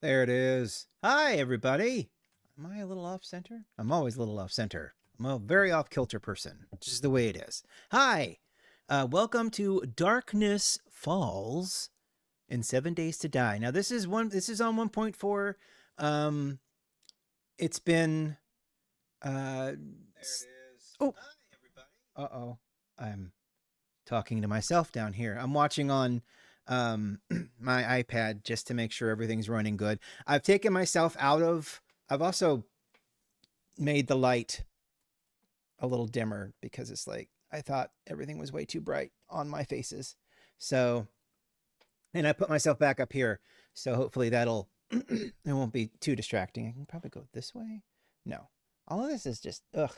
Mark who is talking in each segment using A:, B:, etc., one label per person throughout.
A: There it is. Hi, everybody. Am I a little off center? I'm always a little off center. I'm a very off kilter person, just the way it is. Hi. Welcome to Darkness Falls in 7 Days to Die. Now this is on 1.4. Um it's been uh there it is. Oh. Hi, everybody. Uh-oh. I'm talking to myself down here. I'm watching on my iPad just to make sure everything's running good. I've taken myself out of. I've also made the light a little dimmer because it's like I thought everything was way too bright on my faces. So, and I put myself back up here. So hopefully that'll it won't be too distracting. I can probably go this way. No, all of this is just ugh.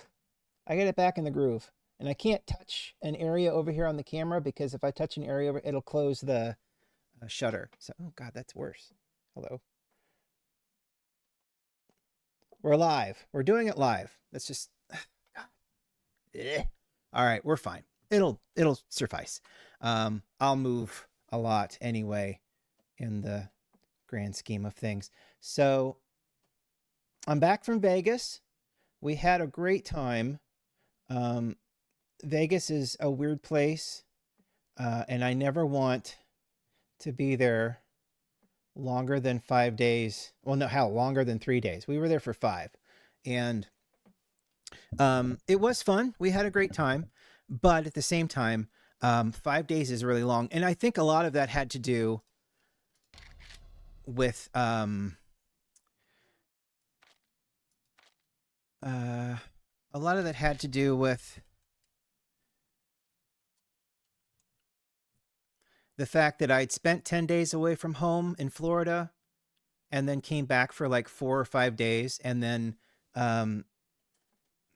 A: I get it back in the groove. And I can't touch an area over here on the camera because if I touch an area, it'll close the shutter. So, oh God, that's worse. Hello. We're live. We're doing it live. That's just. All right, we're fine. It'll suffice. I'll move a lot anyway in the grand scheme of things. So I'm back from Vegas. We had a great time. Vegas is a weird place, and I never want to be there longer than 5 days. Well, no, hell, longer than 3 days. We were there for 5, and it was fun. We had a great time, but at the same time, 5 days is really long, and I think a lot of that had to do with a lot of that had to do with the fact that I'd spent 10 days away from home in Florida and then came back for like 4 or 5 days. And then, God,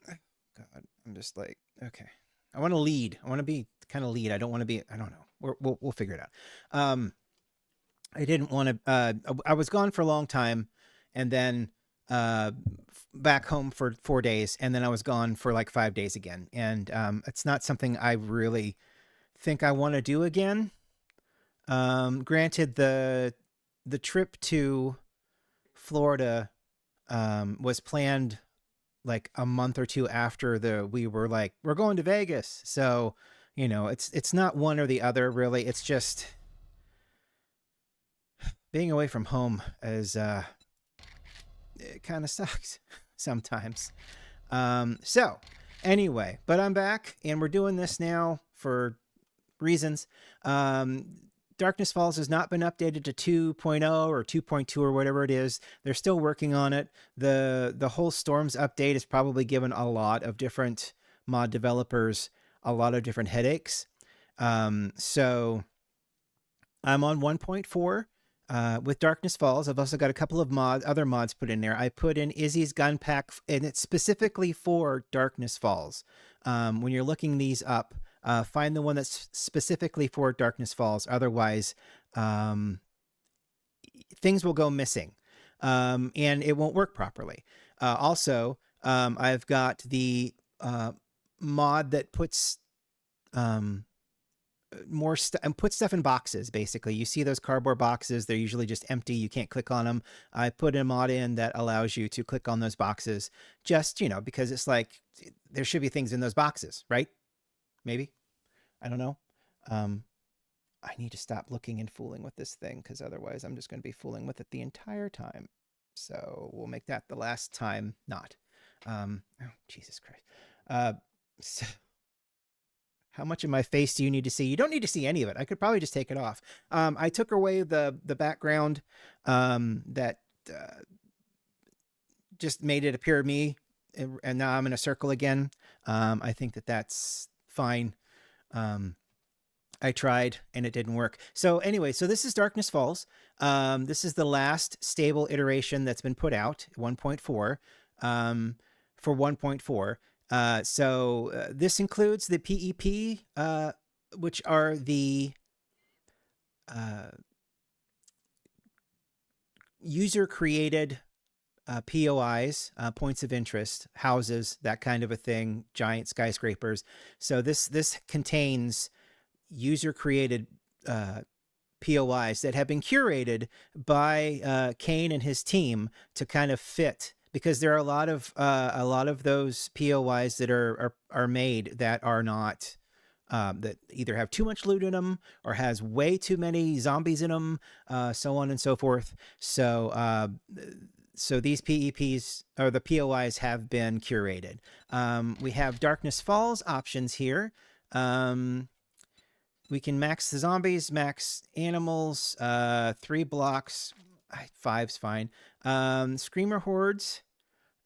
A: I'm just like, okay, I want to lead. I want to be kind of lead. I don't want to be, I don't know. We'll figure it out. I didn't want to, I was gone for a long time and then, back home for 4 days. And then I was gone for like 5 days again. And, it's not something I really think I want to do again. Granted, the trip to Florida was planned like a month or two after we were like, we're going to Vegas. So, it's not one or the other really. It's just being away from home is it kind of sucks sometimes. So anyway, but I'm back and we're doing this now for reasons. Darkness Falls has not been updated to 2.0 or 2.2 or whatever it is. They're still working on it. The whole Storms update has probably given a lot of different mod developers a lot of different headaches. So I'm on 1.4 with Darkness Falls. I've also got a couple of other mods put in there. I put in Izzy's gun pack, and it's specifically for Darkness Falls. When you're looking these up, find the one that's specifically for Darkness Falls. Otherwise, things will go missing, and it won't work properly. Also, I've got the mod that puts more stuff and put stuff in boxes. Basically, you see those cardboard boxes, they're usually just empty, you can't click on them. I put a mod in that allows you to click on those boxes, just because it's like there should be things in those boxes, right? Maybe, I don't know. I need to stop looking and fooling with this thing because otherwise I'm just going to be fooling with it the entire time. So we'll make that the last time not. Oh, Jesus Christ. So how much of my face do you need to see? You don't need to see any of it. I could probably just take it off. I took away the background that just made it appear me, and now I'm in a circle again. I think that's fine. I tried and it didn't work. So anyway, so this is Darkness Falls. This is the last stable iteration that's been put out, 1.4, for 1.4. So this includes the PEP, which are the user-created POIs, points of interest, houses, that kind of a thing, giant skyscrapers. So this contains user-created POIs that have been curated by Kane and his team to kind of fit, because there are a lot of those POIs that are made that are not, that either have too much loot in them or has way too many zombies in them, so on and so forth. So these PEPs, or the POIs, have been curated. We have Darkness Falls options here. We can max the zombies, max animals, 3 blocks, 5's fine. Screamer hordes,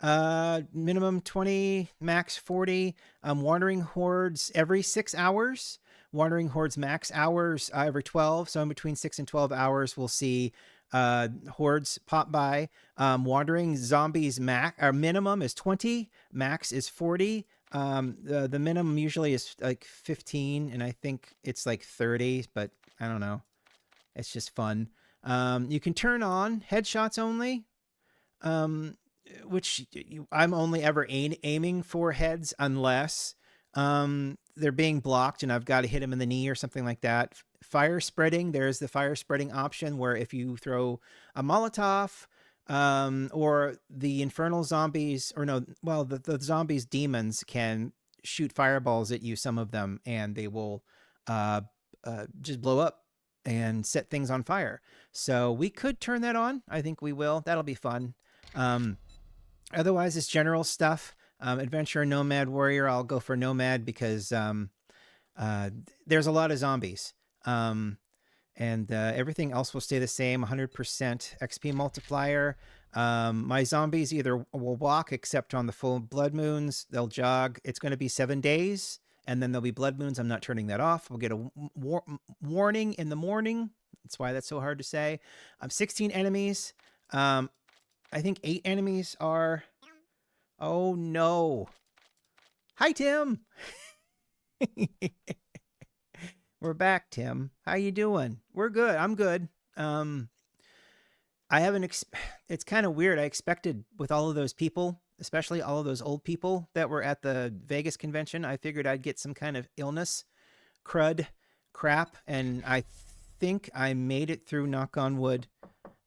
A: minimum 20, max 40. Wandering hordes every 6 hours. Wandering hordes max hours every 12. So in between 6 and 12 hours, we'll see hordes pop by. Wandering zombies minimum is 20, max is 40. The minimum usually is like 15, and I think it's like 30, but I don't know. It's just fun. You can turn on headshots only, which I'm only ever aiming for heads unless they're being blocked and I've got to hit them in the knee or something like that. Fire spreading, there's the fire spreading option where if you throw a Molotov, or the infernal zombies, or no, well, the zombies demons can shoot fireballs at you, some of them, and they will just blow up and set things on fire. So we could turn that on. I think we will. That'll be fun. Otherwise, it's general stuff. Adventurer, Nomad, Warrior. I'll go for Nomad because there's a lot of zombies. And everything else will stay the same. 100% XP multiplier. My zombies either will walk, except on the full blood moons. They'll jog. It's going to be 7 days, and then there'll be blood moons. I'm not turning that off. We'll get a warning in the morning. That's why that's so hard to say. 16 enemies. I think 8 enemies are... Oh, no. Hi, Tim. We're back, Tim. How you doing? We're good. I'm good. I haven't... It's kind of weird. I expected with all of those people, especially all of those old people that were at the Vegas convention, I figured I'd get some kind of illness, crud, crap, and I think I made it through, knock on wood,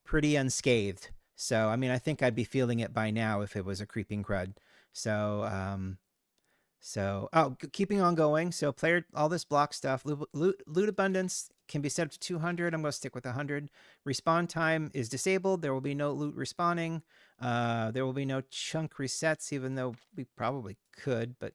A: pretty unscathed. So, I mean, I think I'd be feeling it by now if it was a creeping crud. So, keeping on going. So player, all this block stuff, loot abundance can be set up to 200. I'm going to stick with 100. Respawn time is disabled. There will be no loot respawning. There will be no chunk resets, even though we probably could, but,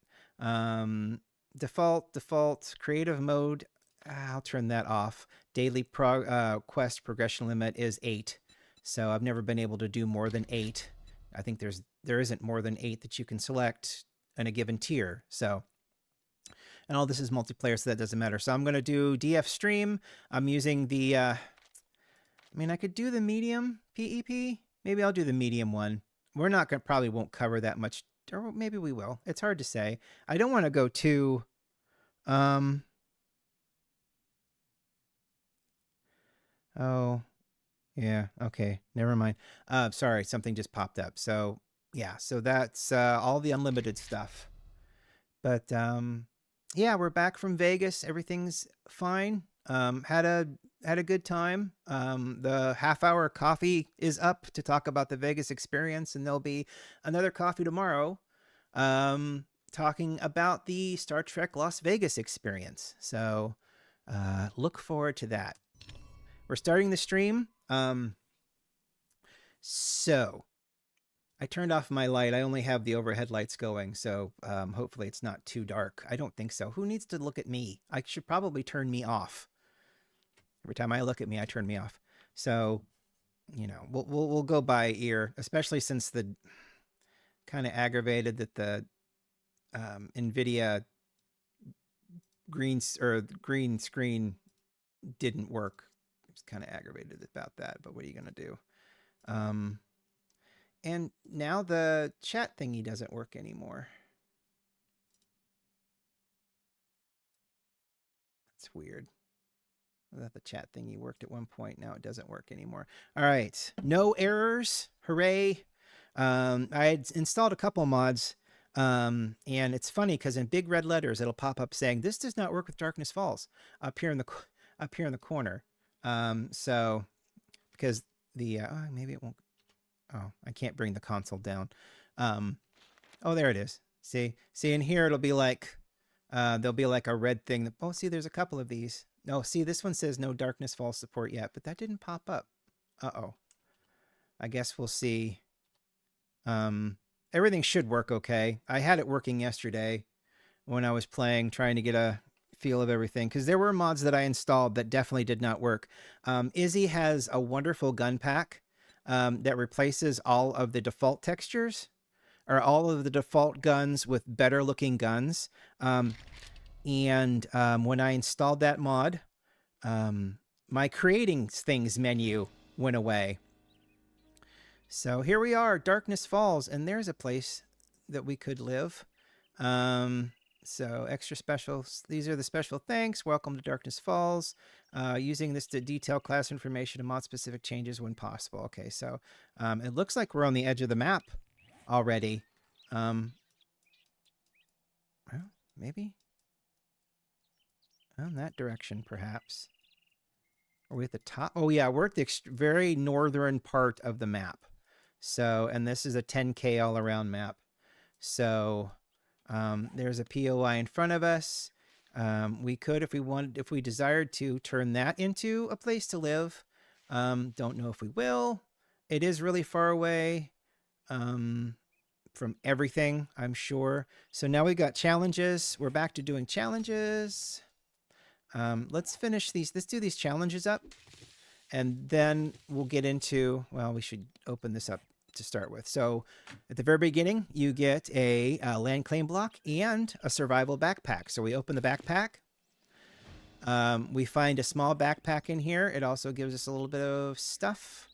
A: default, creative mode. I'll turn that off. Daily quest progression limit is 8. So I've never been able to do more than 8. I think there isn't more than 8 that you can select in a given tier. So, and all this is multiplayer, so that doesn't matter. So I'm going to do DF stream. I'm using the, I mean, I could do the medium PEP. Maybe I'll do the medium one. We're not going to, probably won't cover that much, or maybe we will. It's hard to say. I don't want to go too, oh, yeah, okay, never mind. Sorry, something just popped up. So, yeah, so that's all the unlimited stuff. But, yeah, we're back from Vegas. Everything's fine. Had a good time. The half-hour coffee is up to talk about the Vegas experience, and there'll be another coffee tomorrow talking about the Star Trek Las Vegas experience. So, look forward to that. We're starting the stream. So I turned off my light. I only have the overhead lights going, so hopefully it's not too dark. I don't think so. Who needs to look at me? I should probably turn me off. Every time I look at me, I turn me off. So, you know, we'll go by ear, especially since the kind of aggravated that the NVIDIA green screen didn't work. I was kind of aggravated about that, but what are you gonna do? And now the chat thingy doesn't work anymore. That's weird. I thought the chat thingy worked at one point. Now it doesn't work anymore. All right. No errors. Hooray. I had installed a couple mods. And it's funny because in big red letters, it'll pop up saying, "This does not work with Darkness Falls," up here in the corner. So because the maybe it won't. Oh, I can't bring the console down. Oh, there it is. See, in here it'll be like there'll be like a red thing. That, oh, see, there's a couple of these. No, see, this one says no Darkness Falls support yet, but that didn't pop up. Uh-oh. I guess we'll see. Everything should work okay. I had it working yesterday when I was playing, trying to get a feel of everything, because there were mods that I installed that definitely did not work. Izzy has a wonderful gun pack that replaces all of the default textures, or all of the default guns with better looking guns. And when I installed that mod, my creating things menu went away. So here we are, Darkness Falls, and there's a place that we could live. So extra special, these are the special thanks. Welcome to Darkness Falls. Using this to detail class information and mod specific changes when possible. Okay, so it looks like we're on the edge of the map already. Well, maybe in that direction, perhaps. Are we at the top? Oh yeah, we're at the very northern part of the map. So, and this is a 10K all around map. So there's a POI in front of us. We could, if we wanted, if we desired to, turn that into a place to live. Don't know if we will. It is really far away from everything, I'm sure. So now we got challenges. We're back to doing challenges. Let's finish these. Let's do these challenges up. And then we'll get into, well, we should open this up to start with. So at the very beginning, you get a land claim block and a survival backpack. So we open the backpack. We find a small backpack in here. It also gives us a little bit of stuff.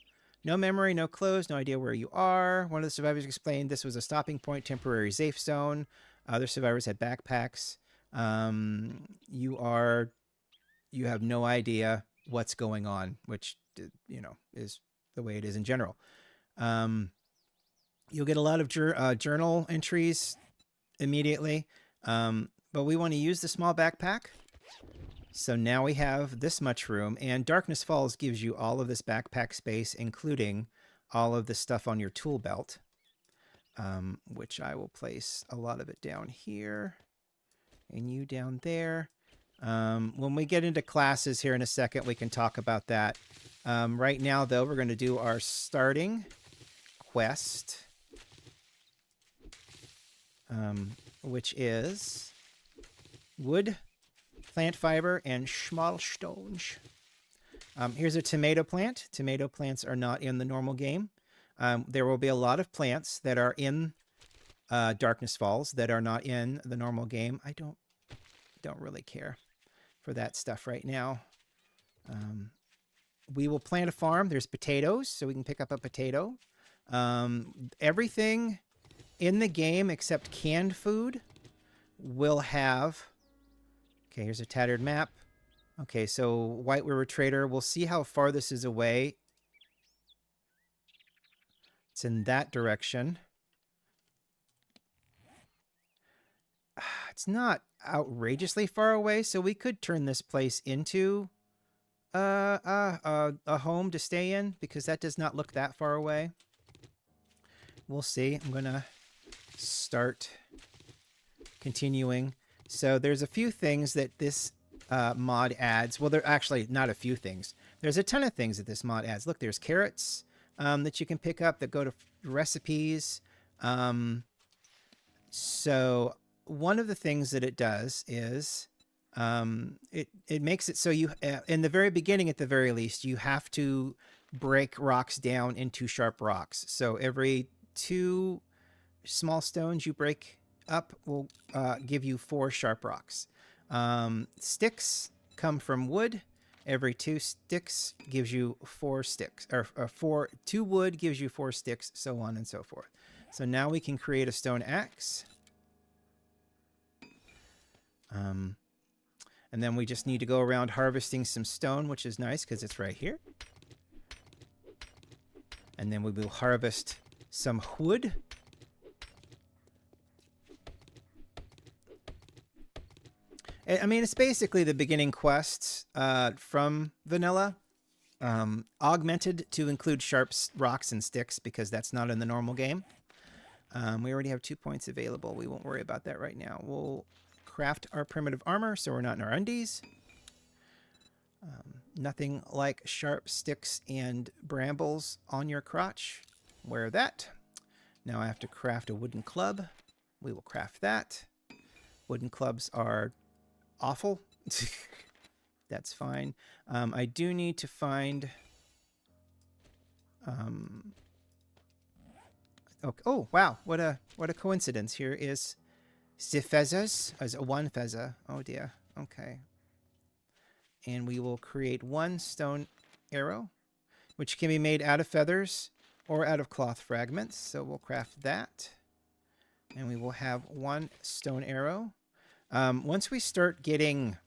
A: No memory, no clothes, no idea where you are. One of the survivors explained this was a stopping point, temporary safe zone. Other survivors had backpacks. You have no idea what's going on, which, you know, is the way it is in general. You'll get a lot of journal entries immediately, but we want to use the small backpack. So now we have this much room, and Darkness Falls gives you all of this backpack space, including all of the stuff on your tool belt, which I will place a lot of it down here and you down there. When we get into classes here in a second, we can talk about that. Right now, though, we're going to do our starting quest, which is wood, plant fiber, and schmalstones. Here's a tomato plant. Tomato plants are not in the normal game. There will be a lot of plants that are in Darkness Falls that are not in the normal game. I don't really care for that stuff right now. We will plant a farm. There's potatoes, so we can pick up a potato. Everything in the game except canned food will have... Okay, here's a tattered map. Okay, so White River Trader. We'll see how far this is away. It's in that direction. It's not outrageously far away, so we could turn this place into a home to stay in, because that does not look that far away. We'll see. I'm gonna start continuing. So there's a few things that this mod adds. Well, there actually not a few things. There's a ton of things that this mod adds. Look, there's carrots that you can pick up that go to recipes. So one of the things that it does is it makes it so you, in the very beginning at the very least, you have to break rocks down into sharp rocks. So every 2 small stones you break up will give you 4 sharp rocks. Sticks come from wood. Every 2 sticks gives you 4 sticks, or 2 wood gives you 4 sticks, so on and so forth. So now we can create a stone axe. And then we just need to go around harvesting some stone, which is nice because it's right here. And then we will harvest some wood. I mean, it's basically the beginning quests from vanilla. augmented to include sharp rocks and sticks because that's not in the normal game. We already have 2 points available. We won't worry about that right now. We'll craft our primitive armor so we're not in our undies. Nothing like sharp sticks and brambles on your crotch. Wear that. Now I have to craft a wooden club. We will craft that. Wooden clubs are awful. That's fine. I do need to find... oh, wow. What a coincidence. Here is the feathers. As one feather. Oh, dear. Okay. And we will create one stone arrow, which can be made out of feathers or out of cloth fragments. So we'll craft that. And we will have one stone arrow. Once we start getting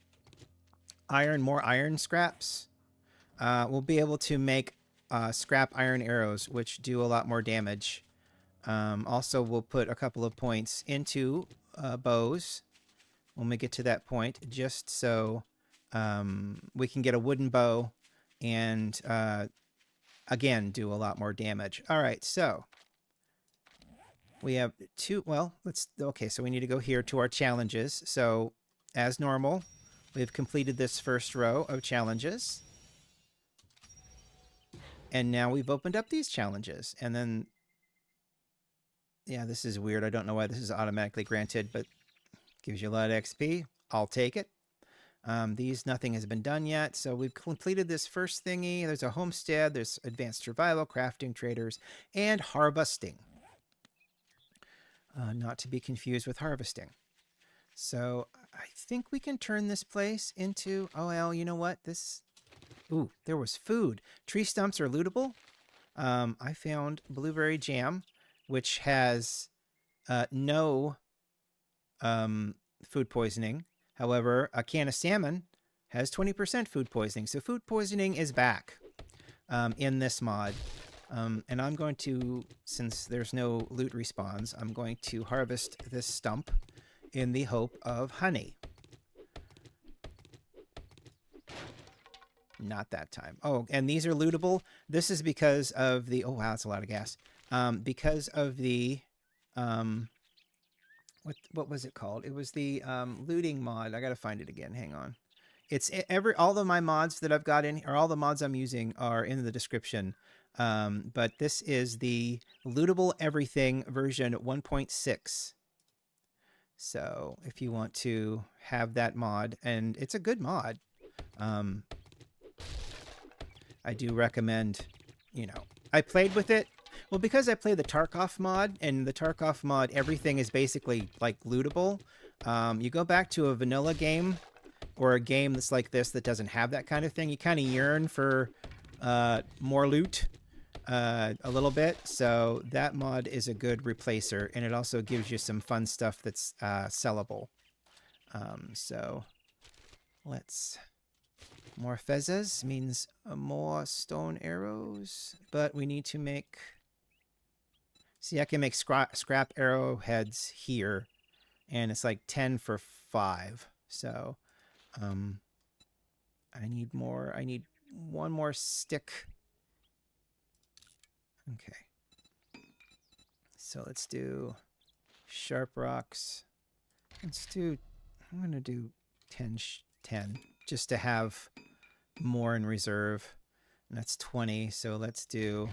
A: more iron scraps, we'll be able to make scrap iron arrows, which do a lot more damage. Also, we'll put a couple of points into bows when we get to that point, just so we can get a wooden bow and, again, do a lot more damage. All right, so we have okay, so we need to go here to our challenges. So, as normal, we've completed this first row of challenges. And now we've opened up these challenges. And then, yeah, this is weird. I don't know why this is automatically granted, but gives you a lot of XP. I'll take it. Nothing has been done yet. So we've completed this first thingy. There's a homestead. There's advanced survival, crafting, traders, and harvesting. Not to be confused with harvesting. So I think we can turn this place into... Oh, well, you know what? Ooh, there was food. Tree stumps are lootable. I found blueberry jam, which has no food poisoning. However, a can of salmon has 20% food poisoning. So food poisoning is back in this mod. And I'm going to, since there's no loot respawns, I'm going to harvest this stump in the hope of honey. Not that time. Oh, and these are lootable. This is because of the... Oh, wow, that's a lot of gas. Because of the... What was it called? It was the looting mod. I got to find it again. Hang on. It's all of my mods that I've got in, or all the mods I'm using are in the description. But this is the Lootable Everything version 1.6. So if you want to have that mod, and it's a good mod, I do recommend, I played with it. Well, because I play the Tarkov mod, and the Tarkov mod, everything is basically like lootable. You go back to a vanilla game or a game that's like this that doesn't have that kind of thing, you kind of yearn for more loot a little bit. So that mod is a good replacer, and it also gives you some fun stuff that's sellable. So let's... More fezzes means more stone arrows, but we need to make... See, I can make scrap arrowheads here, and it's like 10 for 5. So, I need more. I need one more stick. Okay. So let's do sharp rocks. I'm going to do 10 just to have more in reserve. And that's 20, so let's do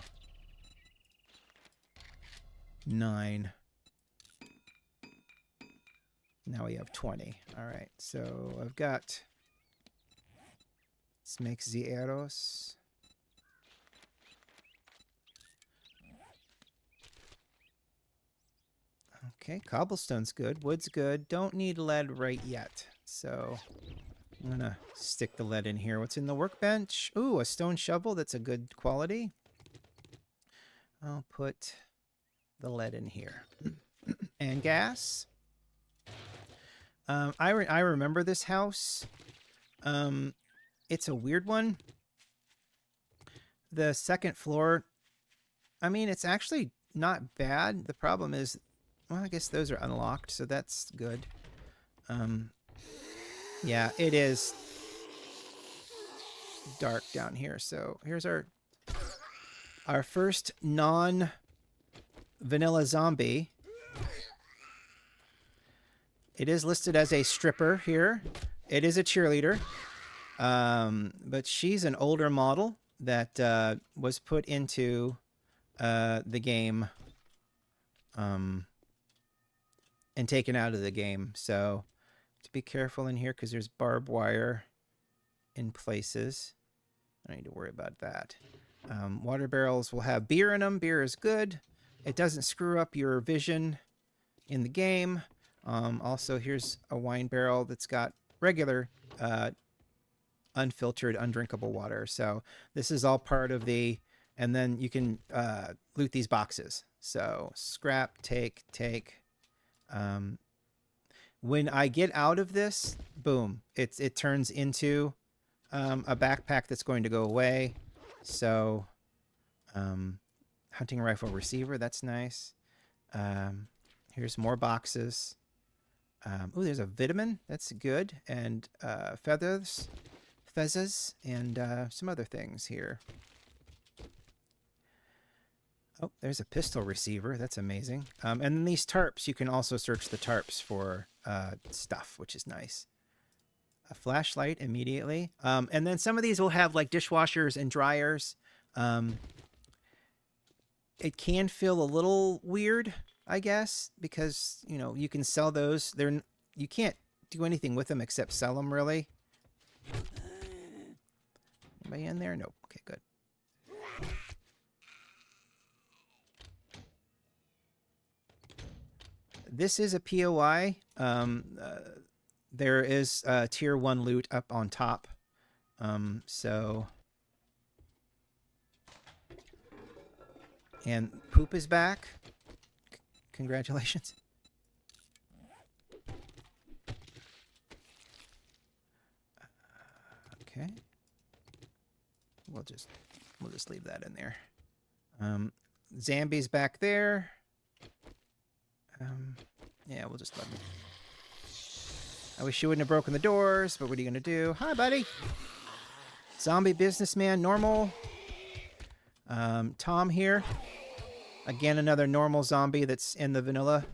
A: 9. Now we have 20. All right, so I've got... Let's make the arrows. Okay, cobblestone's good. Wood's good. Don't need lead right yet. So I'm going to stick the lead in here. What's in the workbench? Ooh, a stone shovel. That's a good quality. I'll put the lead in here. And gas. I remember this house. It's a weird one. The second floor, I mean, it's actually not bad. The problem is, well, I guess those are unlocked, so that's good. Yeah, it is. dark down here. So here's our first non-vanilla zombie. It is listed as a stripper here. It is a cheerleader. But she's an older model that was put into the game and taken out of the game. So to be careful in here because there's barbed wire in places. I don't need to worry about that. Water barrels will have beer in them. Beer is good. It doesn't screw up your vision in the game. Also, here's a wine barrel that's got regular unfiltered, undrinkable water. So this is all part of the... And then you can loot these boxes. So scrap, take. When I get out of this, boom, it turns into a backpack that's going to go away. So hunting rifle receiver, that's nice. Here's more boxes. Oh, there's a vitamin. That's good. And feathers, and some other things here. Oh, there's a pistol receiver. That's amazing. And then these tarps, you can also search the tarps for stuff, which is nice. A flashlight immediately. And then some of these will have like dishwashers and dryers. It can feel a little weird, I guess, because, you know, you can sell those. You can't do anything with them except sell them, really. Anybody in there? Nope. Okay, good. This is a POI. There is tier 1 loot up on top. So... And poop is back. Congratulations. Okay. We'll just leave that in there. Zambi's back there. Yeah, we'll just let him. I wish you wouldn't have broken the doors, but what are you gonna do? Hi, buddy. Zombie businessman, normal. Tom here. Again, another normal zombie that's in the vanilla.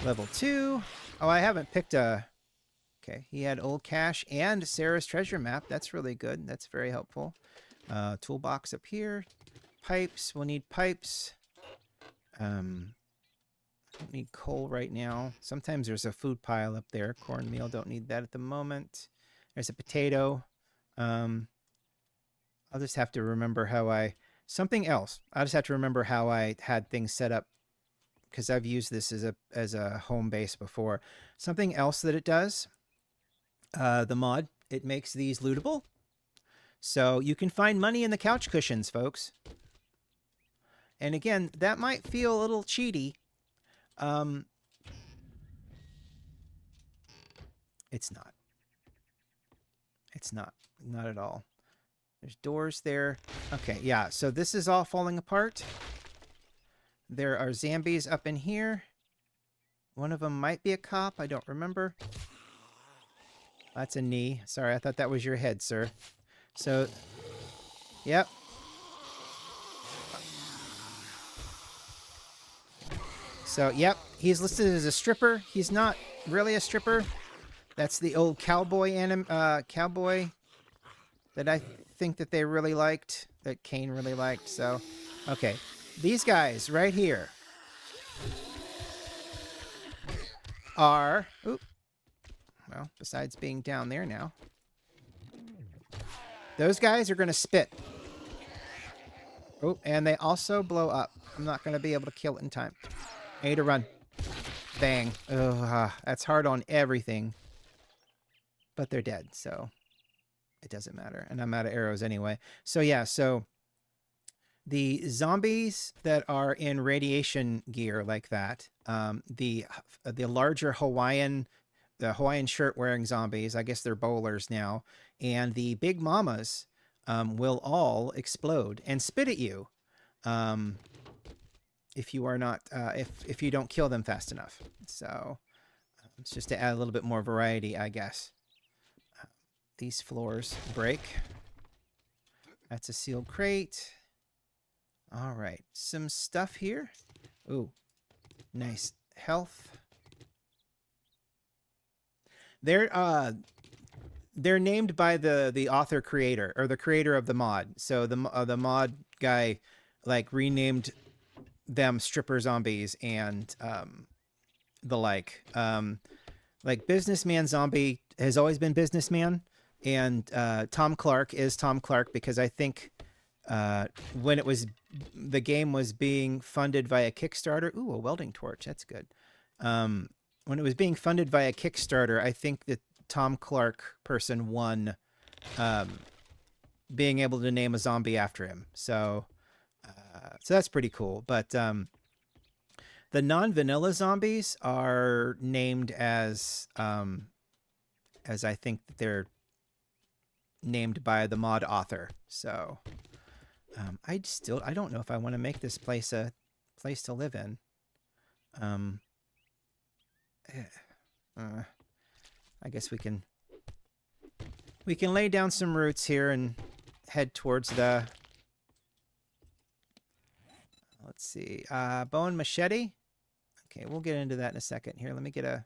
A: Level 2. Oh, I haven't picked a... Okay, he had old cash and Sarah's treasure map. That's really good. That's very helpful. Toolbox up here. Pipes. We'll need pipes. Don't need coal right now. Sometimes there's a food pile up there. Cornmeal, don't need that at the moment. There's a potato. I'll just have to remember how something else. I'll just have to remember how I had things set up because I've used this as a home base before. Something else that it does, the mod, it makes these lootable. So you can find money in the couch cushions, folks. And again, that might feel a little cheaty. It's not. It's not. Not at all. There's doors there. Okay, yeah, so this is all falling apart. There are zombies up in here. One of them might be a cop. I don't remember. That's a knee. Sorry, I thought that was your head, sir. So, yep. So, yep, he's listed as a stripper. He's not really a stripper. That's the old cowboy cowboy that I think that they really liked, that Kane really liked. So, okay, these guys right here are, well, besides being down there now, those guys are going to spit. Oh, and they also blow up. I'm not going to be able to kill it in time. I need to run. Bang. Ugh, that's hard on everything. But they're dead, so it doesn't matter. And I'm out of arrows anyway. So yeah, so the zombies that are in radiation gear like that, the larger Hawaiian shirt wearing zombies, I guess they're bowlers now, and the big mamas will all explode and spit at you if you are not if you don't kill them fast enough. So it's just to add a little bit more variety, I guess. these floors break. That's a sealed crate. All right, some stuff here. Ooh, nice health. They're named by the author creator, or the creator of the mod. So the mod guy like renamed them stripper zombies and the like. Businessman zombie has always been businessman, and Tom Clark is Tom Clark because I think when the game was being funded via Kickstarter. Ooh, a welding torch. That's good. When it was being funded via Kickstarter, I think that Tom Clark person won being able to name a zombie after him. So that's pretty cool. But the non-vanilla zombies are named as I think that they're named by the mod author. So I don't know if I want to make this place a place to live in. I guess we can lay down some roots here and head towards the, let's see, bow and machete. Okay, we'll get into that in a second. Here, let me get a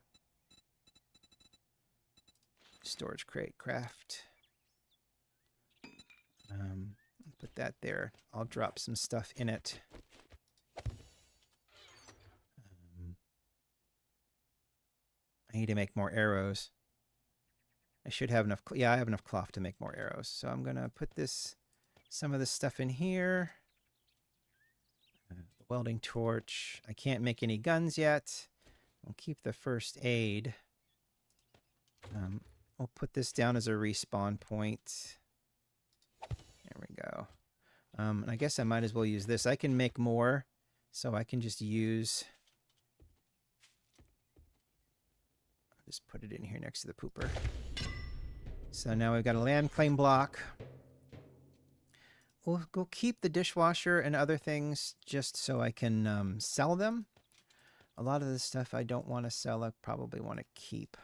A: storage crate craft. Put that there. I'll drop some stuff in it. I need to make more arrows. I should have enough. Yeah, I have enough cloth to make more arrows. So I'm going to put some of this stuff in here. Welding torch. I can't make any guns yet. I'll keep the first aid. I'll put this down as a respawn point. There we go. And I guess I might as well use this. I can make more, so I can just use... Just put it in here next to the pooper. So now we've got a land claim block. We'll go keep the dishwasher and other things just so I can sell them. A lot of this stuff I don't want to sell. I probably want to keep.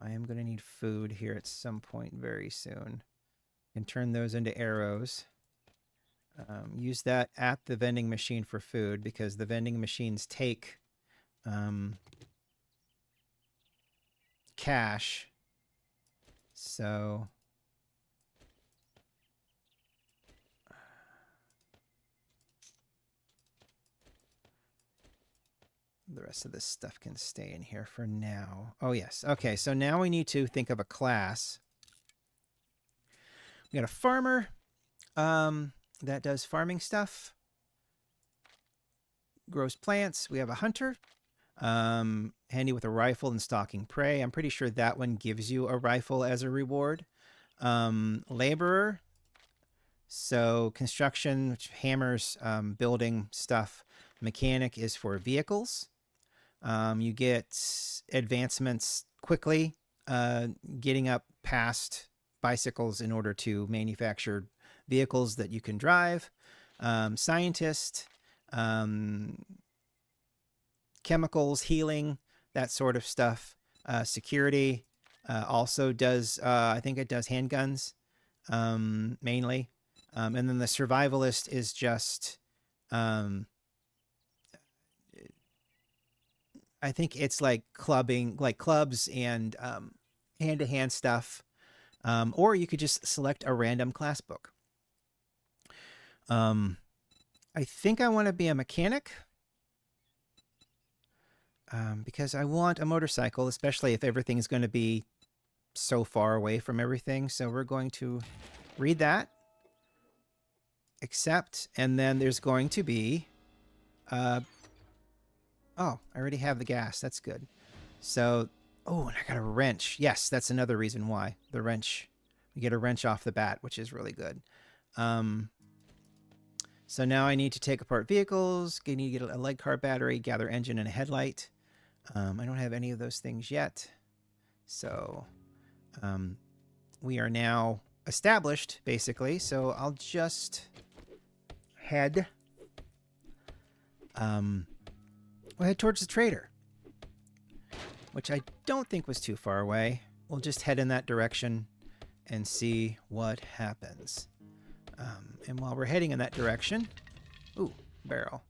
A: I am going to need food here at some point very soon. I can turn those into arrows. Use that at the vending machine for food because the vending machines take cash. So the rest of this stuff can stay in here for now. Oh, yes. Okay, so now we need to think of a class. We got a farmer that does farming stuff, grows plants. We have a hunter, handy with a rifle and stalking prey. I'm pretty sure that one gives you a rifle as a reward. Laborer, so construction, which hammers, building stuff. Mechanic is for vehicles. You get advancements quickly, getting up past bicycles in order to manufacture vehicles that you can drive. Scientist, chemicals, healing, that sort of stuff. Security also does, I think it does handguns mainly. And then the survivalist is just, I think it's like clubs and hand-to-hand stuff. Or you could just select a random class book. I think I want to be a mechanic. Because I want a motorcycle, especially if everything is going to be so far away from everything. So we're going to read that. Accept. And then there's going to be... oh, I already have the gas. That's good. So... Oh, and I got a wrench. Yes, that's another reason why. The wrench. We get a wrench off the bat, which is really good. So now I need to take apart vehicles. I need to get a leg car battery, gather engine, and a headlight. I don't have any of those things yet. So we are now established, basically. So I'll just head... we'll head towards the trader, which I don't think was too far away. we'll just head in that direction and see what happens. And while we're heading in that direction, ooh, barrel.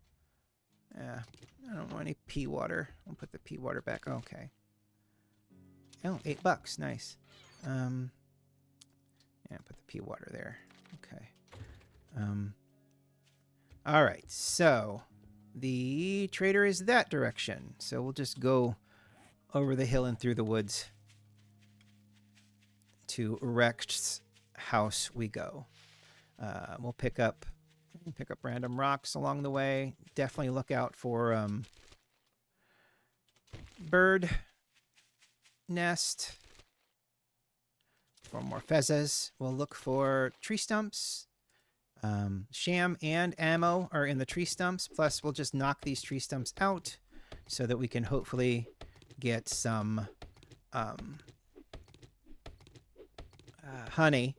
A: Yeah, I don't want any pea water. I'll put the pea water back. Okay. Oh, $8. Nice. Yeah, put the pea water there. Okay. All right. So the trader is that direction. So we'll just go over the hill and through the woods to Rex's house we go. We'll pick up random rocks along the way. Definitely look out for bird nest. For more fezzes. We'll look for tree stumps. Sham and ammo are in the tree stumps. Plus, we'll just knock these tree stumps out so that we can hopefully get some honey.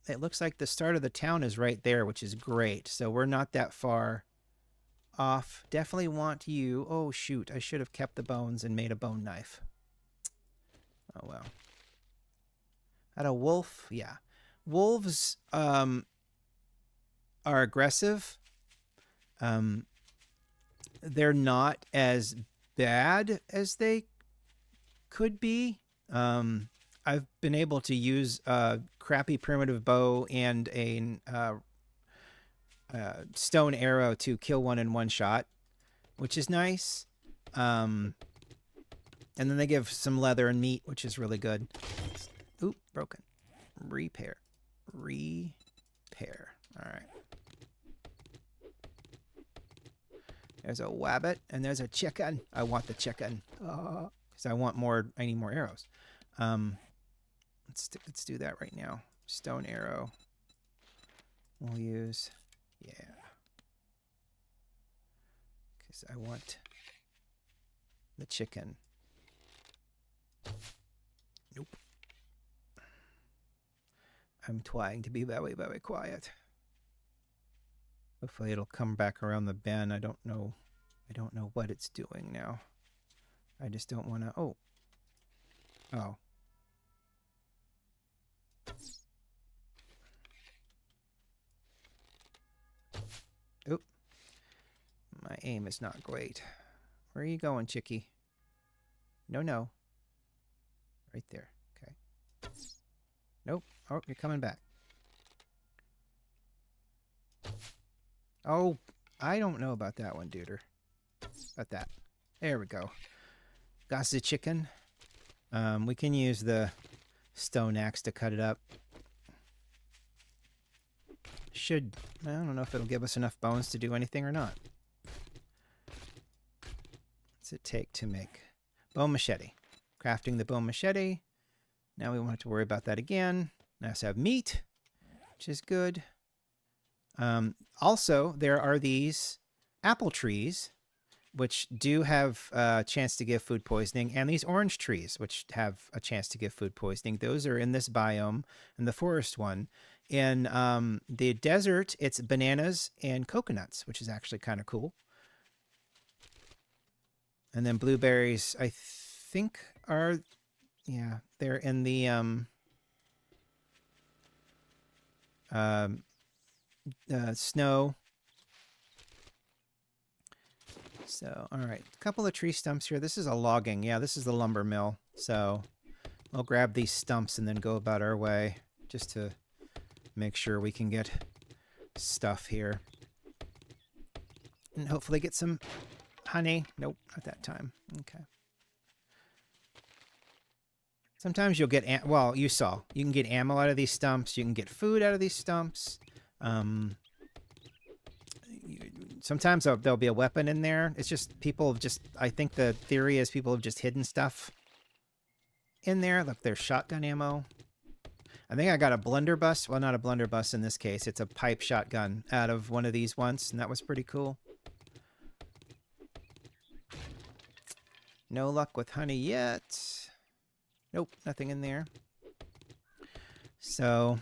A: It looks like the start of the town is right there, which is great. So we're not that far off. Definitely want you. Oh, shoot. I should have kept the bones and made a bone knife. Oh, well. Had a wolf? Yeah. Wolves are aggressive. They're not as bad as they could be. I've been able to use a crappy primitive bow and a stone arrow to kill one in one shot, which is nice. And then they give some leather and meat, which is really good. Oop, broken. Repair. All right. There's a wabbit and there's a chicken. I want the chicken because I need more arrows. Let's do that right now. Stone arrow. We'll use, yeah. Because I want the chicken. Nope. I'm trying to be very, very quiet. Hopefully it'll come back around the bend. I don't know what it's doing now. I just don't want to... Oh. Oop. My aim is not great. Where are you going, chickie? No. Right there. Okay. Nope. Oh, you're coming back. Oh, I don't know about that one, duder. About that. There we go. Got the chicken. We can use the stone axe to cut it up. I don't know if it'll give us enough bones to do anything or not. What's it take to make bone machete? Crafting the bone machete. Now we won't have to worry about that again. Now we have meat, which is good. Also, there are these apple trees, which do have a chance to give food poisoning, and these orange trees, which have a chance to give food poisoning. Those are in this biome, and the forest one. In the desert, it's bananas and coconuts, which is actually kind of cool. And then blueberries, I think, are... Yeah, they're in the snow. So, all right, a couple of tree stumps here. This is a logging. Yeah, this is the lumber mill. So I'll grab these stumps and then go about our way just to make sure we can get stuff here. And hopefully get some honey. Nope, not that time. Okay. Sometimes you'll get, well, you saw. You can get ammo out of these stumps. You can get food out of these stumps. Sometimes there'll be a weapon in there. It's just people have just, I think the theory is people have just hidden stuff in there. Look, there's shotgun ammo. I think I got a blunderbuss. Well, not a blunderbuss in this case. It's a pipe shotgun out of one of these once, and that was pretty cool. No luck with honey yet. Nope, nothing in there. So...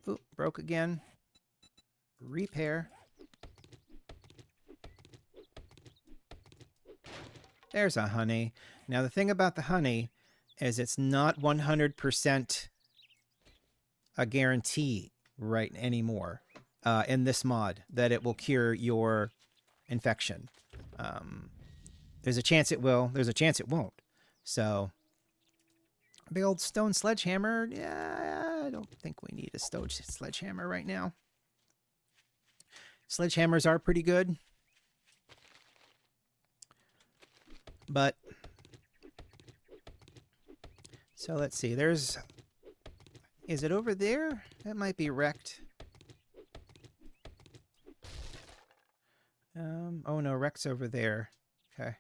A: Oop, broke again. Repair. There's a honey. Now, the thing about the honey is it's not 100% a guarantee right anymore in this mod that it will cure your infection. There's a chance it will. There's a chance it won't. So, big old stone sledgehammer. Yeah, I don't think we need a stone sledgehammer right now. Sledgehammers are pretty good. But, so let's see. There's, is it over there? That might be wrecked. Oh no, wreck's over there. Okay.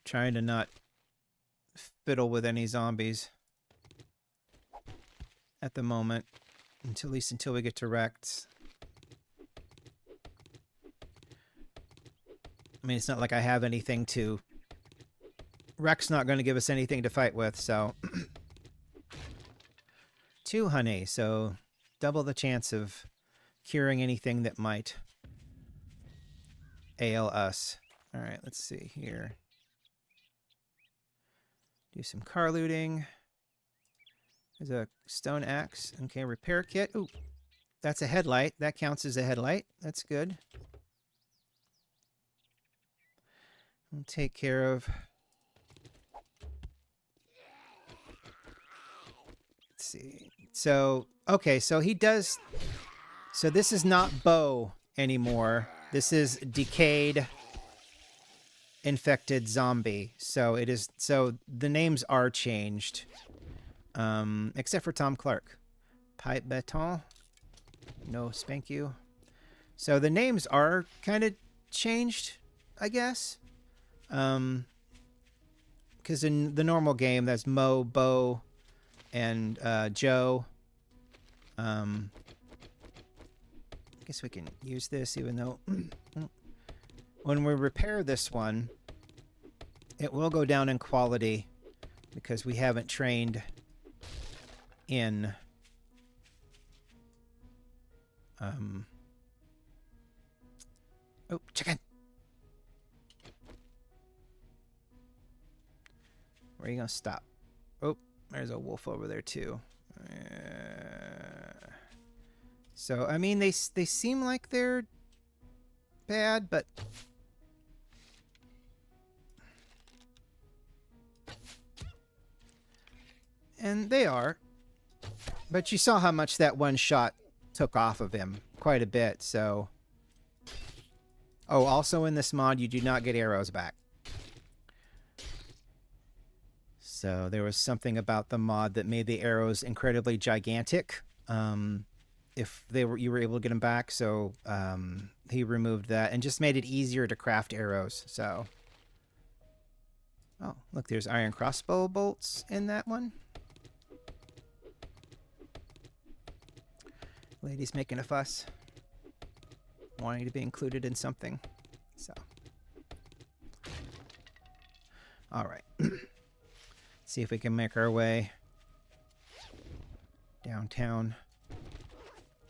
A: Trying to not fiddle with any zombies at the moment, at least until we get to wrecked. I mean, it's not like I have anything to... Wreck's not going to give us anything to fight with, so... 2 honey, so double the chance of curing anything that might ail us. Alright, let's see here. Do some car looting. There's a stone axe. Okay, repair kit. Ooh, that's a headlight. That counts as a headlight. That's good. We'll take care of... Let's see. So, okay, so he does... So this is not Bo anymore. This is decayed, infected zombie. So it is... So the names are changed. Except for Tom Clark. Pipe Beton. No spank you. So the names are kind of changed, I guess. Because in the normal game, that's Mo, Bo, and Joe. I guess we can use this, even though when we repair this one, it will go down in quality because we haven't trained in oh, chicken. Where are you gonna stop? Oh, there's a wolf over there too. So I mean, they seem like they're bad, but and they are. But you saw how much that one shot took off of him. Quite a bit, so... Oh, also in this mod, you do not get arrows back. So there was something about the mod that made the arrows incredibly gigantic. If you were able to get them back, so he removed that and just made it easier to craft arrows, so... Oh, look, there's iron crossbow bolts in that one. Lady's making a fuss, wanting to be included in something. So, all right. See if we can make our way downtown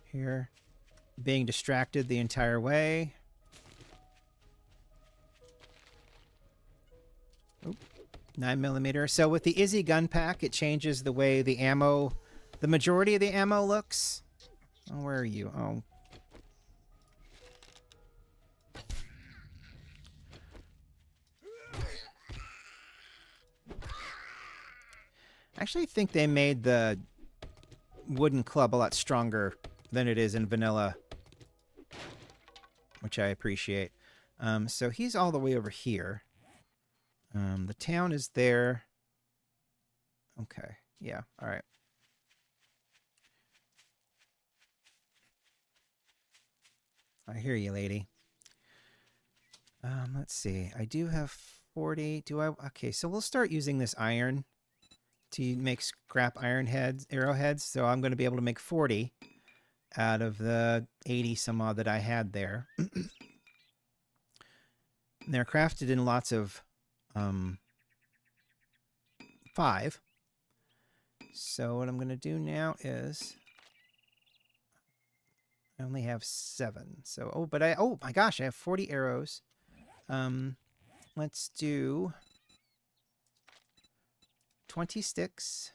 A: here. Being distracted the entire way. Oop, 9mm. So with the Izzy gun pack, it changes the way the ammo, the majority of the ammo looks. Oh, where are you? Oh. I actually think they made the wooden club a lot stronger than it is in vanilla, which I appreciate. So he's all the way over here. The town is there. Okay. Yeah. All right. I hear you, lady. Let's see. I do have 40. Do I? Okay, so we'll start using this iron to make scrap iron heads, arrowheads. So I'm going to be able to make 40 out of the 80 some odd that I had there. They're crafted in lots of 5. So what I'm going to do now is... I only have 7. So, oh, but oh my gosh, I have 40 arrows. let's do 20 sticks.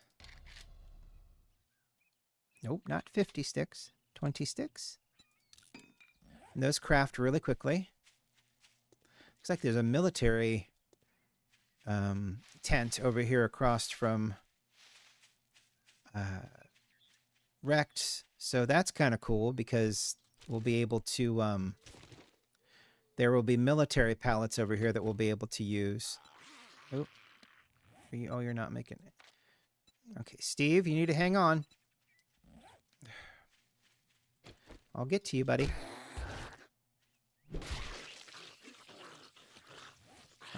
A: Nope, not 50 sticks. 20 sticks. And those craft really quickly. Looks like there's a military tent over here across from Wrecked. So that's kind of cool because we'll be able to... there will be military pallets over here that we'll be able to use. Oh, you're not making it. Okay, Steve, you need to hang on. I'll get to you, buddy.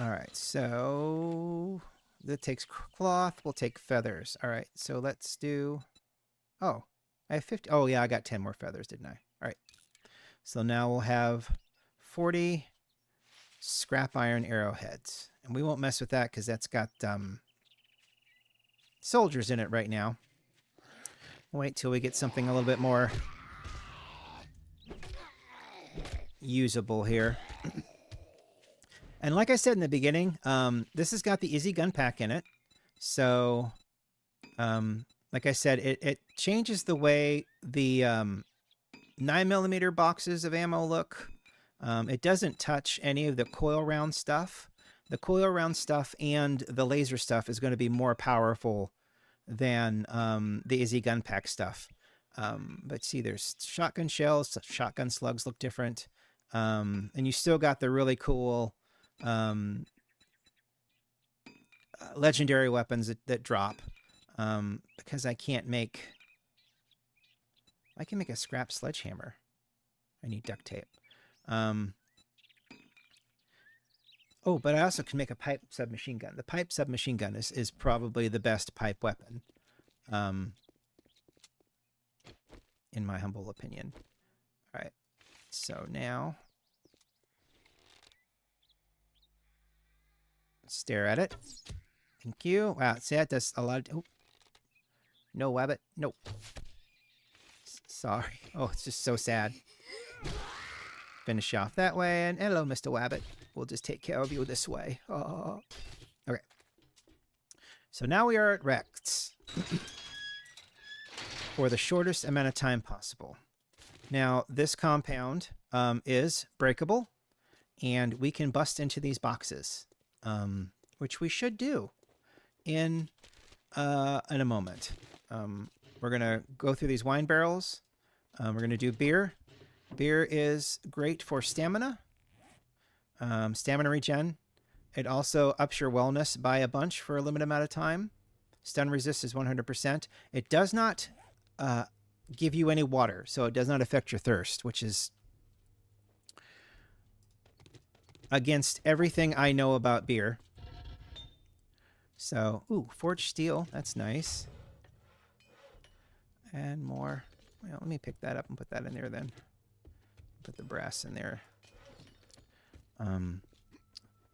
A: All right, so that takes cloth. We'll take feathers. All right, so let's do... Oh, I have 50. Oh, yeah, I got 10 more feathers, didn't I? All right. So now we'll have 40 scrap iron arrowheads. And we won't mess with that because that's got soldiers in it right now. Wait till we get something a little bit more usable here. And like I said in the beginning, this has got the Easy Gun Pack in it. So, like I said, it changes the way the 9mm boxes of ammo look. It doesn't touch any of the coil round stuff. The coil round stuff and the laser stuff is going to be more powerful than the Easy Gun Pack stuff. But see, there's shotgun shells, shotgun slugs look different. And you still got the really cool legendary weapons that drop. Because I can make a scrap sledgehammer. I need duct tape. Oh, but I also can make a pipe submachine gun. The pipe submachine gun is probably the best pipe weapon, in my humble opinion. All right, so now stare at it. Thank you. Wow, see, that does a lot of... Oh. No, Wabbit. Nope. Sorry. Oh, it's just so sad. Finish off that way. And hello, Mr. Wabbit. We'll just take care of you this way. Oh. Okay. So now we are at Rex. For the shortest amount of time possible. Now, this compound is breakable. And we can bust into these boxes. Which we should do in a moment. We're going to go through these wine barrels. We're going to do beer. Beer is great for stamina. Stamina regen. It also ups your wellness by a bunch for a limited amount of time. Stun resist is 100%. It does not give you any water, so it does not affect your thirst, which is against everything I know about beer. So, ooh, forged steel. That's nice. And more. Well, let me pick that up and put that in there then. Put the brass in there.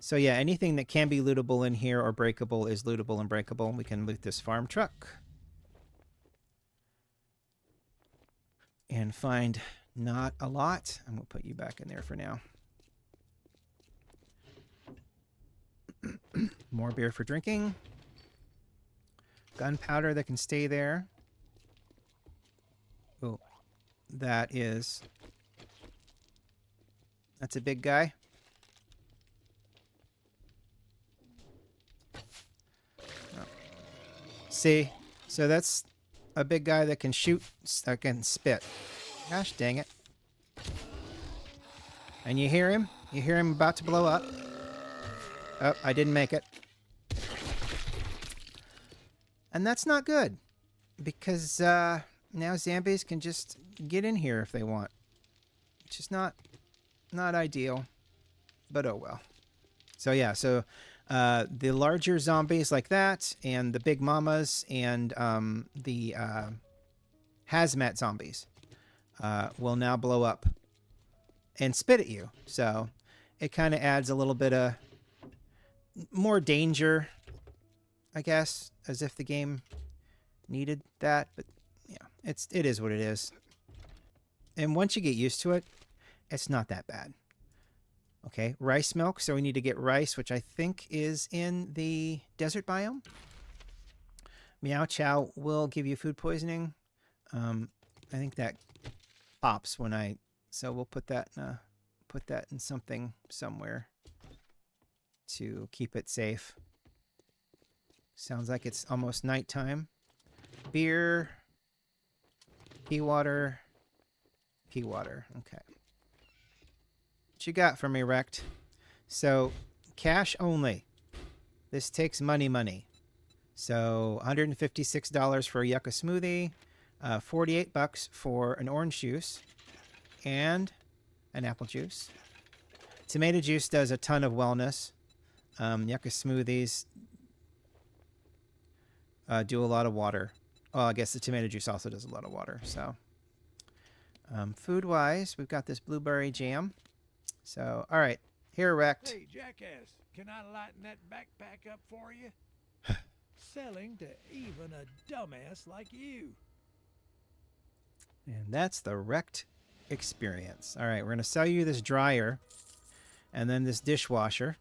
A: So yeah, anything that can be lootable in here or breakable is lootable and breakable. We can loot this farm truck. And find not a lot. I'm going to put you back in there for now. More beer for drinking. Gunpowder that can stay there. Oh, that's a big guy. Oh. See, so that's a big guy that can shoot, that can spit. Gosh dang it. And you hear him? You hear him about to blow up. Oh, I didn't make it. And that's not good. Because now zombies can just get in here if they want. Which is not ideal. But oh well. So yeah, so the larger zombies like that, and the big mamas, and the hazmat zombies will now blow up and spit at you. So it kind of adds a little bit of more danger, I guess, as if the game needed that. But yeah, it is what it is. And once you get used to it, it's not that bad. Okay, rice milk. So we need to get rice, which I think is in the desert biome. Meow Chow will give you food poisoning. I think that pops when I... So we'll put that in something somewhere to keep it safe. Sounds like it's almost nighttime. Beer. Pea water. Pea water. Okay. What you got for me, Rect? So, cash only. This takes money. So, $156 for a yucca smoothie, $48 for an orange juice, and an apple juice. Tomato juice does a ton of wellness. Yucca smoothies do a lot of water. Well, I guess the tomato juice also does a lot of water. So, food-wise, we've got this blueberry jam. So, all right. Here, Rect.
B: Hey, jackass, can I lighten that backpack up for you? Selling to even a dumbass like you.
A: And that's the Rect experience. All right, we're going to sell you this dryer and then this dishwasher.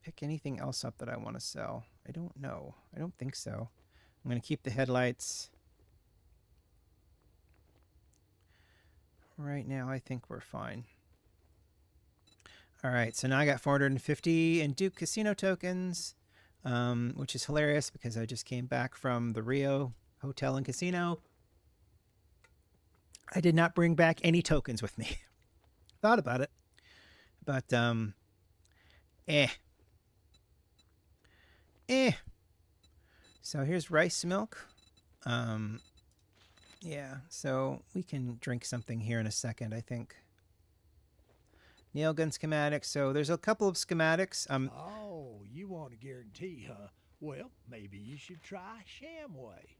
A: Pick anything else up that I want to sell. I don't know. I don't think so. I'm going to keep the headlights. Right now, I think we're fine. All right, so now I got 450 in Duke Casino tokens, which is hilarious because I just came back from the Rio Hotel and Casino. I did not bring back any tokens with me. Thought about it, but So here's rice milk. Yeah, so we can drink something here in a second, I think. Nail gun schematics. So there's a couple of schematics.
B: Oh, you want a guarantee, huh? Well, maybe you should try Shamway.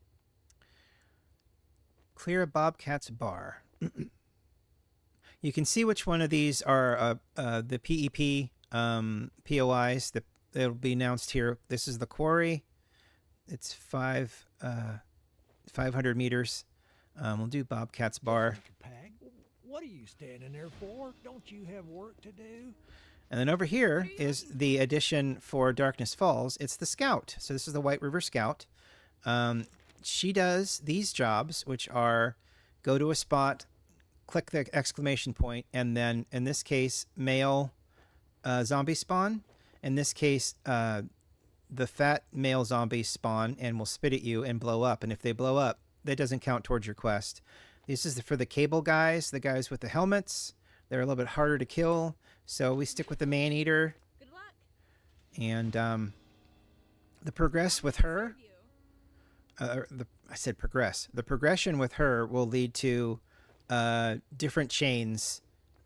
A: Clear a Bobcat's bar. You can see which one of these are the PEP POIs. It'll be announced here. This is the quarry. It's 500 meters. We'll do Bobcat's bar.
B: What are you standing there for? Don't you have work to do?
A: And then over here is the addition for Darkness Falls. It's the Scout. So this is the White River Scout. She does these jobs, which are go to a spot, click the exclamation point, and then, in this case, male zombie spawn. In this case, the fat male zombies spawn and will spit at you and blow up. And if they blow up, that doesn't count towards your quest. This is for the cable guys, the guys with the helmets. They're a little bit harder to kill, so we stick with the man-eater.
C: Good luck.
A: And the progress with her... I said progress. The progression with her will lead to different chains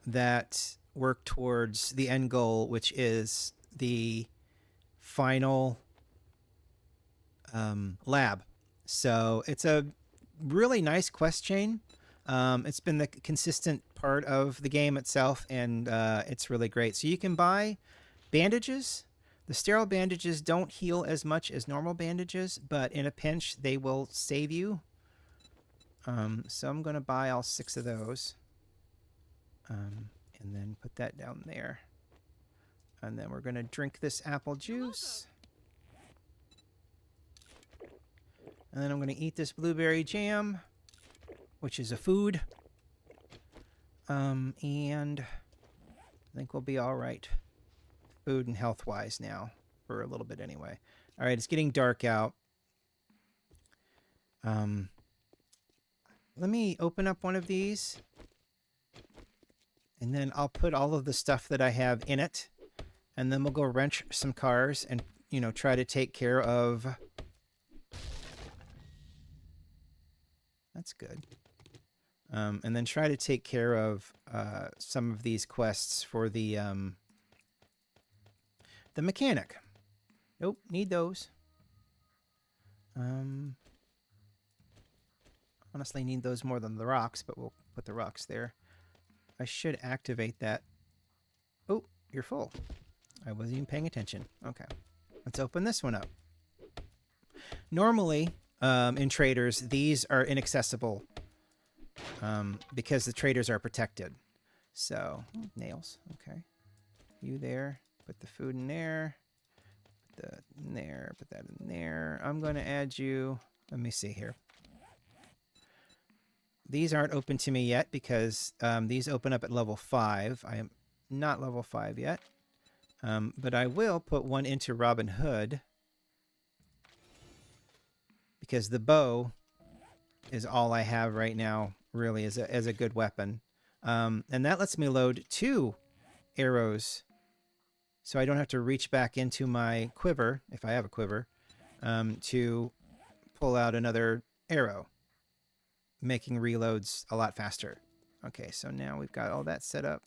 A: that work towards the end goal, which is the final lab. So it's a really nice quest chain. It's been the consistent part of the game itself, and it's really great. So you can buy bandages. The sterile bandages don't heal as much as normal bandages, but in a pinch, they will save you. So I'm going to buy all 6 of those. And then put that down there. And then we're going to drink this apple juice. And then I'm going to eat this blueberry jam, which is a food. And I think we'll be all right. Food and health-wise now, for a little bit anyway. All right, it's getting dark out. Let me open up one of these. And then I'll put all of the stuff that I have in it. And then we'll go wrench some cars and, you know, try to take care of... That's good. And then try to take care of some of these quests for the mechanic. Nope, need those. Honestly, need those more than the rocks, but we'll put the rocks there. I should activate that. Oh, you're full. I wasn't even paying attention. Okay. Let's open this one up. Normally, in traders, these are inaccessible. because the traders are protected. So, nails. Okay. You there. Put the food in there. Put that in there. Put that in there. I'm going to add you. Let me see here. These aren't open to me yet because these open up at level 5. I am not level 5 yet. But I will put one into Robin Hood because the bow is all I have right now, really, as a good weapon. And that lets me load 2 arrows, so I don't have to reach back into my quiver, if I have a quiver, to pull out another arrow, making reloads a lot faster. Okay, so now we've got all that set up.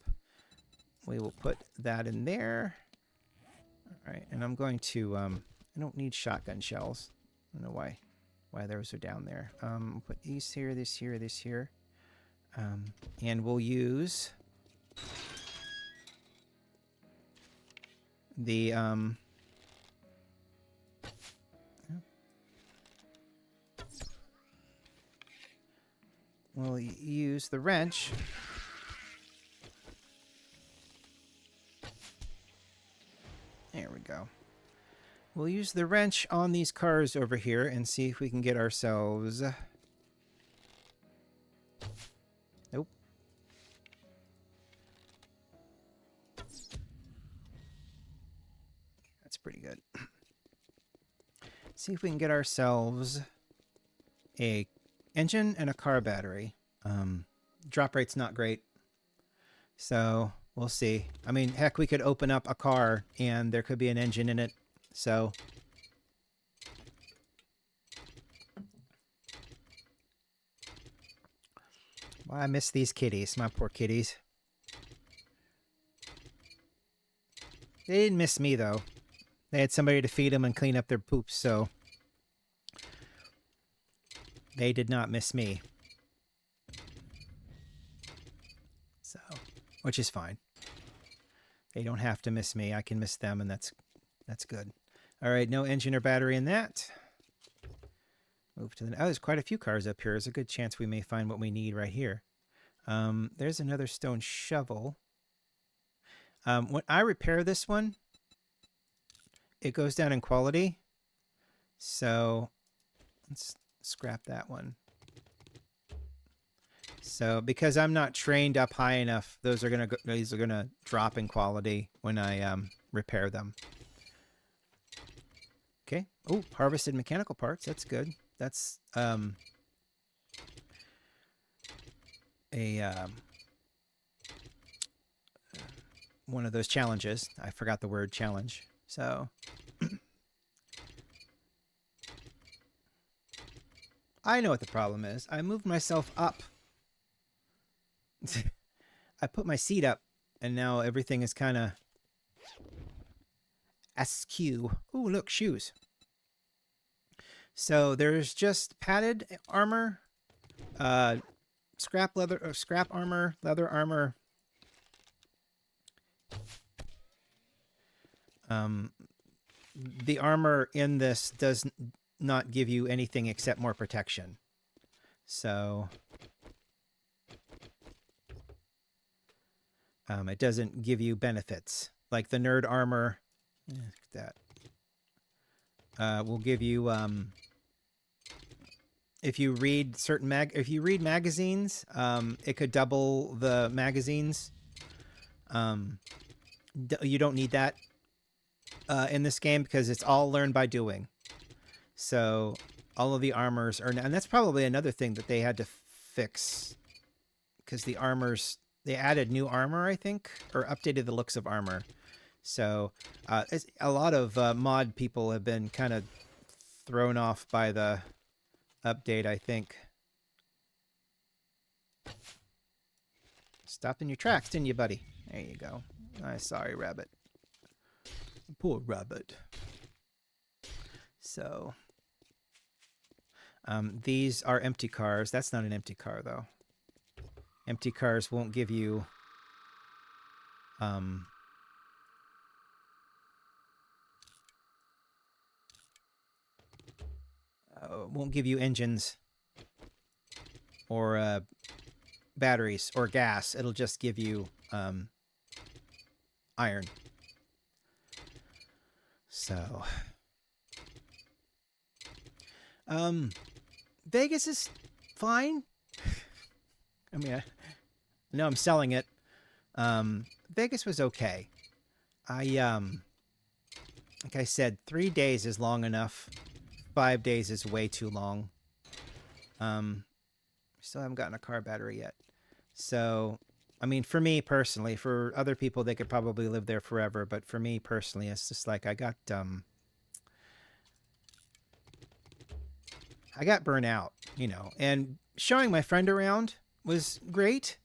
A: We will put that in there. All right, and I'm going to, I don't need shotgun shells. I don't know why those are down there. We'll put these here, this here, this here. And we'll use the, we'll use the wrench. There we go. We'll use the wrench on these cars over here and see if we can get ourselves... Nope. That's pretty good. See if we can get ourselves a engine and a car battery. Drop rate's not great. So we'll see. I mean, heck, we could open up a car and there could be an engine in it. So well, I miss these kitties, my poor kitties. They didn't miss me though. They had somebody to feed them and clean up their poops, so they did not miss me. So, which is fine. They don't have to miss me. I can miss them, and that's good. All right, no engine or battery in that. Move to the... Oh, there's quite a few cars up here. There's a good chance we may find what we need right here. There's another stone shovel. When I repair this one, it goes down in quality. So let's scrap that one. So because I'm not trained up high enough, these are gonna drop in quality when I repair them. Okay. Oh, harvested mechanical parts. That's good. That's one of those challenges. I forgot the word challenge. So I know what the problem is. I moved myself up. I put my seat up, and now everything is kind of askew. Ooh, look, shoes. So there's just padded armor, scrap leather, or scrap armor, leather armor. The armor in this does not give you anything except more protection. So it doesn't give you benefits like the nerd armor. Look at that. Will give you if you read certain magazines, it could double the magazines. You don't need that in this game because it's all learned by doing. So all of the armors are, and that's probably another thing that they had to fix, because the armors, they added new armor, I think, or updated the looks of armor. So a lot of mod people have been kind of thrown off by the update, I think. Stopped in your tracks, didn't you, buddy? There you go. Sorry, rabbit. Poor rabbit. So these are empty cars. That's not an empty car, though. Empty cars won't give you engines or batteries or gas. It'll just give you iron. So, Vegas is fine. I mean, I know I'm selling it. Vegas was okay. Like I said, 3 days is long enough. 5 days is way too long. Still haven't gotten a car battery yet. So, I mean, for me personally, for other people, they could probably live there forever. But for me personally, it's just like I got burnt out, you know. And showing my friend around was great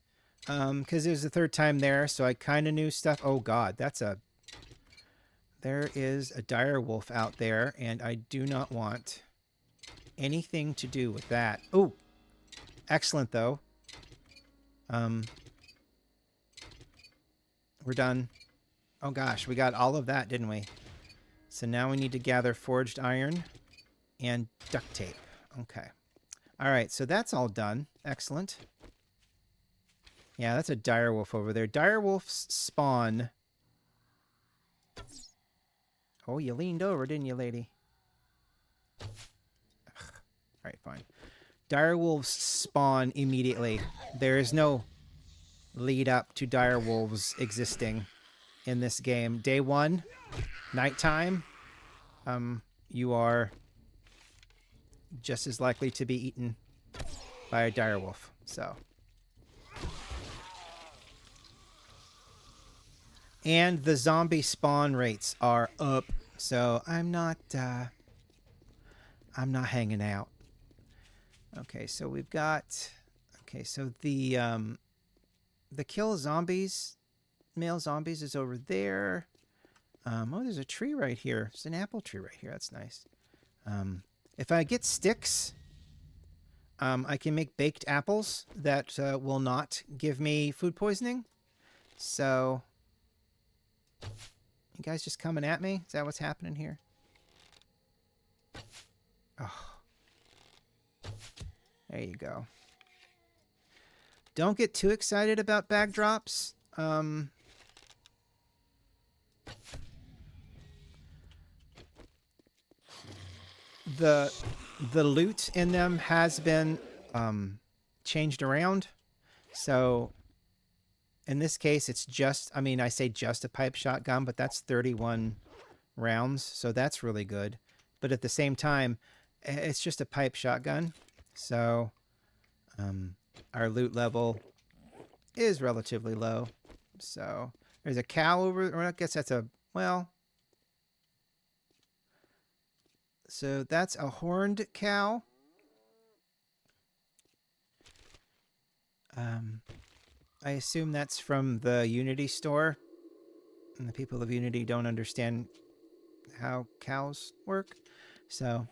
A: because it was the third time there, so I kind of knew stuff. Oh God, there is a dire wolf out there, and I do not want anything to do with that. Oh, excellent though. We're done. Oh gosh, we got all of that, didn't we? So now we need to gather forged iron and duct tape. Okay. All right, so that's all done. Excellent. Yeah, that's a direwolf over there. Direwolves spawn. Oh, you leaned over, didn't you, lady? Ugh. All right, fine. Direwolves spawn immediately. There is no lead up to direwolves existing in this game. Day one, nighttime, you are just as likely to be eaten by a direwolf. So, and the zombie spawn rates are up. So I'm not hanging out. Okay, so we've got. Okay, so the kill zombies, male zombies is over there. Oh, there's a tree right here. There's an apple tree right here. That's nice. If I get sticks, I can make baked apples that will not give me food poisoning. So, you guys just coming at me? Is that what's happening here? Oh. There you go. Don't get too excited about bag drops. The loot in them has been changed around. So in this case, it's just, I mean, I say just a pipe shotgun, but that's 31 rounds. So that's really good. But at the same time, it's just a pipe shotgun. So our loot level is relatively low. So there's a cow over, or I guess that's a, well, so that's a horned cow. I assume that's from the Unity store. And the people of Unity don't understand how cows work. So,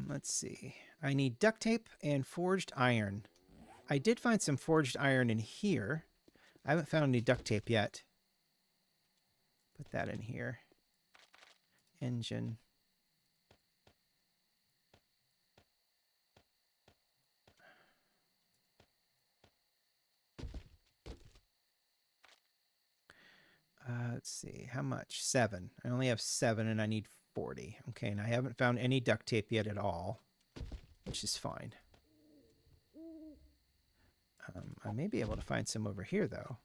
A: let's see. I need duct tape and forged iron. I did find some forged iron in here. I haven't found any duct tape yet. Put that in here. Engine. Let's see. How much? 7. I only have 7 and I need 40. Okay, and I haven't found any duct tape yet at all, which is fine. I may be able to find some over here, though.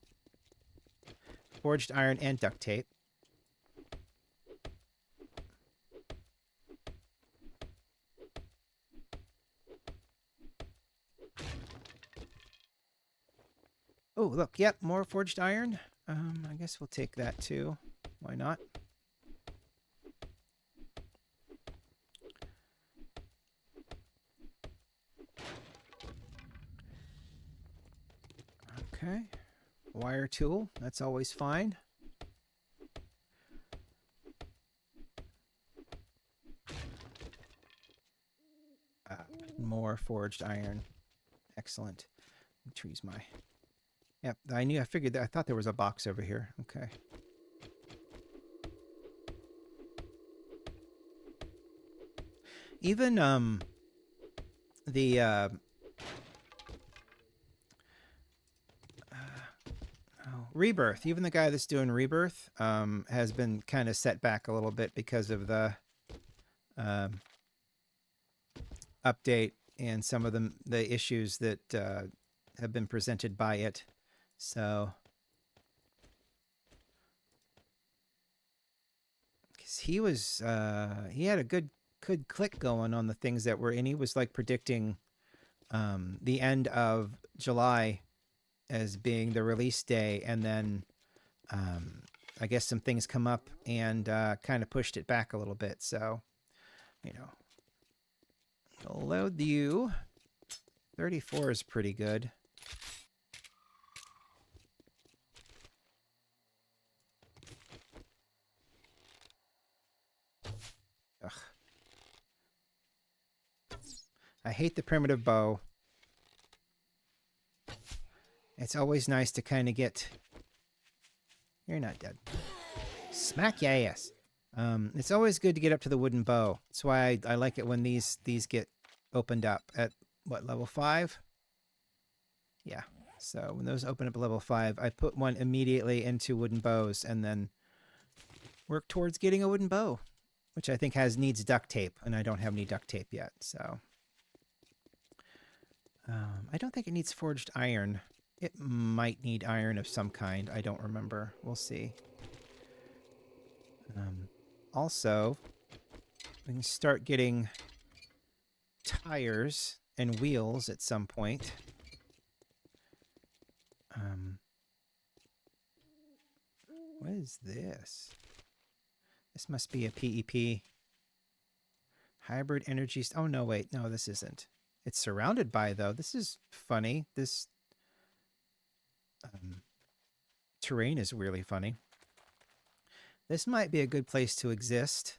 A: Forged iron and duct tape. Oh, look. Yep, more forged iron. I guess we'll take that, too. Why not? Okay. Wire tool. That's always fine. More forged iron. Excellent. Trees my... Yep, I figured that. I thought there was a box over here. Okay. Even, the Rebirth. Even the guy that's doing Rebirth has been kind of set back a little bit because of the update and some of the issues that have been presented by it. So, because he had a good click going on the things that were, and he was like predicting the end of July as being the release day, and then I guess some things come up and kind of pushed it back a little bit. So, you know, I'll load you. 34 is pretty good. Ugh. I hate the primitive bow. It's always nice to kind of get... You're not dead. Smack your ass. It's always good to get up to the wooden bow. That's why I like it when these get opened up at, what, level 5? Yeah. So when those open up at level 5, I put one immediately into wooden bows and then work towards getting a wooden bow, which I think needs duct tape, and I don't have any duct tape yet, so... I don't think it needs forged iron. It might need iron of some kind. I don't remember. We'll see. Also, we can start getting tires and wheels at some point. What is this? This must be a PEP. Hybrid energy... Oh, no, wait. No, this isn't. It's surrounded by, though. This is funny. This terrain is really funny. This might be a good place to exist.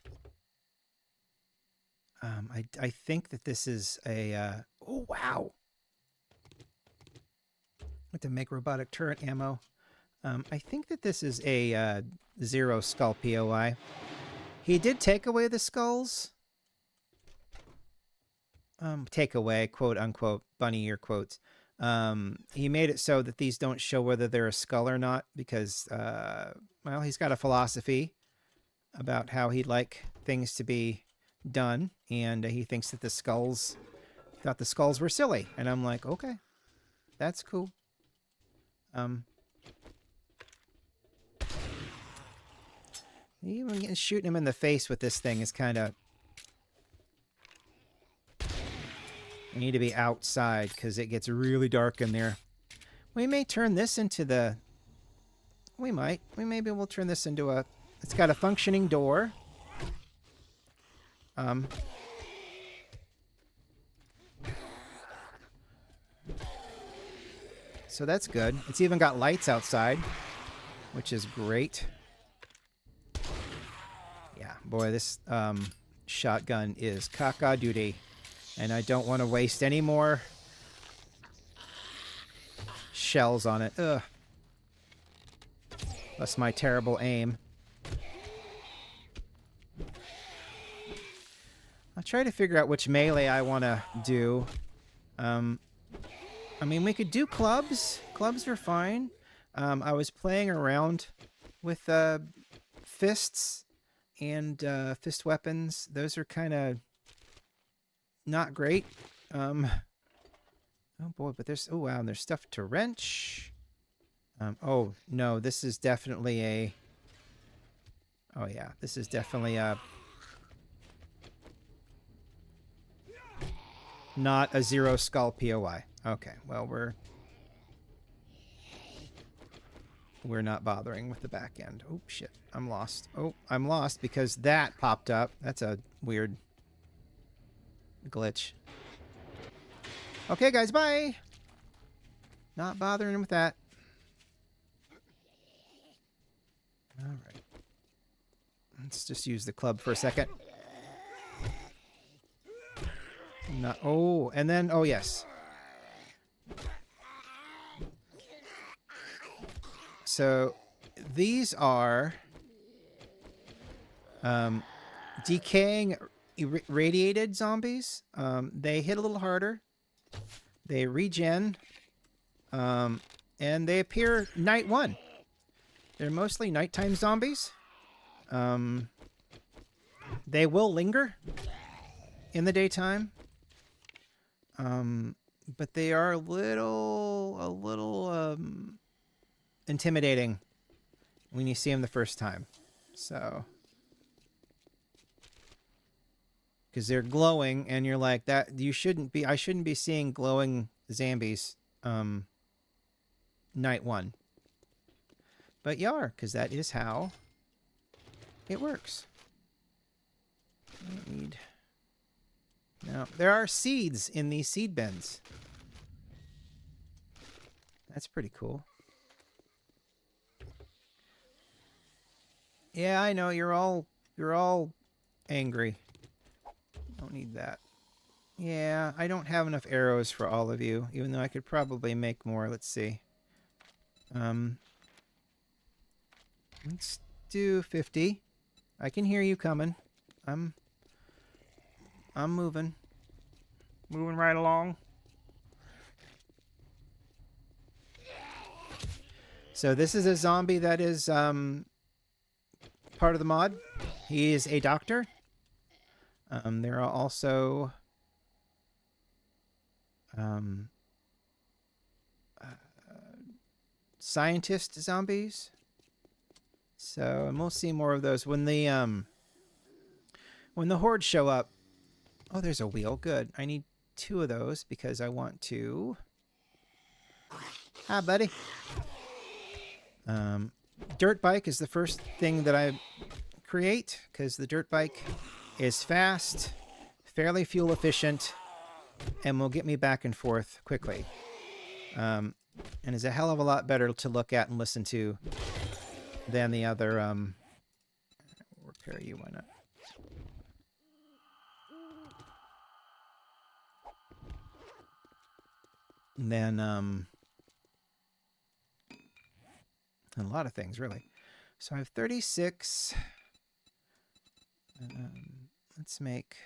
A: I think that this is a... oh, wow! What to make robotic turret ammo. I think that this is a 0 skull POI. He did take away the skulls. Take away, quote unquote, bunny ear quotes. He made it so that these don't show whether they're a skull or not because, well, he's got a philosophy about how he'd like things to be done, and he thinks that thought the skulls were silly. And I'm like, okay, that's cool. Even shooting him in the face with this thing is kind of... I need to be outside because it gets really dark in there. We may turn this into the... We might. Maybe we'll turn this into a... It's got a functioning door. So that's good. It's even got lights outside, which is great. Yeah, boy, this shotgun is caca duty. And I don't want to waste any more shells on it. Ugh. That's my terrible aim. I'll try to figure out which melee I want to do. I mean, we could do clubs. Clubs are fine. I was playing around with fists and fist weapons. Those are kind of not great. Oh boy, but there's... Oh wow, and there's stuff to wrench. Oh no, this is definitely a... Oh yeah, this is definitely a... Not a 0 skull POI. Okay, well we're not bothering with the back end. Oh shit, I'm lost. Oh, I'm lost because that popped up. That's a weird glitch. Okay, guys, bye. Not bothering with that. All right. Let's just use the club for a second. Not... Oh, and then... Oh, yes. So, these are decaying radiated zombies. They hit a little harder. They regen. And they appear night 1. They're mostly nighttime zombies. They will linger in the daytime. But they are a little intimidating when you see them the first time. So, because they're glowing, and you're like, that I shouldn't be seeing glowing zombies night one. But you are, because that is how it works. I don't need... Now, there are seeds in these seed bins. That's pretty cool. Yeah, I know, you're all angry. Don't need that. Yeah, I don't have enough arrows for all of you, even though I could probably make more. Let's see. Let's do 50. I can hear you coming. I'm moving. Moving right along. So this is a zombie that is part of the mod. He is a doctor. There are also scientist zombies. So, and we'll see more of those when the hordes show up. Oh, there's a wheel. Good. I need 2 of those because I want to... Hi, buddy. Dirt bike is the first thing that I create because the dirt bike is fast, fairly fuel efficient, and will get me back and forth quickly. And is a hell of a lot better to look at and listen to than the other... repair you, why not? And then, a lot of things, really. So I have 36. Let's make...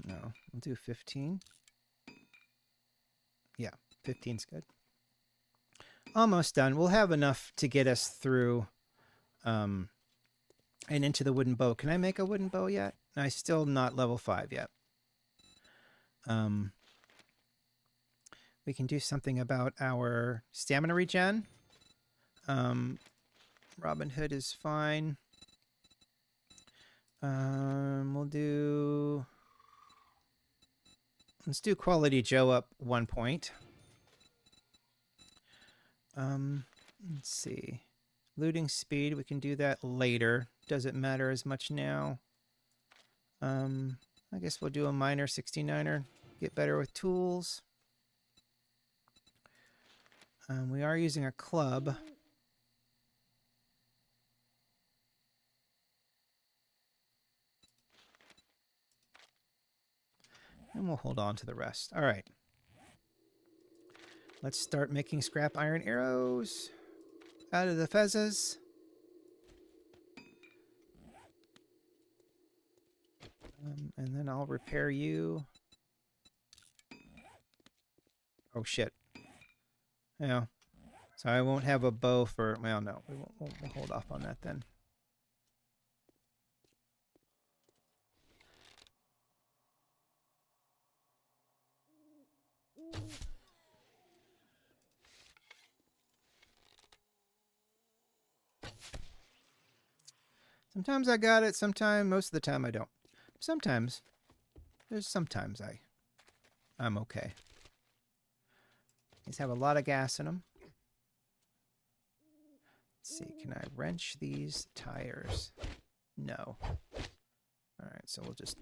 A: No, we'll do 15. Yeah, 15's good. Almost done. We'll have enough to get us through and into the wooden bow. Can I make a wooden bow yet? I'm still not level 5 yet. We can do something about our stamina regen. Robin Hood is fine. We'll do... Let's do Quality Joe up 1 point. Let's see. Looting speed, we can do that later. Doesn't matter as much now. I guess we'll do a minor 69er. Get better with tools. We are using a club. And we'll hold on to the rest. All right. Let's start making scrap iron arrows out of the fezzes. And then I'll repair you. Oh, shit. Yeah. So I won't have a bow for... Well, no. We'll hold off on that then. Sometimes I got it. Sometimes, most of the time I don't. Sometimes. There's sometimes I'm okay. These have a lot of gas in them. Let's see, can I wrench these tires? No. Alright, so we'll just...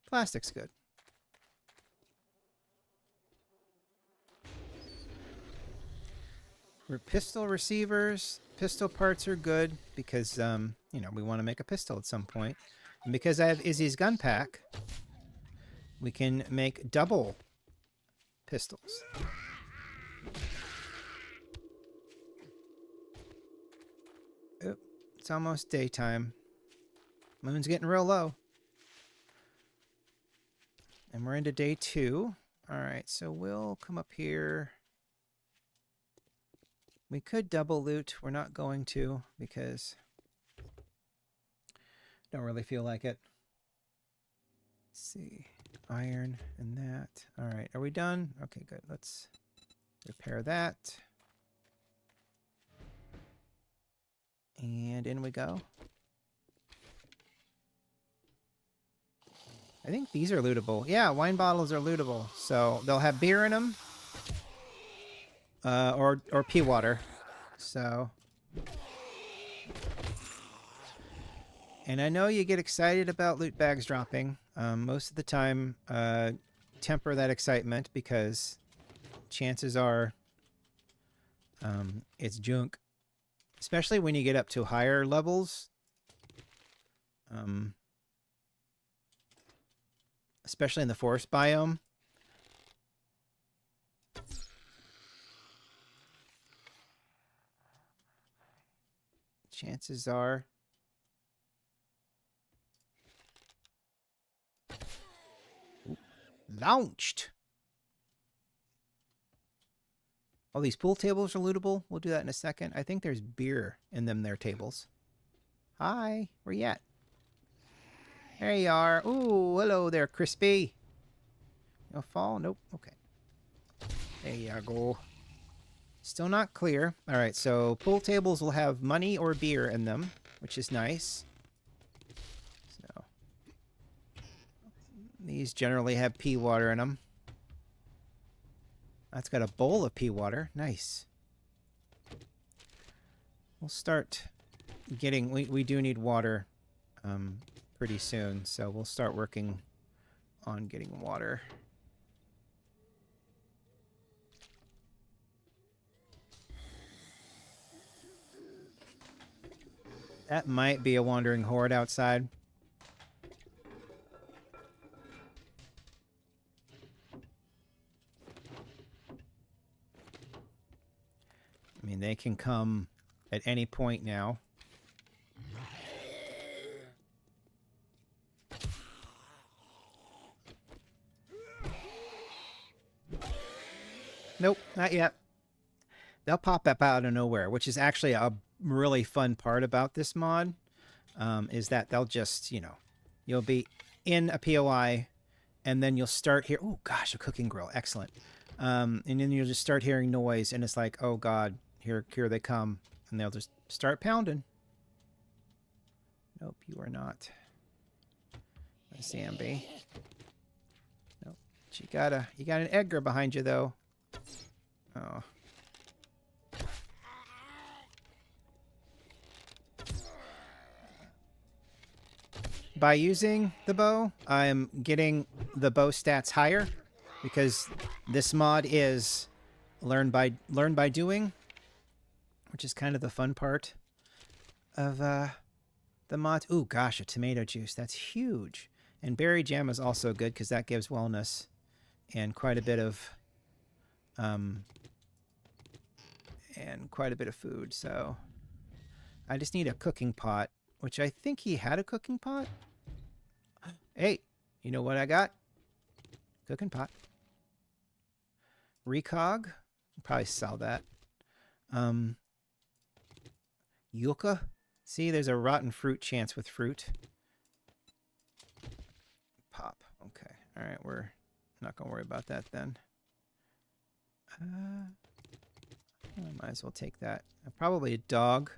A: Plastic's good. Pistol receivers, pistol parts are good because, you know, we want to make a pistol at some point. And because I have Izzy's gun pack, we can make double pistols. Oh, it's almost daytime. Moon's getting real low. And we're into day 2. All right, so we'll come up here. We could double loot. We're not going to because don't really feel like it. Let's see. Iron and that. All right, are we done? Okay, good. Let's repair that. And in we go. I think these are lootable. Yeah, wine bottles are lootable. So they'll have beer in them. Or pea water. So. And I know you get excited about loot bags dropping. Most of the time, temper that excitement because chances are it's junk. Especially when you get up to higher levels. Especially in the forest biome. Chances are... Launched! All these pool tables are lootable. We'll do that in a second. I think there's beer in them there tables. Hi, where you at? There you are. Ooh, hello there, Crispy. You'll fall? Nope. Okay. There you go. Still not clear. All right, so pool tables will have money or beer in them, which is nice. So these generally have pea water in them. That's got a bowl of pea water. Nice. We'll start getting... We do need water pretty soon, so we'll start working on getting water. That might be a wandering horde outside. I mean, they can come at any point now. Nope, not yet. They'll pop up out of nowhere, which is actually a really fun part about this mod, is that they'll just, you know, you'll be in a POI, and then you'll start here. Oh, gosh, a cooking grill. Excellent. And then you'll just start hearing noise, and it's like, oh, God, here they come. And they'll just start pounding. Nope, you are not a zombie. Nope. You got an Edgar behind you, though. Oh. By using the bow, I'm getting the bow stats higher because this mod is learn by doing, which is kind of the fun part of the mod. Ooh, gosh, a tomato juice. That's huge. And berry jam is also good because that gives wellness and quite a bit of food. So I just need a cooking pot, which I think he had a cooking pot. Hey, you know what I got? Cooking pot. Recog. Probably sell that. Yucca. See, there's a rotten fruit chance with fruit. Pop. Okay. All right, we're not going to worry about that then. I might as well take that. Probably a dog.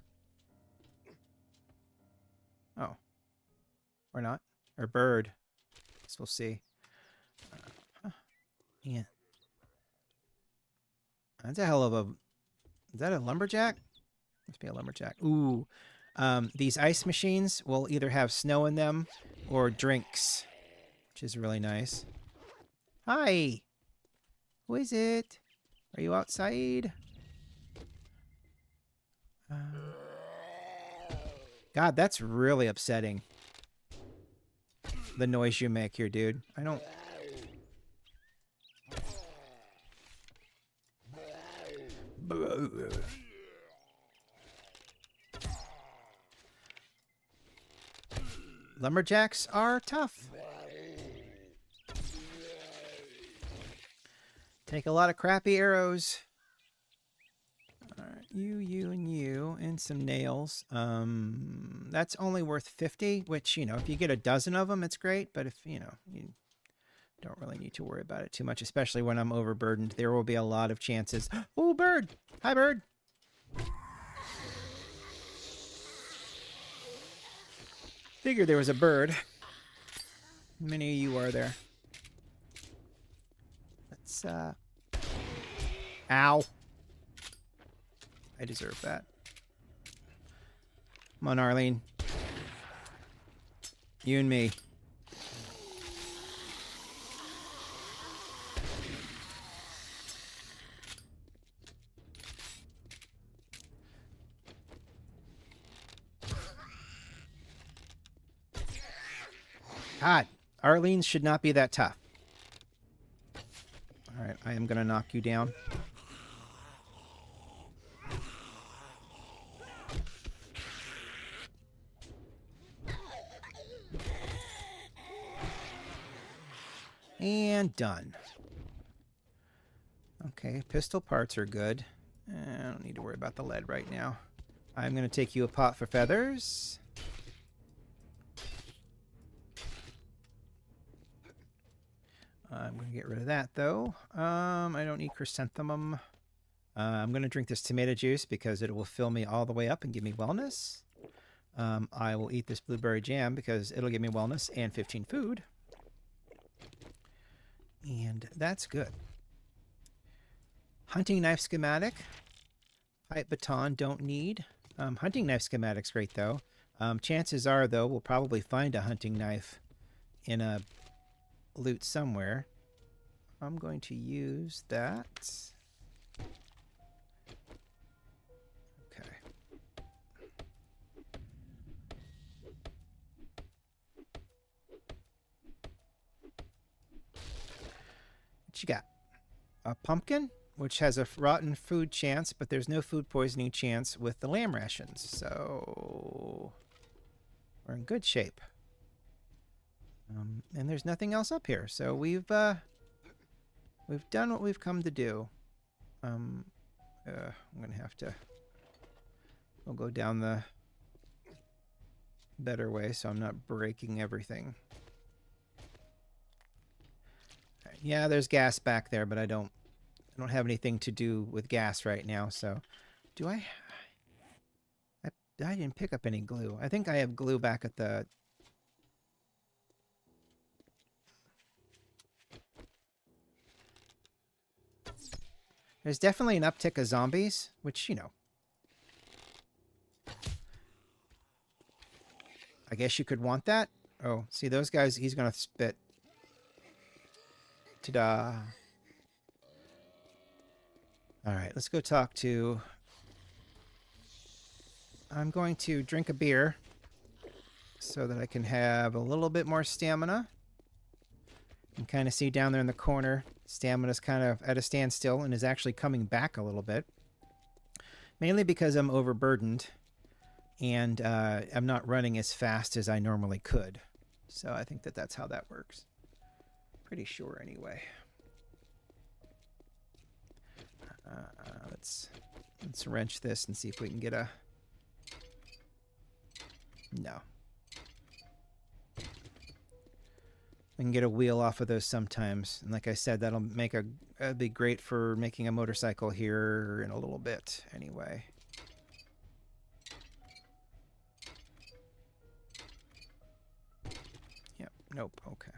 A: Oh. Or not. Or bird. Guess we'll see. Yeah. That's a hell of a... Is that a lumberjack? Must be a lumberjack. Ooh. These ice machines will either have snow in them or drinks, which is really nice. Hi. Who is it? Are you outside? God, that's really upsetting. The noise you make here, dude. I don't... Lumberjacks are tough. Take a lot of crappy arrows. Alright, you, and some nails. That's only worth 50, which, you know, if you get a dozen of them, it's great. But if, you know, you don't really need to worry about it too much, especially when I'm overburdened. There will be a lot of chances. Oh, bird! Hi, bird! Figured there was a bird. How many of you are there? Let's, Ow. I deserve that. Come on, Arlene. You and me. God, Arlene should not be that tough. Alright, I am going to knock you down. And done. Okay, pistol parts are good. I don't need to worry about the lead right now. I'm going to take you a pot for feathers. I'm going to get rid of that, though. I don't need chrysanthemum. I'm going to drink this tomato juice because it will fill me all the way up and give me wellness. I will eat this blueberry jam because it'll give me wellness and 15 food. And that's good. Hunting knife schematic. Pipe baton, don't need. Hunting knife schematic's great, though. Chances are, though, we'll probably find a hunting knife in a loot somewhere. I'm going to use that. Okay. What you got? A pumpkin, which has a rotten food chance, but there's no food poisoning chance with the lamb rations. So we're in good shape. And there's nothing else up here, so we've done what we've come to do. I'm gonna have to. We'll go down the better way, so I'm not breaking everything. Right, yeah, there's gas back there, but I don't have anything to do with gas right now. So, do I didn't pick up any glue. I think I have glue back at the. There's definitely an uptick of zombies, which, you know, I guess you could want that. Oh, see those guys? He's gonna spit. Ta-da. All right, let's go talk to. I'm going to drink a beer so that I can have a little bit more stamina. You can kind of see down there in the corner, stamina's kind of at a standstill and is actually coming back a little bit. Mainly because I'm overburdened and I'm not running as fast as I normally could. So I think that that's how that works. Pretty sure anyway. Let's wrench this and see if we can get a... No. We can get a wheel off of those sometimes. And like I said, that'll be great for making a motorcycle here in a little bit anyway. Yep, nope, okay.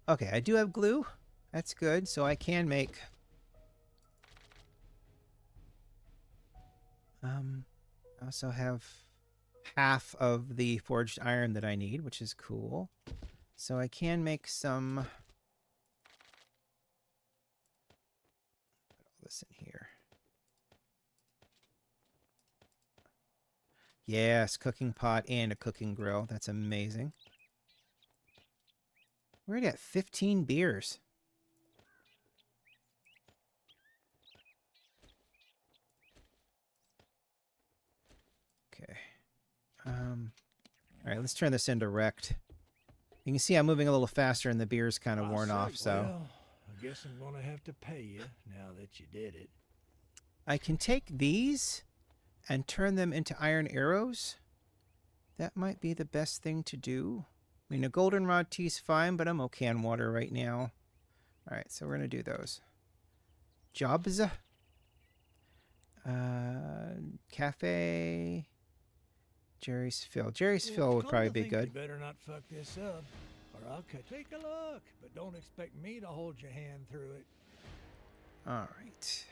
A: Okay, I do have glue. That's good. So I can make... I also have half of the forged iron that I need, which is cool. So I can make some... Put all this in here. Yes, cooking pot and a cooking grill. That's amazing. We're already at 15 beers. Okay. All right, let's turn this into wrecked. You can see I'm moving a little faster and the beer's kind of worn off, so...
B: Well, I guess I'm gonna have to pay you now that you did it.
A: I can take these and turn them into iron arrows. That might be the best thing to do. I mean, a goldenrod tea's fine, but I'm okay on water right now. All right, so we're going to do those. Jobs. Cafe. Jerry's Fill. Jerry's Fill would probably be good.
B: You better not fuck this up, or I'll take a look. But don't expect me to hold your hand through it.
A: All right.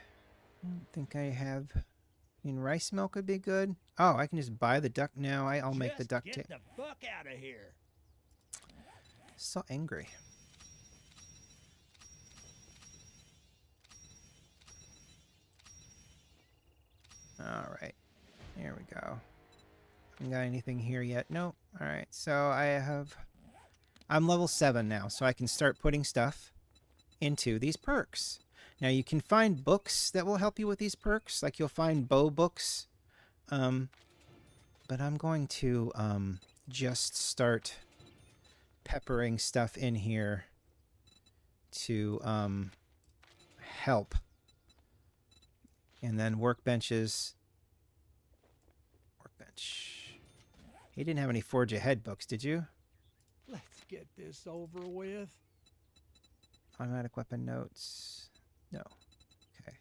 A: I don't think I have... I mean, rice milk would be good. Oh, I can just buy the duck now. I'll make the duct tape.
B: Get the fuck out of here.
A: So angry. All right. Here we go. Haven't got anything here yet. Nope. All right. So I'm level 7 now, so I can start putting stuff into these perks. Now, you can find books that will help you with these perks. Like, you'll find bow books. But I'm going to just start peppering stuff in here to help. And then workbenches. Workbench. He didn't have any Forge Ahead books, did you?
B: Let's get this over with.
A: Automatic weapon notes. No. Okay.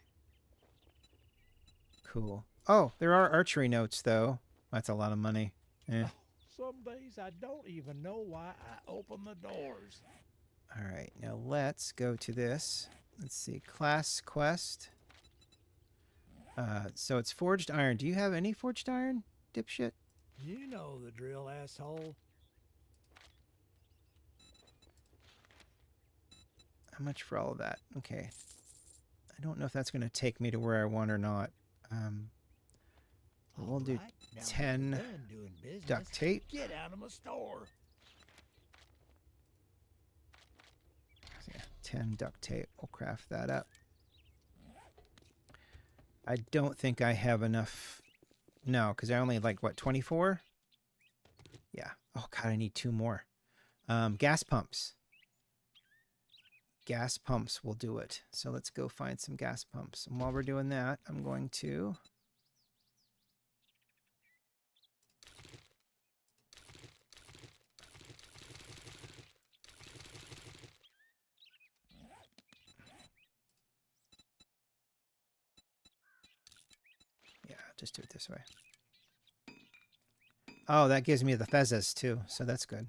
A: Cool. Oh, there are archery notes, though. That's a lot of money. Yeah.
B: Some days I don't even know why I open the doors.
A: All right, now let's go to this. Let's see, class quest. So it's forged iron. Do you have any forged iron, dipshit?
B: You know the drill, asshole.
A: How much for all of that? Okay. I don't know if that's going to take me to where I want or not. We'll do 10 duct tape.
B: Get out of my store.
A: Yeah, 10 duct tape. We'll craft that up. I don't think I have enough. No, because I only like, what, 24? Yeah. Oh, God, I need 2 more. Gas pumps. Gas pumps will do it. So let's go find some gas pumps. And while we're doing that, I'm going to... just do it this way. Oh, that gives me the fezzes too, so that's good.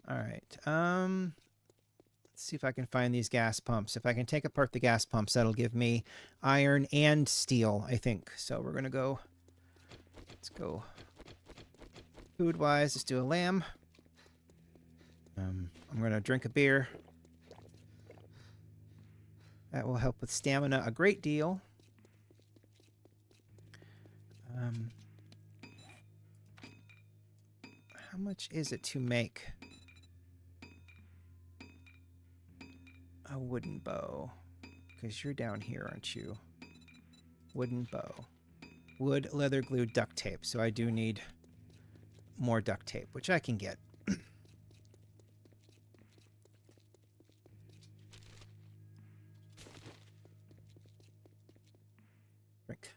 A: All right. Let's see if I can find these gas pumps. If I can take apart the gas pumps, that'll give me iron and steel, I think. So we're gonna go. Let's go. Food-wise, let's do a lamb. I'm gonna drink a beer. That will help with stamina a great deal. How much is it to make a wooden bow? Because you're down here, aren't you? Wooden bow. Wood, leather glue, duct tape. So I do need more duct tape, which I can get. Drink.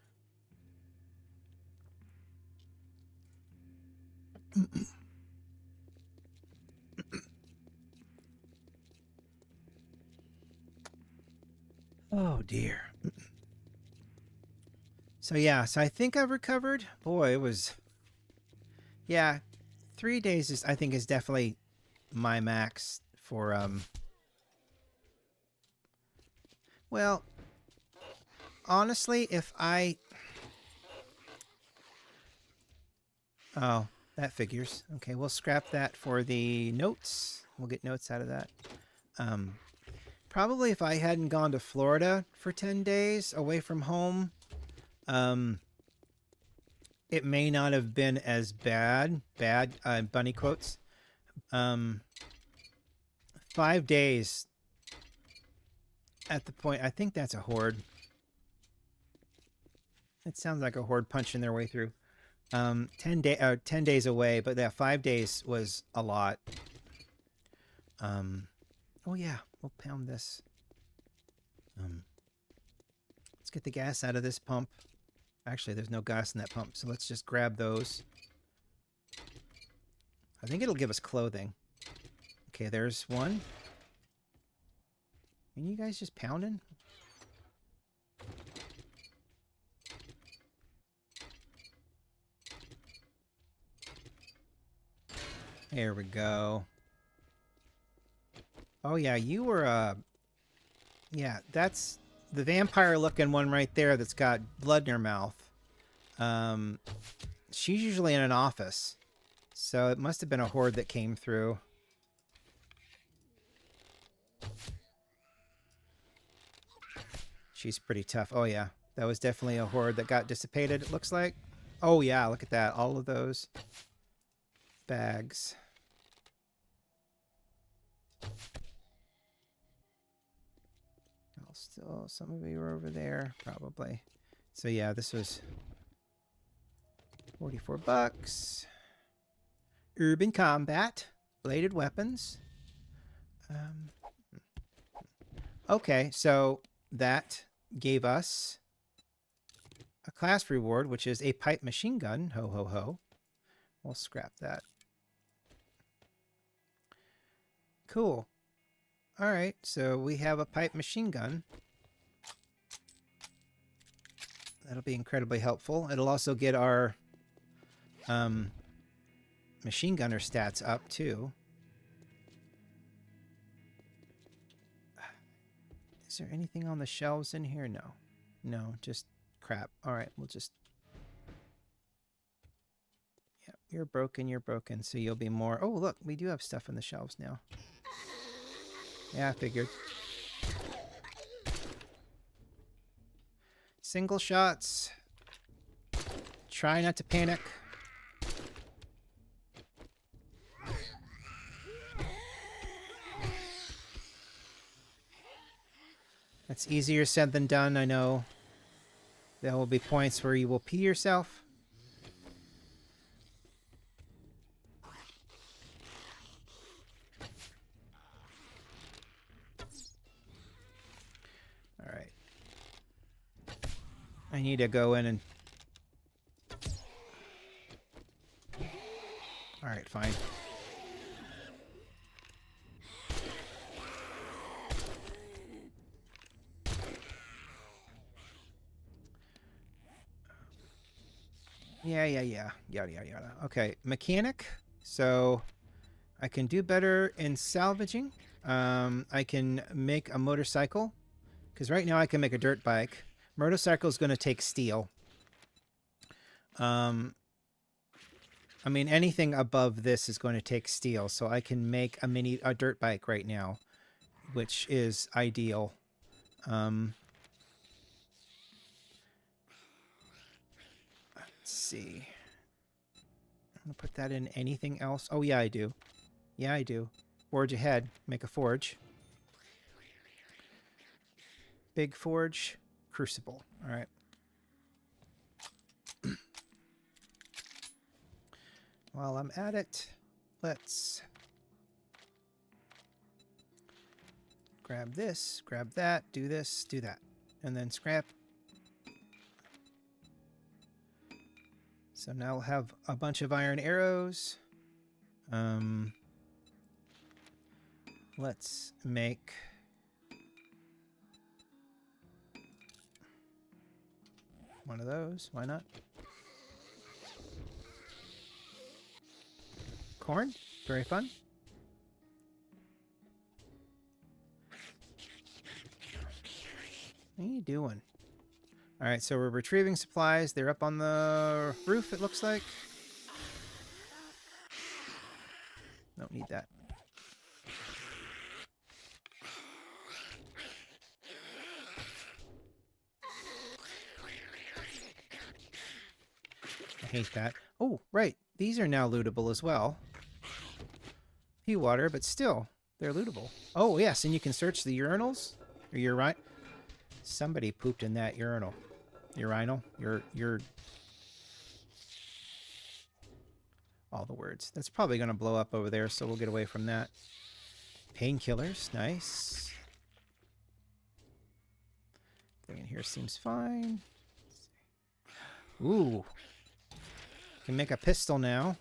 A: Oh dear. So yeah, so I think I've recovered. Boy, it was... Yeah, 3 days is, I think, is definitely my max for, Well, honestly, if I... Oh, that figures. Okay, we'll scrap that for the notes. We'll get notes out of that. Probably if I hadn't gone to Florida for 10 days away from home, it may not have been as bad, bunny quotes. 5 days at the point, I think that's a horde. It sounds like a horde punching their way through. 10 days away, but that 5 days was a lot. Oh yeah, we'll pound this. Let's get the gas out of this pump. Actually, there's no gas in that pump, so let's just grab those. I think it'll give us clothing. Okay, there's one. And you guys just pounding? There we go. Oh yeah, you were yeah, that's the vampire looking one right there that's got blood in her mouth. She's usually in an office. So it must have been a horde that came through. She's pretty tough. Oh yeah, that was definitely a horde that got dissipated, it looks like. Oh yeah, look at that. All of those bags. Still, some of you are over there, probably. So yeah, this was 44 bucks. Urban combat, bladed weapons. Okay, so that gave us a class reward, which is a pipe machine gun. Ho ho ho. We'll scrap that. Cool. All right, so we have a pipe machine gun. That'll be incredibly helpful. It'll also get our machine gunner stats up too. Is there anything on the shelves in here? No. No, just crap. All right, we'll just... Yeah, you're broken, so you'll be more... Oh, look, we do have stuff on the shelves now. Yeah, I figured. Single shots. Try not to panic. That's easier said than done, I know. There will be points where you will pee yourself. Alright. I need to go in and... Alright, fine. Yeah. Yada, yada, yada. Okay, mechanic. So, I can do better in salvaging. I can make a motorcycle. Because right now I can make a dirt bike. Motorcycle is going to take steel. I mean, anything above this is going to take steel. So I can make a dirt bike right now. Which is ideal. Let's see. I'm going to put that in anything else. Oh, yeah, I do. Yeah, I do. Forge ahead. Make a forge. Big forge. Crucible. All right. While I'm at it, let's grab this, grab that, do this, do that. And then scrap. So now we'll have a bunch of iron arrows. Let's make... one of those. Why not? Corn. Very fun. What are you doing? Alright, so we're retrieving supplies. They're up on the roof, it looks like. Don't need that. hate that. Oh, right. These are now lootable as well. Pea water, but still, they're lootable. Oh, yes, and you can search the urinals. Or you're right. Somebody pooped in that urinal. Urinal? Your all the words. That's probably going to blow up over there, so we'll get away from that. Painkillers, nice. Everything in here seems fine. Ooh. Can make a pistol now.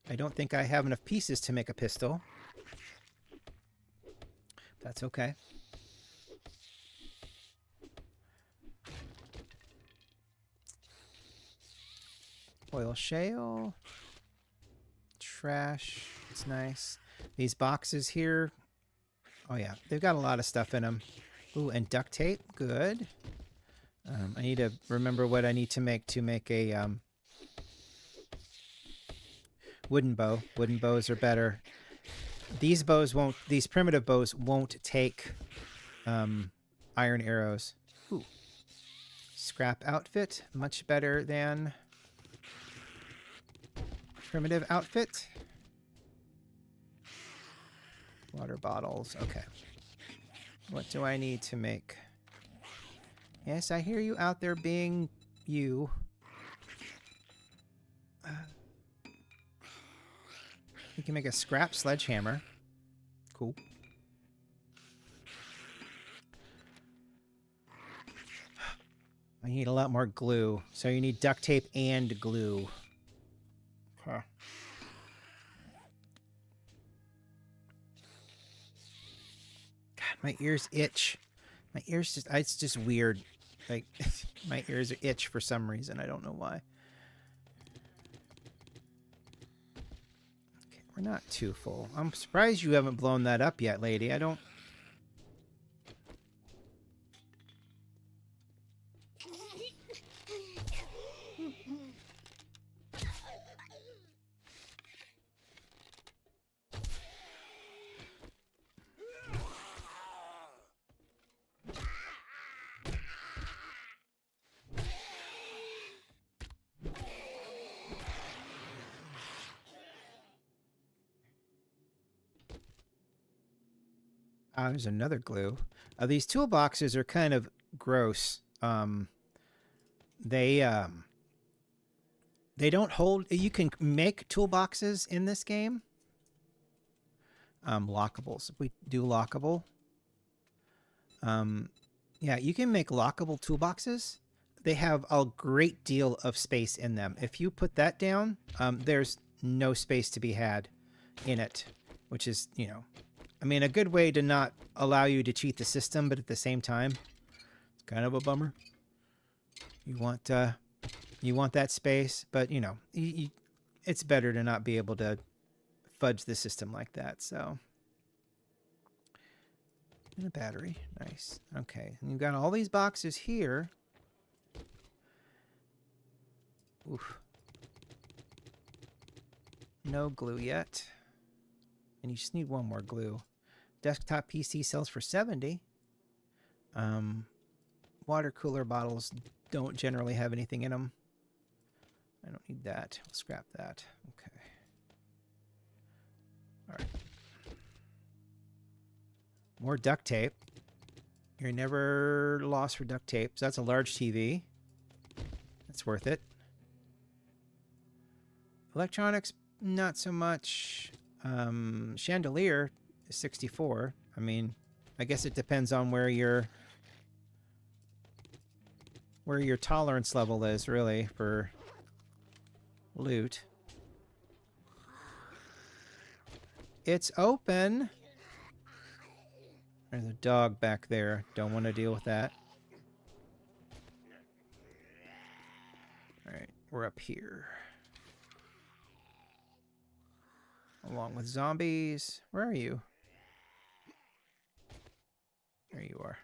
A: I don't think I have enough pieces to make a pistol. That's okay. Oil shale. Trash. It's nice. These boxes here. Oh yeah, they've got a lot of stuff in them. Ooh, and duct tape. Good. I need to remember what I need to make a wooden bow. Wooden bows are better. These primitive bows won't take iron arrows. Ooh. Scrap outfit. Much better than primitive outfit. Water bottles. Okay. What do I need to make? Yes, I hear you out there being you. You can make a scrap sledgehammer. Cool. I need a lot more glue. So you need duct tape and glue. Huh. God, my ears itch. My ears just, it's just weird. Like, my ears itch for some reason. I don't know why. Okay, we're not too full. I'm surprised you haven't blown that up yet, lady. I don't... there's another glue. These toolboxes are kind of gross. They don't hold... You can make toolboxes in this game. Lockables. If we do lockable. Yeah, you can make lockable toolboxes. They have a great deal of space in them. If you put that down, there's no space to be had in it, which is, you know... I mean, a good way to not allow you to cheat the system, but at the same time, it's kind of a bummer. You want that space, but, you know, it's better to not be able to fudge the system like that, so. And a battery. Nice. Okay, and you've got all these boxes here. Oof. No glue yet. And you just need one more glue. Desktop PC sells for $70. Water cooler bottles don't generally have anything in them. I don't need that. We'll scrap that. Okay. All right. More duct tape. You're never lost for duct tape. So that's a large TV. That's worth it. Electronics, not so much. Chandelier is 64. I mean, I guess it depends on where your tolerance level is, really, for loot. It's open. There's a dog back there. Don't want to deal with that. All right, we're up here. Along with zombies. Where are you? There you are.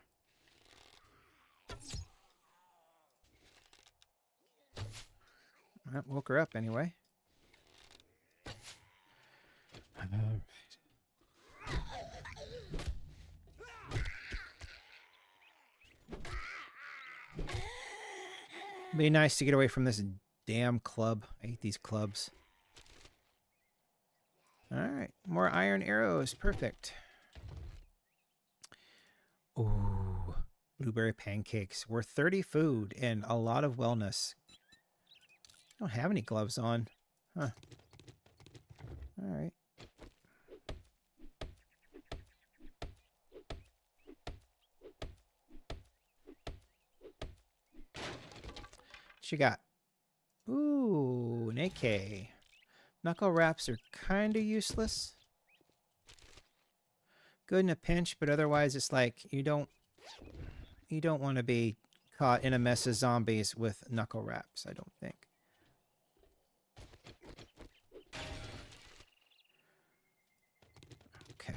A: Well, woke her up anyway. Be nice to get away from this damn club. I hate these clubs. Alright, more iron arrows. Perfect. Ooh, blueberry pancakes. Worth 30 food and a lot of wellness. I don't have any gloves on. Huh. Alright. What you got? Ooh, an AK. Knuckle wraps are kind of useless. Good in a pinch, but otherwise it's like you don't want to be caught in a mess of zombies with knuckle wraps, I don't think. Okay.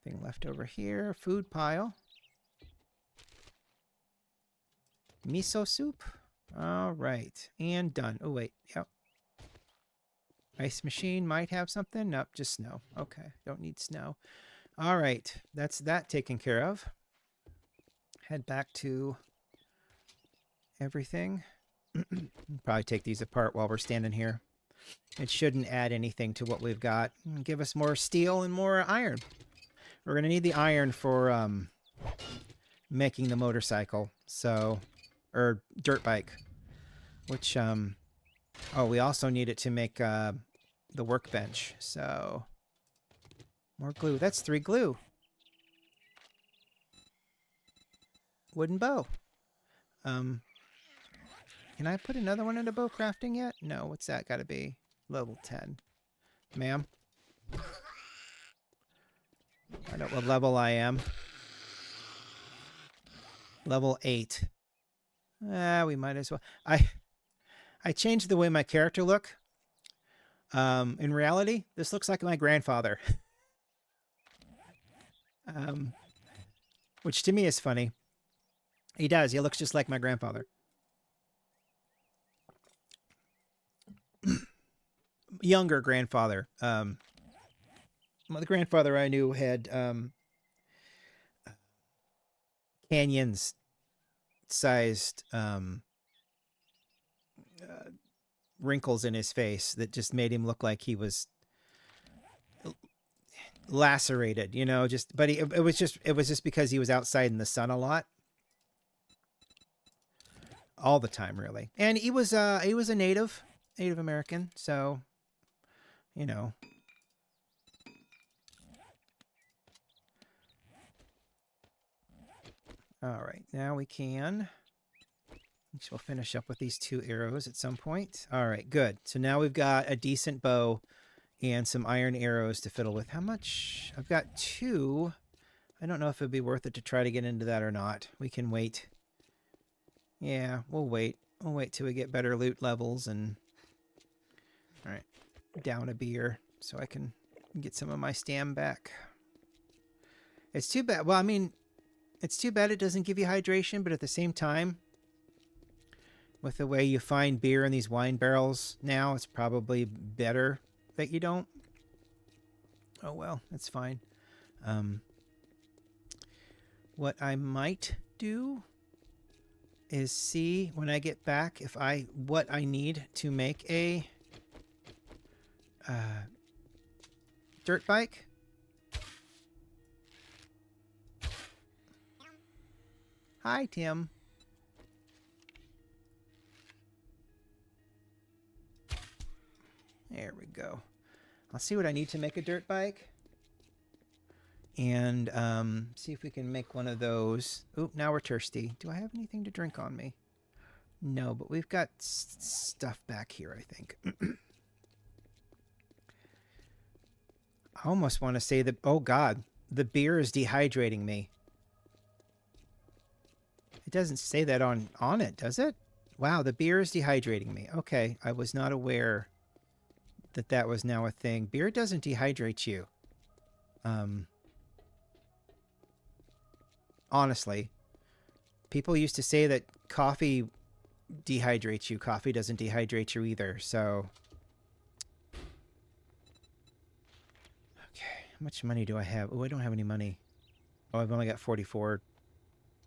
A: Thing left over here. Food pile. Miso soup. All right. And done. Oh, wait. Yep. Ice machine might have something. Nope, just snow. Okay. Don't need snow. All right. That's that taken care of. Head back to everything. Probably take these apart while we're standing here. It shouldn't add anything to what we've got. Give us more steel and more iron. We're going to need the iron for making the motorcycle. So, or dirt bike. Which, oh, we also need it to make the workbench. So, more glue. That's 3 glue. Wooden bow. Can I put another one into bow crafting yet? No, what's that got to be? Level 10. Ma'am? I don't know what level I am. Level 8. We might as well. I changed the way my character look. In reality, this looks like my grandfather. Which to me is funny. He does. He looks just like my grandfather. Younger grandfather. The grandfather I knew had canyons sized wrinkles in his face that just made him look like he was lacerated, you know, just but it was just because he was outside in the sun a lot. All the time, really. And he was a Native American, so you know. All right, now we can. We'll finish up with these 2 arrows at some point. All right, good. So now we've got a decent bow and some iron arrows to fiddle with. How much? I've got 2. I don't know if it'd be worth it to try to get into that or not. We can wait. Yeah, we'll wait. We'll wait till we get better loot levels and... All right, down a beer so I can get some of my stam back. It's too bad. Well, I mean, it's too bad it doesn't give you hydration, but at the same time, with the way you find beer in these wine barrels now, it's probably better that you don't. Oh, well, that's fine. What I might do is see when I get back if what I need to make a dirt bike. Hi, Tim. There we go. I'll see what I need to make a dirt bike. And see if we can make one of those. Oop, now we're thirsty. Do I have anything to drink on me? No, but we've got stuff back here, I think. I almost want to say that, oh God, the beer is dehydrating me. It doesn't say that on it, does it? Wow, the beer is dehydrating me. Okay, I was not aware that was now a thing. Beer doesn't dehydrate you. Honestly, people used to say that coffee dehydrates you. Coffee doesn't dehydrate you either, so... Okay, how much money do I have? Oh, I don't have any money. Oh, I've only got 44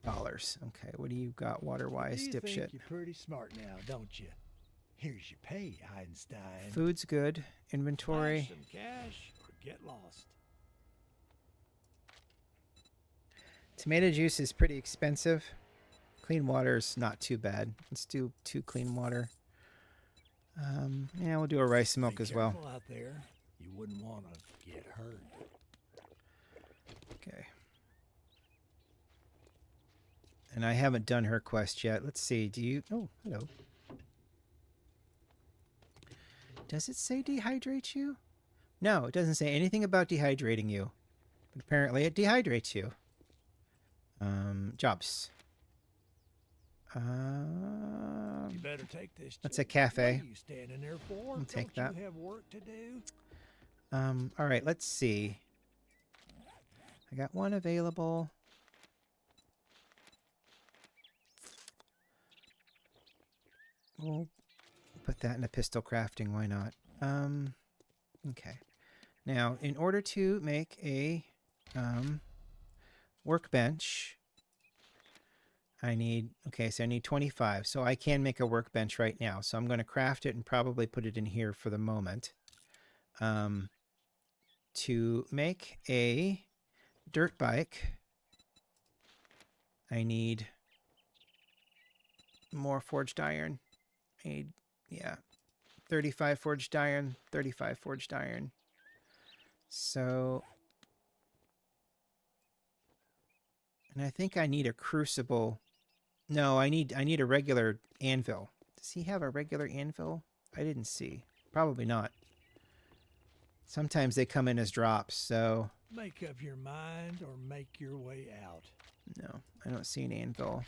A: Okay, what do you got water-wise,
B: You
A: dipshit?
B: think you're pretty smart now, don't you? Here's your pay, Einstein.
A: Food's good.
B: Flash
A: Inventory.
B: some cash or get lost.
A: Tomato juice is pretty expensive. Clean water's not too bad. Let's do 2 clean water. Yeah, we'll do a rice milk
B: Be
A: as well.
B: careful out there. You wouldn't want to get hurt.
A: Okay. And I haven't done her quest yet. Let's see. Do you... Oh, hello. Does it say dehydrate you? No, it doesn't say anything about dehydrating you. But apparently it dehydrates you. Jobs.
B: You better take this.
A: That's a
B: chick.
A: cafe.
B: What are you standing there for?
A: I'll take
B: Don't
A: that.
B: you have work to do?
A: All right, let's see. I got one available. We'll put that in a pistol crafting. Why not? Okay. Now, in order to make a workbench, I need, okay, so I need 25. So I can make a workbench right now. So I'm going to craft it and probably put it in here for the moment. To make a dirt bike, I need more forged iron. I need, yeah, 35 forged iron, 35 forged iron. So, and I think I need a crucible. No, I need a regular anvil. Does he have a regular anvil? I didn't see. Probably not. Sometimes they come in as drops, so...
B: Make up your mind or make your way out.
A: No, I don't see an anvil.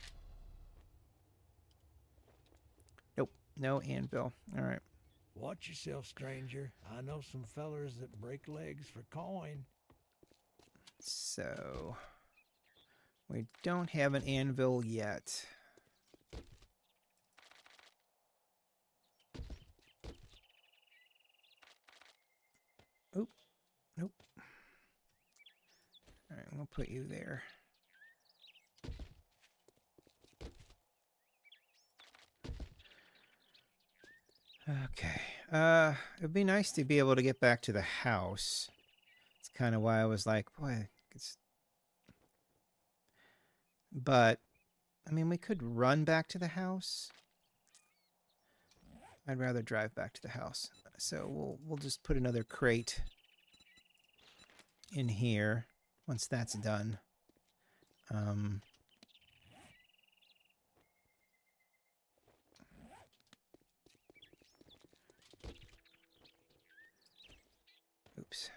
A: Nope, no anvil. All right.
B: Watch yourself, stranger. I know some fellers that break legs for coin.
A: So... we don't have an anvil yet. Oop. Nope. All right, we'll put you there. Okay. It'd be nice to be able to get back to the house. It's kind of why I was like, boy, it's... But, I mean, we could run back to the house. I'd rather drive back to the house. So we'll just put another crate in here once that's done. Oops.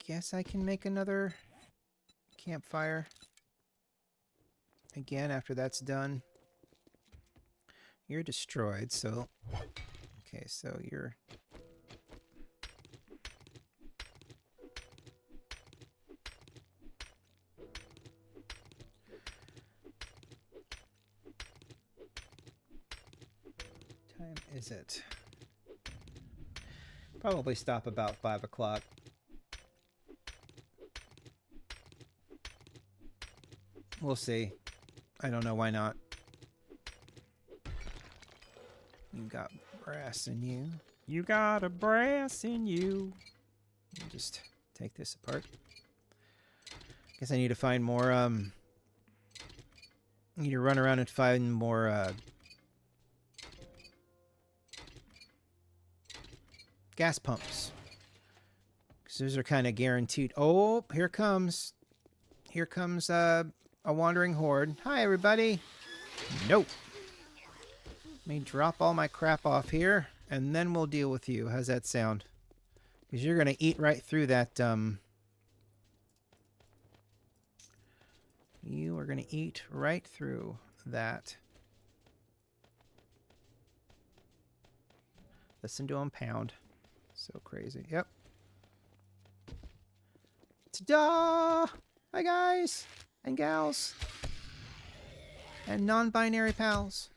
A: Guess I can make another campfire again after that's done. You're destroyed, so... Okay, so you're... Time is it? Probably stop about 5 o'clock. We'll see. I don't know why not. You got brass in you. You got a brass in you. Let me just take this apart. Guess I need to find more, I need to run around and find more, gas pumps. Because those are kind of guaranteed. Oh, here comes. Here comes, a wandering horde. Hi, everybody. Nope. Let me drop all my crap off here, and then we'll deal with you. How's that sound? Because you're going to eat right through that, You are going to eat right through that. Listen to him pound. So crazy. Yep. Ta-da! Hi, guys and gals and non-binary pals.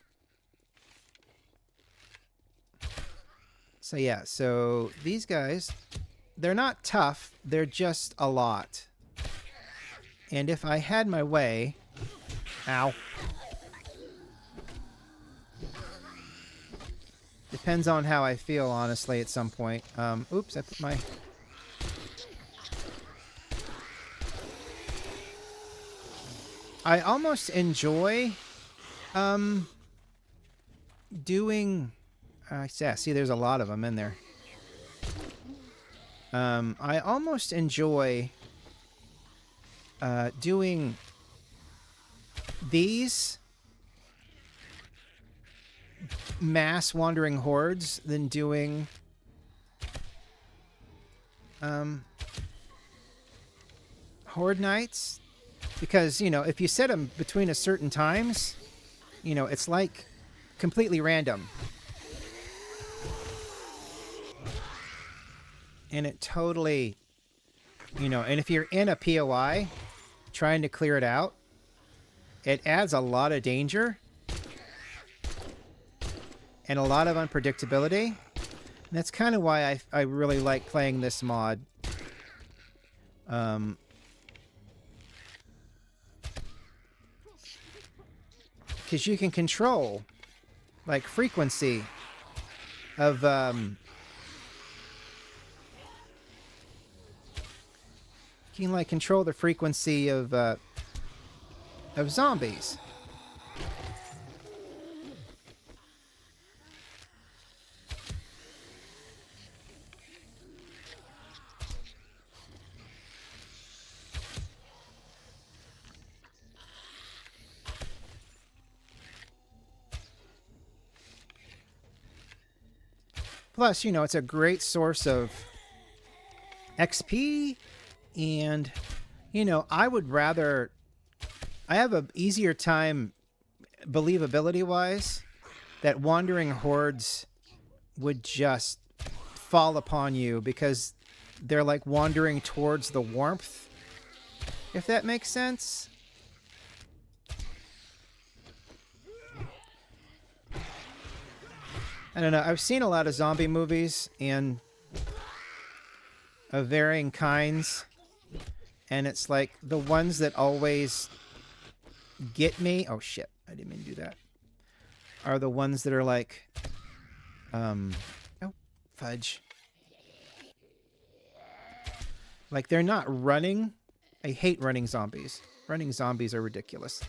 A: So yeah, so these guys, they're not tough, they're just a lot. And if I had my way... Ow. Depends on how I feel, honestly, at some point. Oops, I put my... I almost enjoy doing... yeah, see, there's a lot of them in there. I almost enjoy doing these mass wandering hordes than doing horde nights, because, you know, if you set them between a certain times, you know, it's like completely random. And it totally, you know, and if you're in a POI trying to clear it out, it adds a lot of danger and a lot of unpredictability. And that's kind of why I really like playing this mod. Because you can control, like, frequency of, you can, like, control the frequency of zombies. Plus, you know, it's a great source of XP, and, you know, I would rather... I have an easier time, believability-wise, that wandering hordes would just fall upon you because they're, like, wandering towards the warmth, if that makes sense. I don't know. I've seen a lot of zombie movies and of varying kinds, and it's like the ones that always get me... Oh, shit. I didn't mean to do that. Are the ones that are like... Oh, fudge. Like, they're not running. I hate running zombies. Running zombies are ridiculous.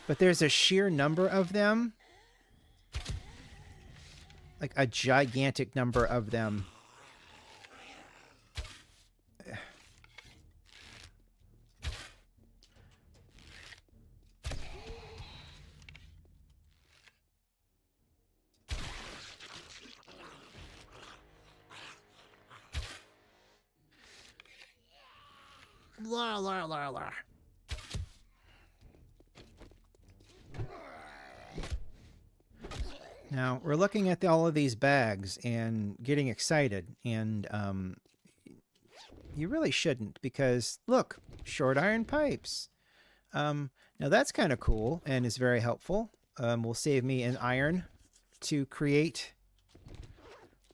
A: But there's a sheer number of them. Like, a gigantic number of them. La la la la. Now, we're looking at all of these bags and getting excited, and you really shouldn't, because, look, short iron pipes. Now, that's kind of cool and is very helpful. Will save me an iron to create.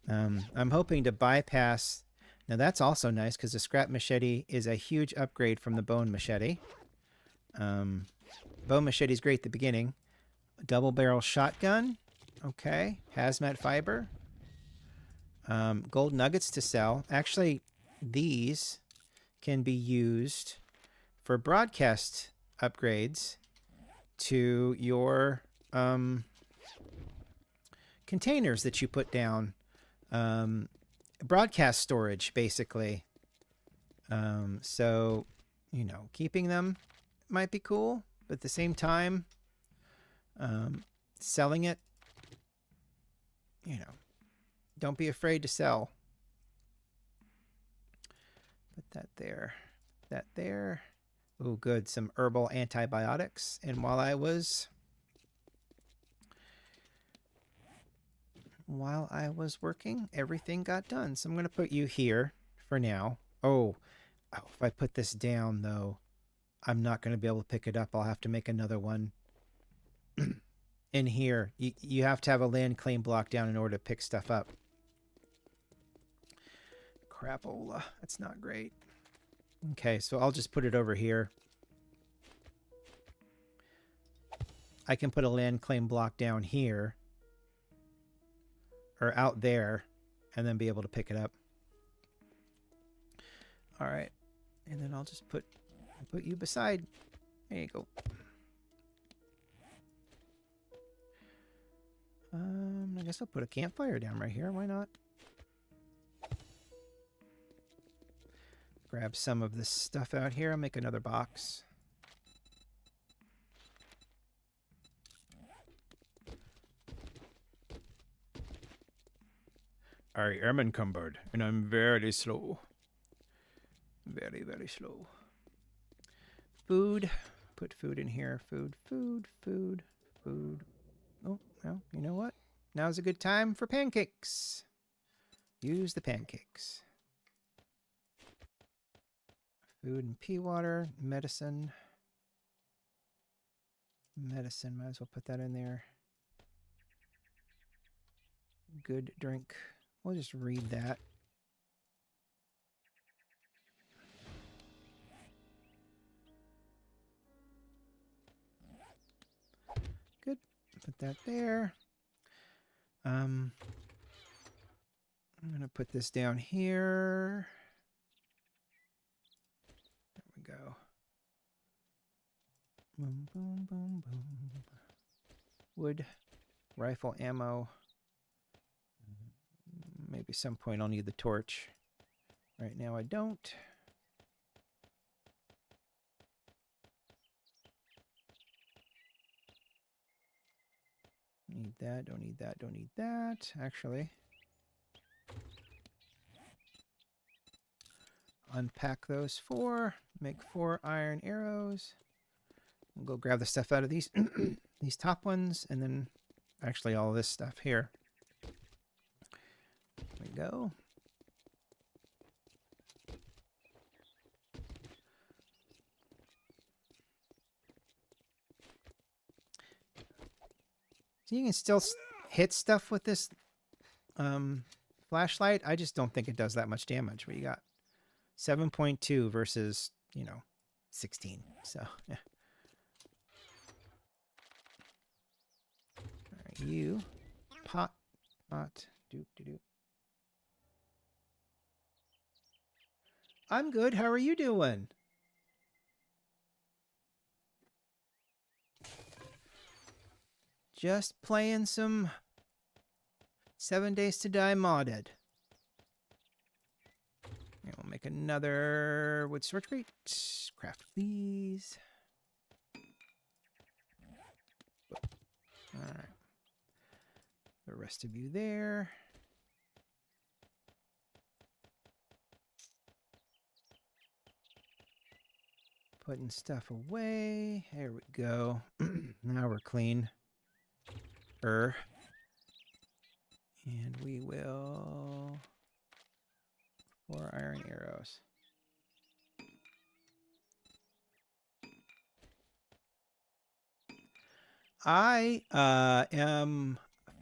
A: I'm hoping to bypass... Now, that's also nice, because the scrap machete is a huge upgrade from the bone machete. Bone machete is great at the beginning. Double barrel shotgun. Okay. Hazmat fiber. Gold nuggets to sell. Actually, these can be used for broadcast upgrades to your containers that you put down. Broadcast storage, basically. So, you know, keeping them might be cool, but at the same time, selling it, you know, don't be afraid to sell. Put that there. That there. Oh, good. Some herbal antibiotics. And while I was working, everything got done. So I'm going to put you here for now. Oh, if I put this down, though, I'm not going to be able to pick it up. I'll have to make another one. In here, you have to have a land claim block down in order to pick stuff up. crapola. That's not great. Okay, so I'll just put it over here. I can put a land claim block down here. Or out there. And then be able to pick it up. Alright. And then I'll just put you beside. There you go. I guess I'll put a campfire down right here. Why not? Grab some of this stuff out here. I'll make another box. I am encumbered, and I'm very slow. Very, very slow. Food. Put food in here. Food, food, food, food. Oh, well, you know what? Now's a good time for pancakes. Use the pancakes. Food and pea water. Medicine. Medicine. Might as well put that in there. Good drink. We'll just read that. Good. Put that there. I'm going to put this down here. There we go. Boom, boom, boom, boom. Wood. Rifle ammo. Maybe some point I'll need the torch. Right now I don't. Need that, don't need that, don't need that. Actually. Unpack those 4. Make 4 iron arrows. We'll go grab the stuff out of these these top ones, and then actually all this stuff here. There we go. So you can still hit stuff with this flashlight. I just don't think it does that much damage. What you got? 7.2 versus, 16. So, yeah. All right, you. Pot. Do. I'm good. How are you doing? Just playing some 7 Days to Die modded. And we'll make another wood storage crate. Craft these. Alright. The rest of you there. Putting stuff away. There we go. Now we're clean. And we will 4 iron arrows. I am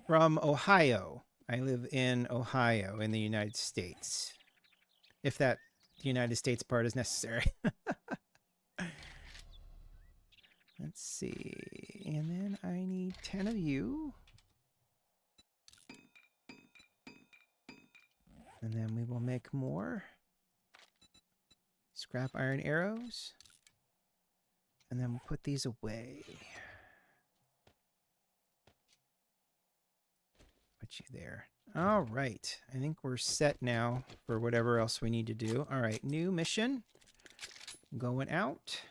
A: from Ohio. I live in Ohio in the United States. If that United States part is necessary. Let's see. And then I need 10 of you. And then we will make more scrap iron arrows. And then we'll put these away. Put you there. All right. I think we're set now for whatever else we need to do. All right. New mission. Going out.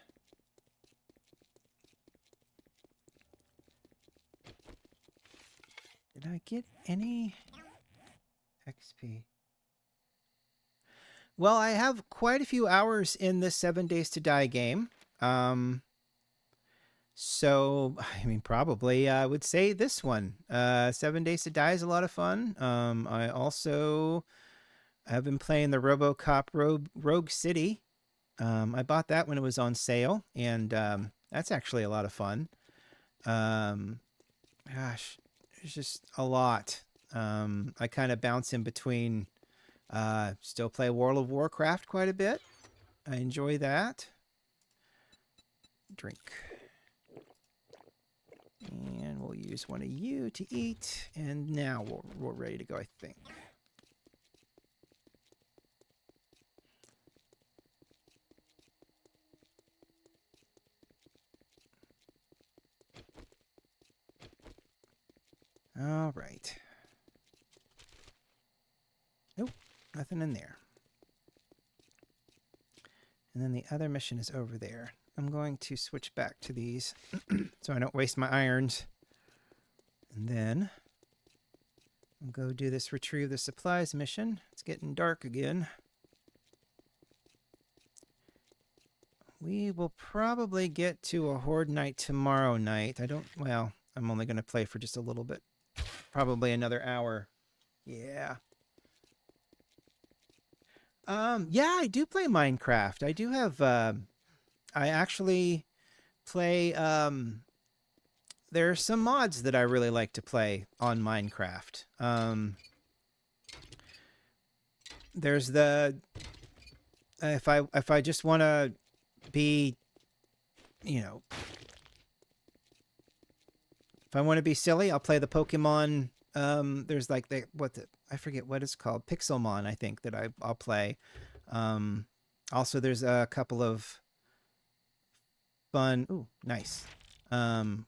A: Did I get any XP? Well, I have quite a few hours in this 7 Days to Die game. So, I mean, probably I would say this one. 7 Days to Die is a lot of fun. I also have been playing the RoboCop Rogue City. I bought that when it was on sale, and that's actually a lot of fun. Gosh, it's just a lot. I kind of bounce in between Still play World of Warcraft quite a bit. I enjoy that. Drink. And we'll use one of you to eat. And now we're ready to go, I think. All right. Nope, nothing in there. And then the other mission is over there. I'm going to switch back to these so I don't waste my irons. And then I'll go do this retrieve the supplies mission. It's getting dark again. We will probably get to a horde night tomorrow night. Well, I'm only going to play for just a little bit. Probably another hour. Yeah. Yeah, I do play Minecraft. I do have, I actually play, there are some mods that I really like to play on Minecraft. There's the, if I just want to be, you know, if I want to be silly, I'll play the Pokemon. There's like I forget what it's called, Pixelmon, I think, that I'll play. Also, there's a couple of fun. Ooh, nice.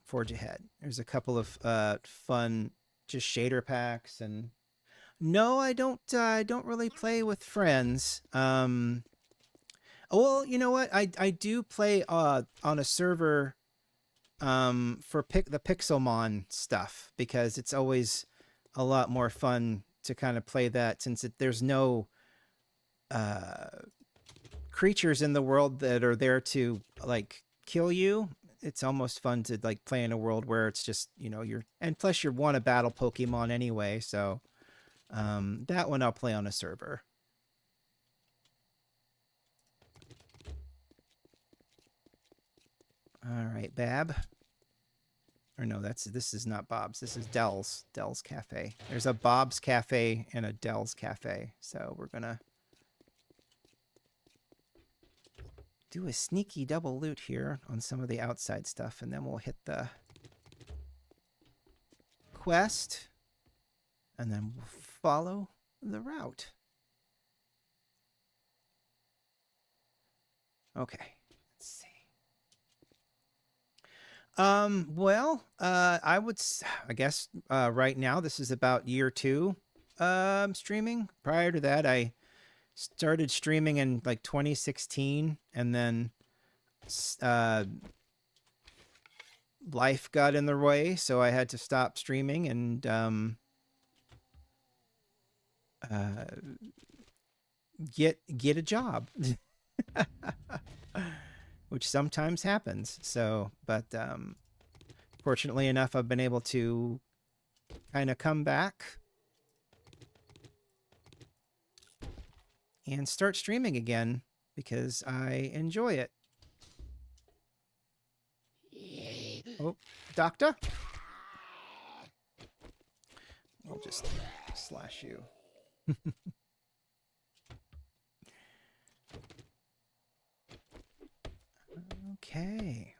A: Forge ahead. There's a couple of fun just shader packs, and no, I don't really play with friends. Well, you know what? I do play on a server for the Pixelmon stuff, because it's always a lot more fun to kind of play that, since there's no creatures in the world that are there to like kill you. It's almost fun to like play in a world where it's just, you know, and plus you want to battle Pokemon anyway, so that one I'll play on a server. All right, Bab. Or no, this is not Bob's. This is Dell's. Dell's Cafe. There's a Bob's Cafe and a Dell's Cafe. So we're gonna do a sneaky double loot here on some of the outside stuff, and then we'll hit the quest, and then we'll follow the route. Okay, let's see. Well, I guess right now this is about year 2 streaming. Prior to that, I started streaming in like 2016, and then life got in the way, so I had to stop streaming and get a job. Which sometimes happens. So, but fortunately enough, I've been able to kind of come back and start streaming again because I enjoy it. Oh, doctor? We'll just slash you. Okay.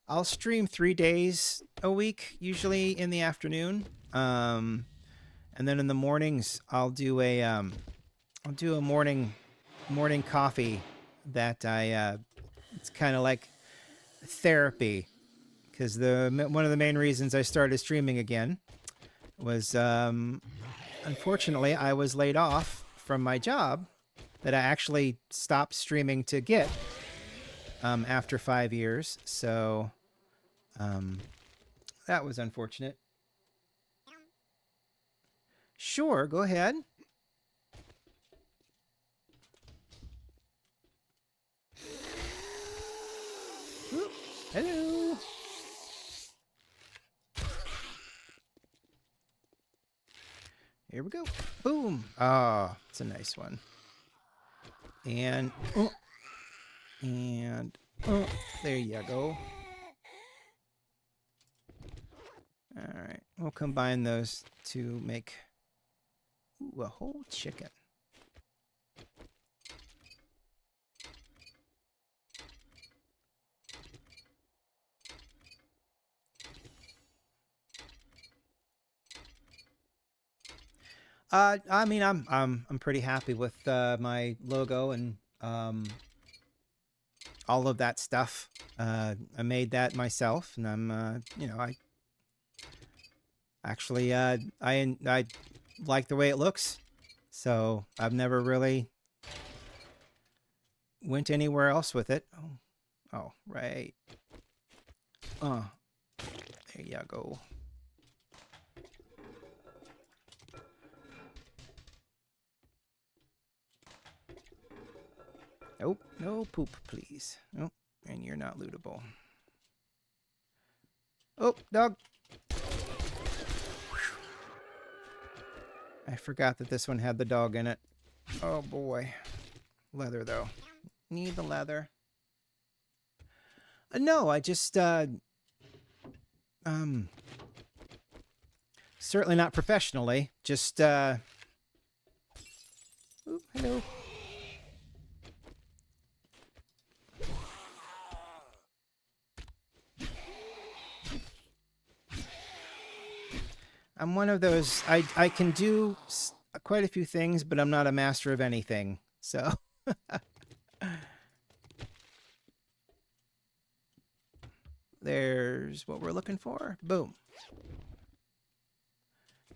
A: I'll stream 3 days a week, usually in the afternoon. And then in the mornings, I'll do a morning coffee that it's kind of like therapy, because one of the main reasons I started streaming again was unfortunately I was laid off from my job that I actually stopped streaming to get after 5 years. So that was unfortunate. Sure, go ahead. Ooh, hello. Here we go. Boom. Ah, oh, it's a nice one. And there you go. All right, we'll combine those to make Ooh, a whole chicken. I mean, I'm pretty happy with my logo and all of that stuff. I made that myself, and I'm you know, I actually I like the way it looks. So I've never really went anywhere else with it. Oh, right. There you go. Nope, no poop, please. Nope, and you're not lootable. Oh, dog. I forgot that this one had the dog in it. Oh boy. Leather though. Need the leather. No, I just certainly not professionally. Just ooh, hello. I'm one of those. I can do quite a few things, but I'm not a master of anything. So. There's what we're looking for. Boom.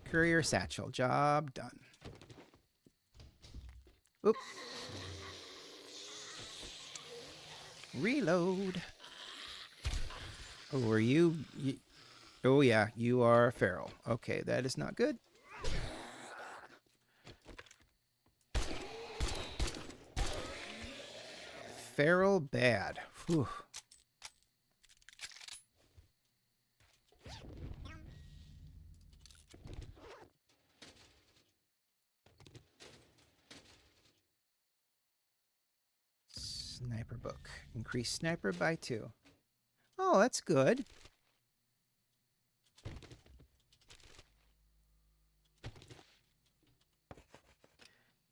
A: Courier satchel. Job done. Oop. Reload. Oh, are you... Oh, yeah. You are feral. Okay, that is not good. Feral bad. Whew. Sniper book. Increase sniper by 2. Oh, that's good.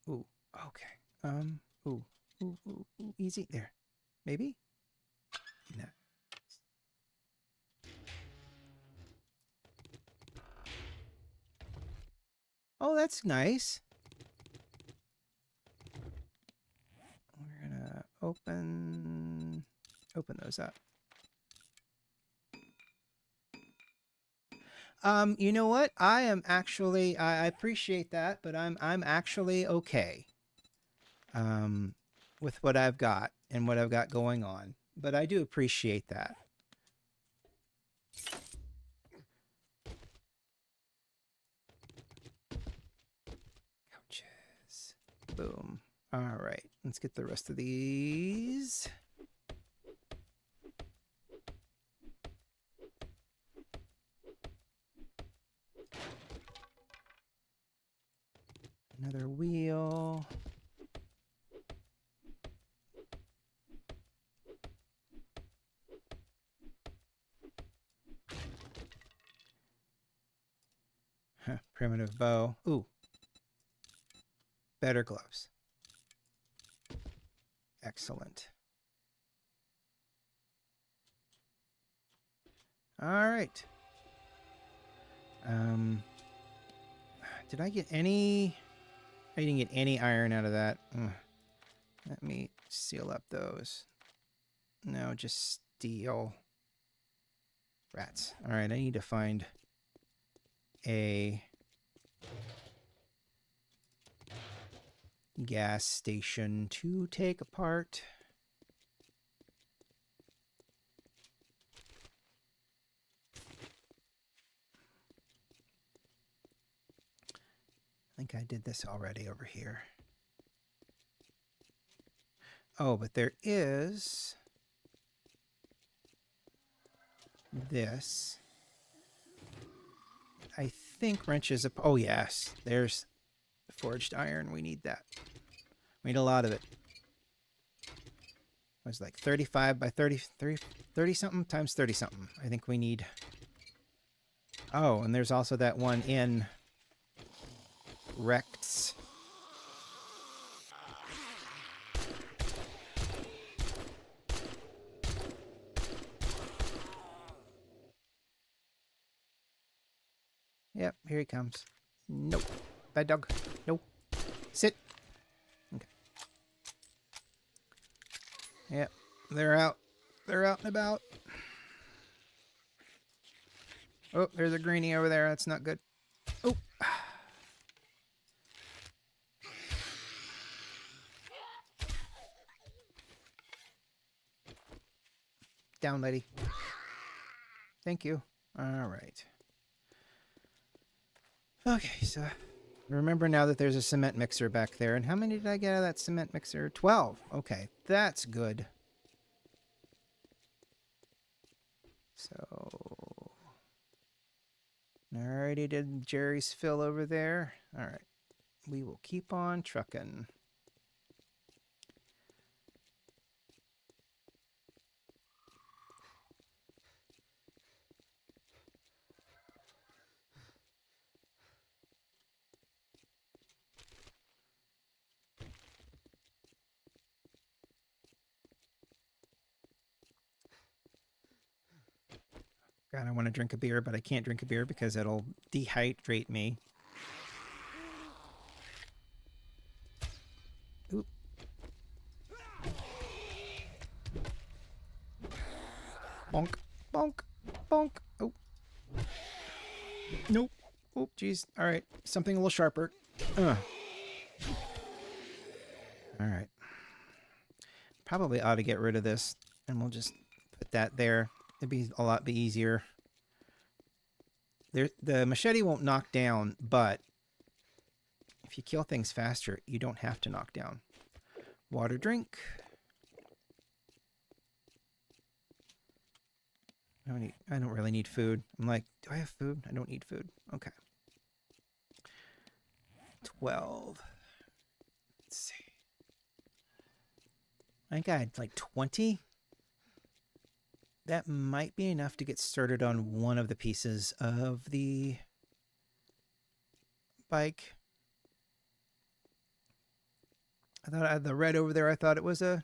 A: Ooh, okay. Ooh, easy. There. Maybe? No. Oh, that's nice. We're gonna open those up. You know what? I am actually I appreciate that, but I'm actually okay. With what I've got and what I've got going on. But I do appreciate that. Couches. Boom. All right. Let's get the rest of these. Another wheel. Primitive bow. Ooh. Better gloves. Excellent. All right. Did I get any... I didn't get any iron out of that. Let me seal up those. No, just steel. Rats. All right, I need to find a gas station to take apart. I think I did this already over here. Oh, but there is this. I think wrenches up. Oh, yes. There's forged iron. We need that. We need a lot of it. It was like 35 by 30 something times 30 something. I think we need. Oh, and there's also that one in wrecked Yep, here he comes. Nope. Bad dog. Nope. Sit. Okay. Yep. They're out. They're out and about. Oh, there's a greenie over there. That's not good. Oh. Down, lady. Thank you. All right. Okay, so remember now that there's a cement mixer back there. And how many did I get out of that cement mixer? 12. Okay, that's good. So, I already did Jerry's fill over there. All right, we will keep on trucking. God, I want to drink a beer, but I can't drink a beer because it'll dehydrate me. Oop. Bonk, bonk, bonk. Oh. Nope. Oh, geez. All right. Something a little sharper. All right. Probably ought to get rid of this, and we'll just put that there. It'd be a lot easier. The machete won't knock down, but if you kill things faster, you don't have to knock down. Water drink. I don't really need food. I'm like, do I have food? I don't need food. Okay. 12. Let's see. I think I had like 20. That might be enough to get started on one of the pieces of the bike. I thought I had the red over there. I thought it was a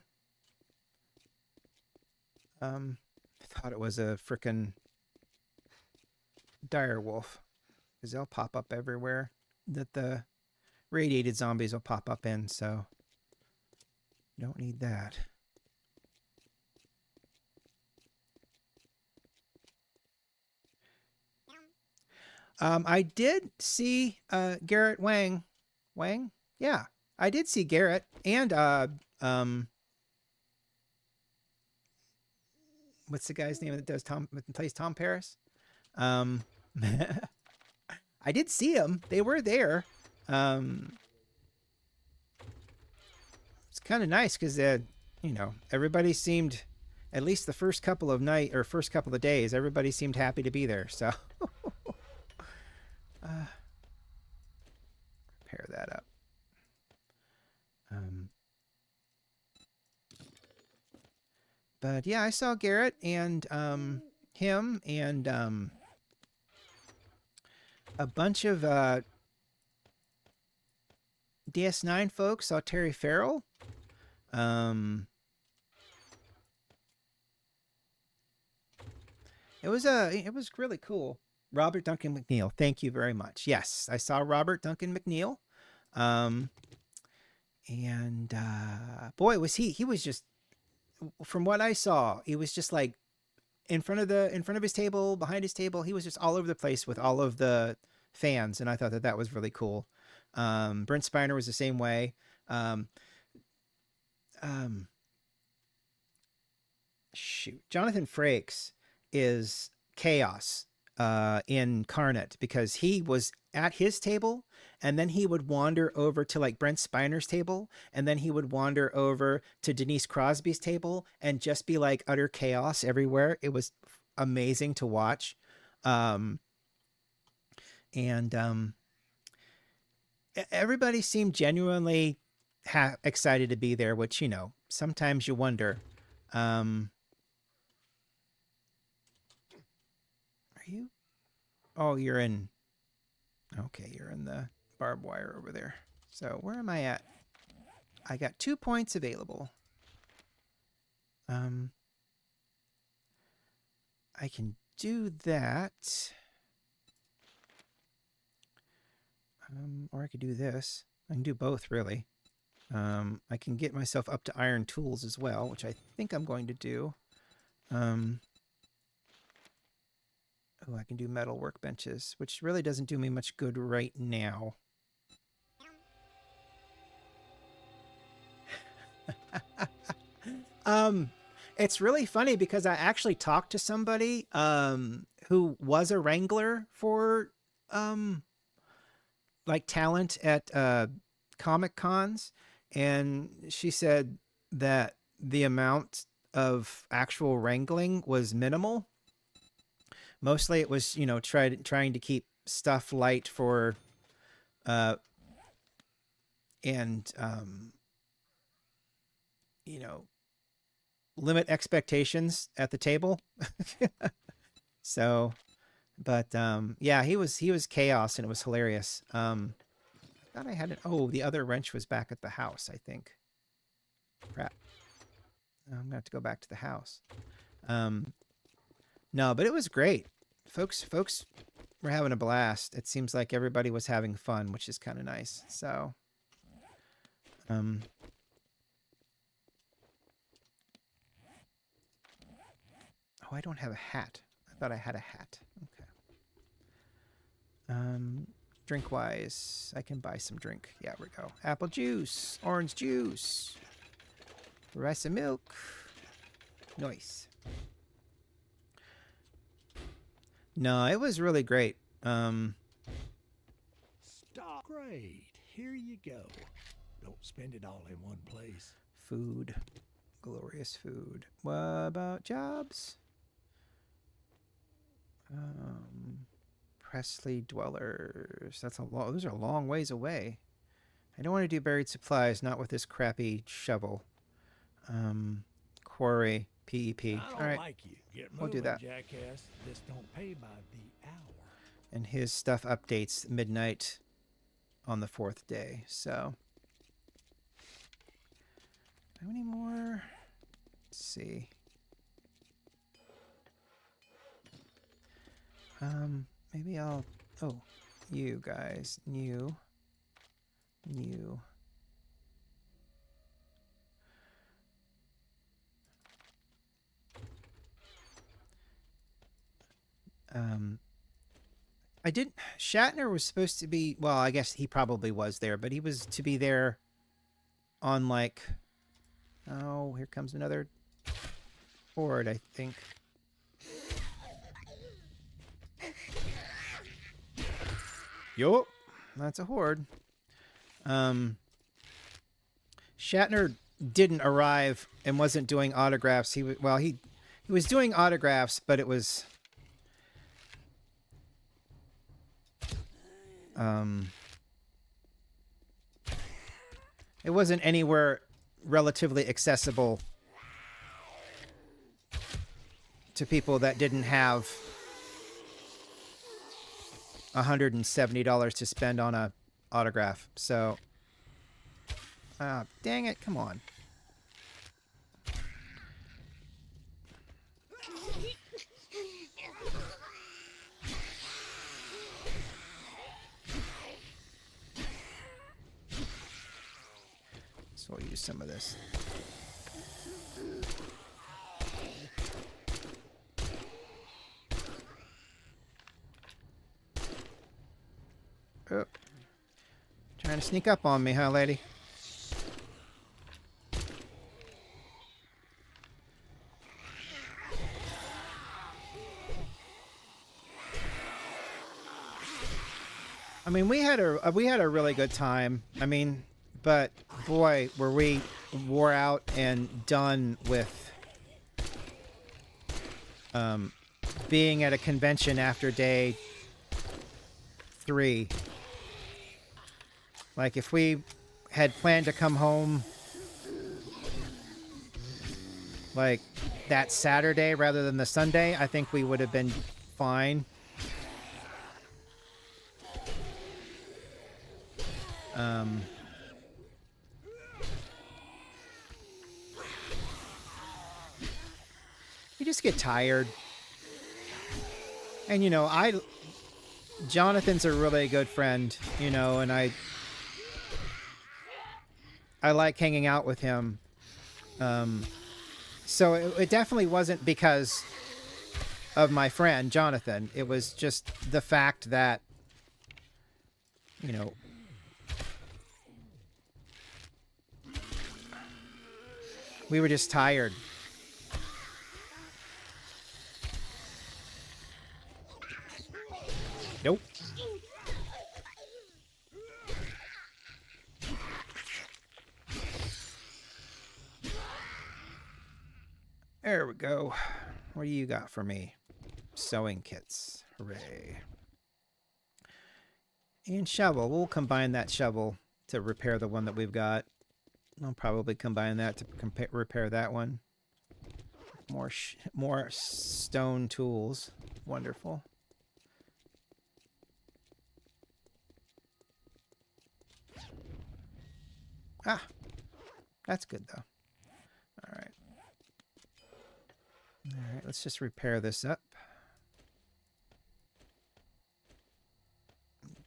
A: frickin' dire wolf, because they'll pop up everywhere that the radiated zombies will pop up in, so don't need that. I did see Garrett Wang. Wang? Yeah. I did see Garrett and what's the guy's name that plays Tom Paris? I did see them. They were there. It's kind of nice because everybody seemed, at least the first couple of days, everybody seemed happy to be there. So pair that up. But yeah, I saw Garrett and him and a bunch of DS9 folks. Saw Terry Farrell. It was really cool. Robert Duncan McNeil. Thank you very much. Yes, I saw Robert Duncan McNeil. And boy, was he was just, from what I saw, he was just like in front of his table, behind his table. He was just all over the place with all of the fans, and I thought that was really cool. Brent Spiner was the same way. Jonathan Frakes is chaos incarnate, because he was at his table and then he would wander over to like Brent Spiner's table, and then he would wander over to Denise Crosby's table and just be like utter chaos everywhere. It was amazing to watch. Everybody seemed genuinely excited to be there, which, sometimes you wonder. Are you? Oh, you're in. Okay, you're in the barbed wire over there. So where am I at? I got 2 points available. I can do that. Or I could do this. I can do both, really. I can get myself up to iron tools as well, which I think I'm going to do. Oh, I can do metal workbenches, which really doesn't do me much good right now. It's really funny because I actually talked to somebody who was a wrangler for like talent at comic cons, and she said that the amount of actual wrangling was minimal. Mostly it was, you know, trying to keep stuff light for and you know, limit expectations at the table. So, but yeah, he was chaos and it was hilarious. I thought I had it. Oh, the other wrench was back at the house, I think. Crap. I'm gonna have to go back to the house. No, but it was great. Folks were having a blast. It seems like everybody was having fun, which is kind of nice. So, oh, I don't have a hat. I thought I had a hat. Okay. Drink wise, I can buy some drink. Yeah, we go. Apple juice, orange juice, rice and milk. Nice. No, it was really great.
B: Stop. Great. Here you go. Don't spend it all in one place.
A: Food. Glorious food. What about jobs? Presley Dwellers. That's a long. Those are a long ways away. I don't want to do buried supplies. Not with this crappy shovel. Quarry. PEP.
B: I
A: All
B: don't
A: right.
B: like you. Get moving,
A: We'll do that.
B: jackass. This don't pay by the hour.
A: And his stuff updates midnight on the 4th day. So, how many more? Let's see. Maybe I'll. Oh, you guys, new. I didn't. Shatner was supposed to be. Well, I guess he probably was there, but he was to be there on like. Oh, here comes another horde, I think. Yup, that's a horde. Shatner didn't arrive and wasn't doing autographs. He was doing autographs, but it was it wasn't anywhere relatively accessible to people that didn't have $170 to spend on a autograph. So, dang it! Come on. So I'll use some of this. Oh. Trying to sneak up on me, huh, lady? I mean, we had a really good time. I mean, but boy, were we wore out and done with being at a convention after day 3. Like, if we had planned to come home like that Saturday rather than the Sunday, I think we would have been fine. You just get tired. And, you know, Jonathan's a really good friend, you know, and I like hanging out with him. So it definitely wasn't because of my friend Jonathan. It was just the fact that, you know, we were just tired. Nope. There we go. What do you got for me? Sewing kits. Hooray. And shovel. We'll combine that shovel to repair the one that we've got. I'll probably combine that to repair that one. More stone tools. Wonderful. Ah, that's good though. All right. All right, let's just repair this up.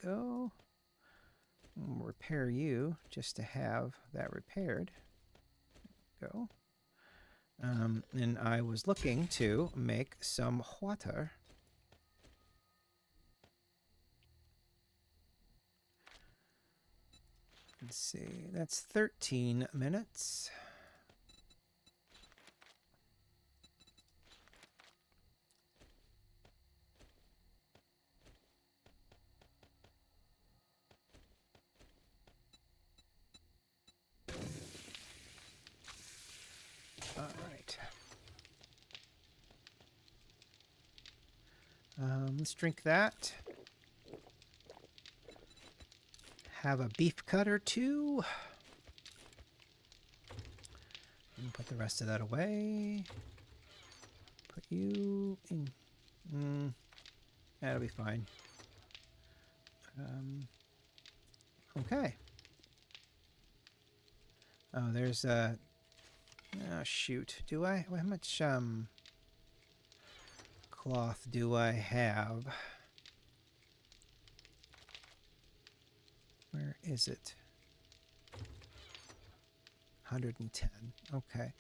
A: Go. We'll repair you just to have that repaired. Go. And I was looking to make some water. Let's see, that's 13 minutes. All right. Let's drink that. Have a beef cutter too. And put the rest of that away. Put you in. That'll be fine. Okay. Oh, there's a. Oh shoot! Do I? How much cloth do I have? Where is it? 110. Okay.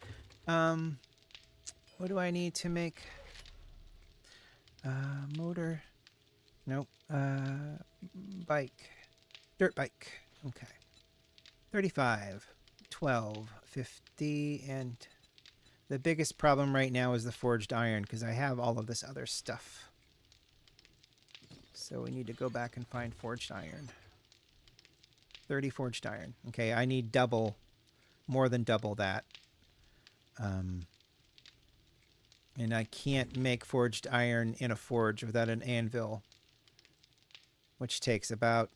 A: What do I need to make? Motor. Nope. Bike. Dirt bike. Okay. 35, 12, 50, and the biggest problem right now is the forged iron because I have all of this other stuff. So we need to go back and find forged iron. 30 forged iron. Okay, I need double, more than double that. And I can't make forged iron in a forge without an anvil, which takes about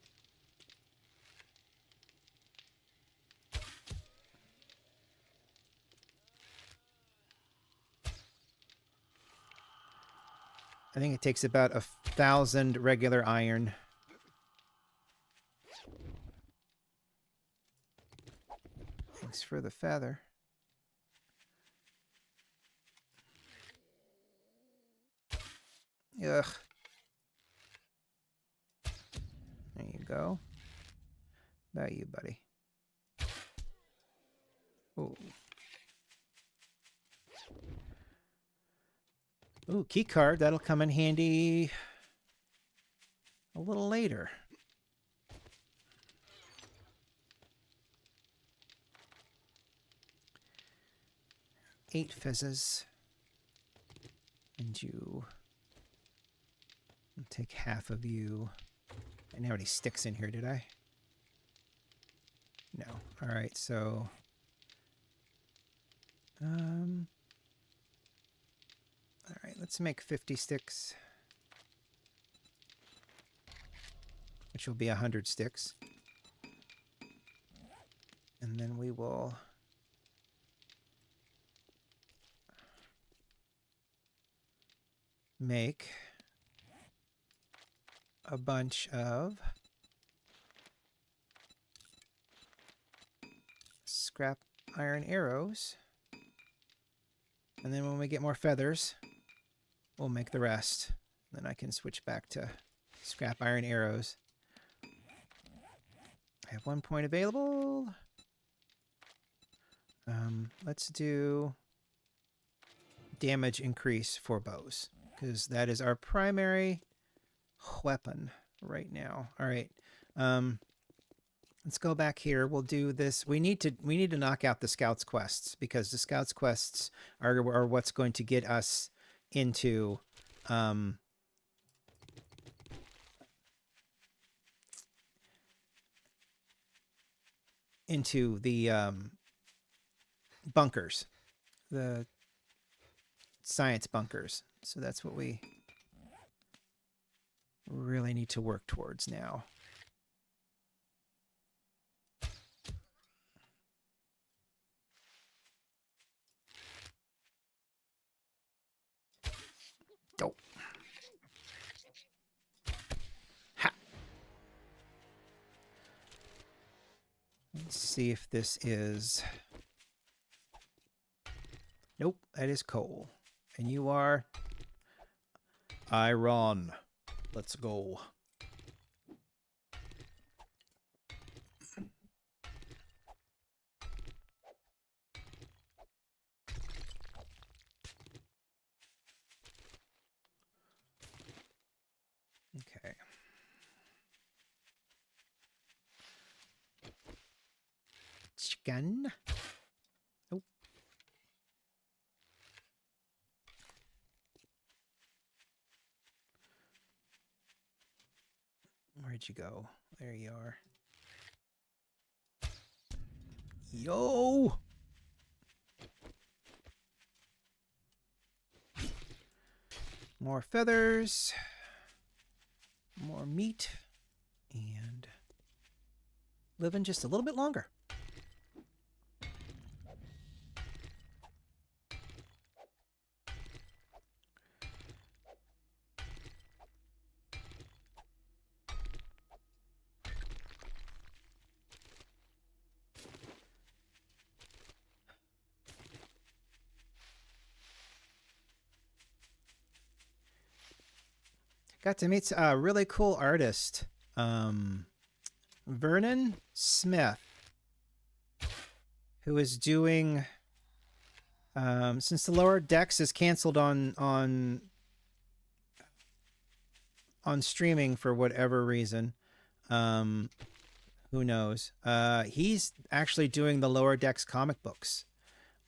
A: I think it takes about 1,000 regular iron. Thanks for the feather. Ugh. There you go. About you, buddy. Ooh. Ooh, key card. That'll come in handy a little later. Eight fizzes. And you. I'll take half of you. I didn't have any sticks in here, did I? No. Alright, so... Alright, let's make 50 sticks. Which will be 100 sticks. And then we will... make a bunch of scrap iron arrows. And then when we get more feathers, we'll make the rest. Then I can switch back to Scrap iron arrows. I have 1 point available. Let's do damage increase for bows, because that is our primary weapon right now. All right. Let's go back here. We'll do this. We need to knock out the scouts quests, because the scouts quests are what's going to get us into the bunkers, the science bunkers. So that's what we really need to work towards now. Oh. Ha. Let's see if this is... Nope, that is coal. And you are... Iron. Let's go. Okay. Chicken. Nope. Where'd you go? There you are. Yo! More feathers. More meat. And living just a little bit longer. Got to meet a really cool artist, Vernon Smith, who is doing, since the lower decks is canceled on streaming for whatever reason, who knows? He's actually doing the lower decks comic books,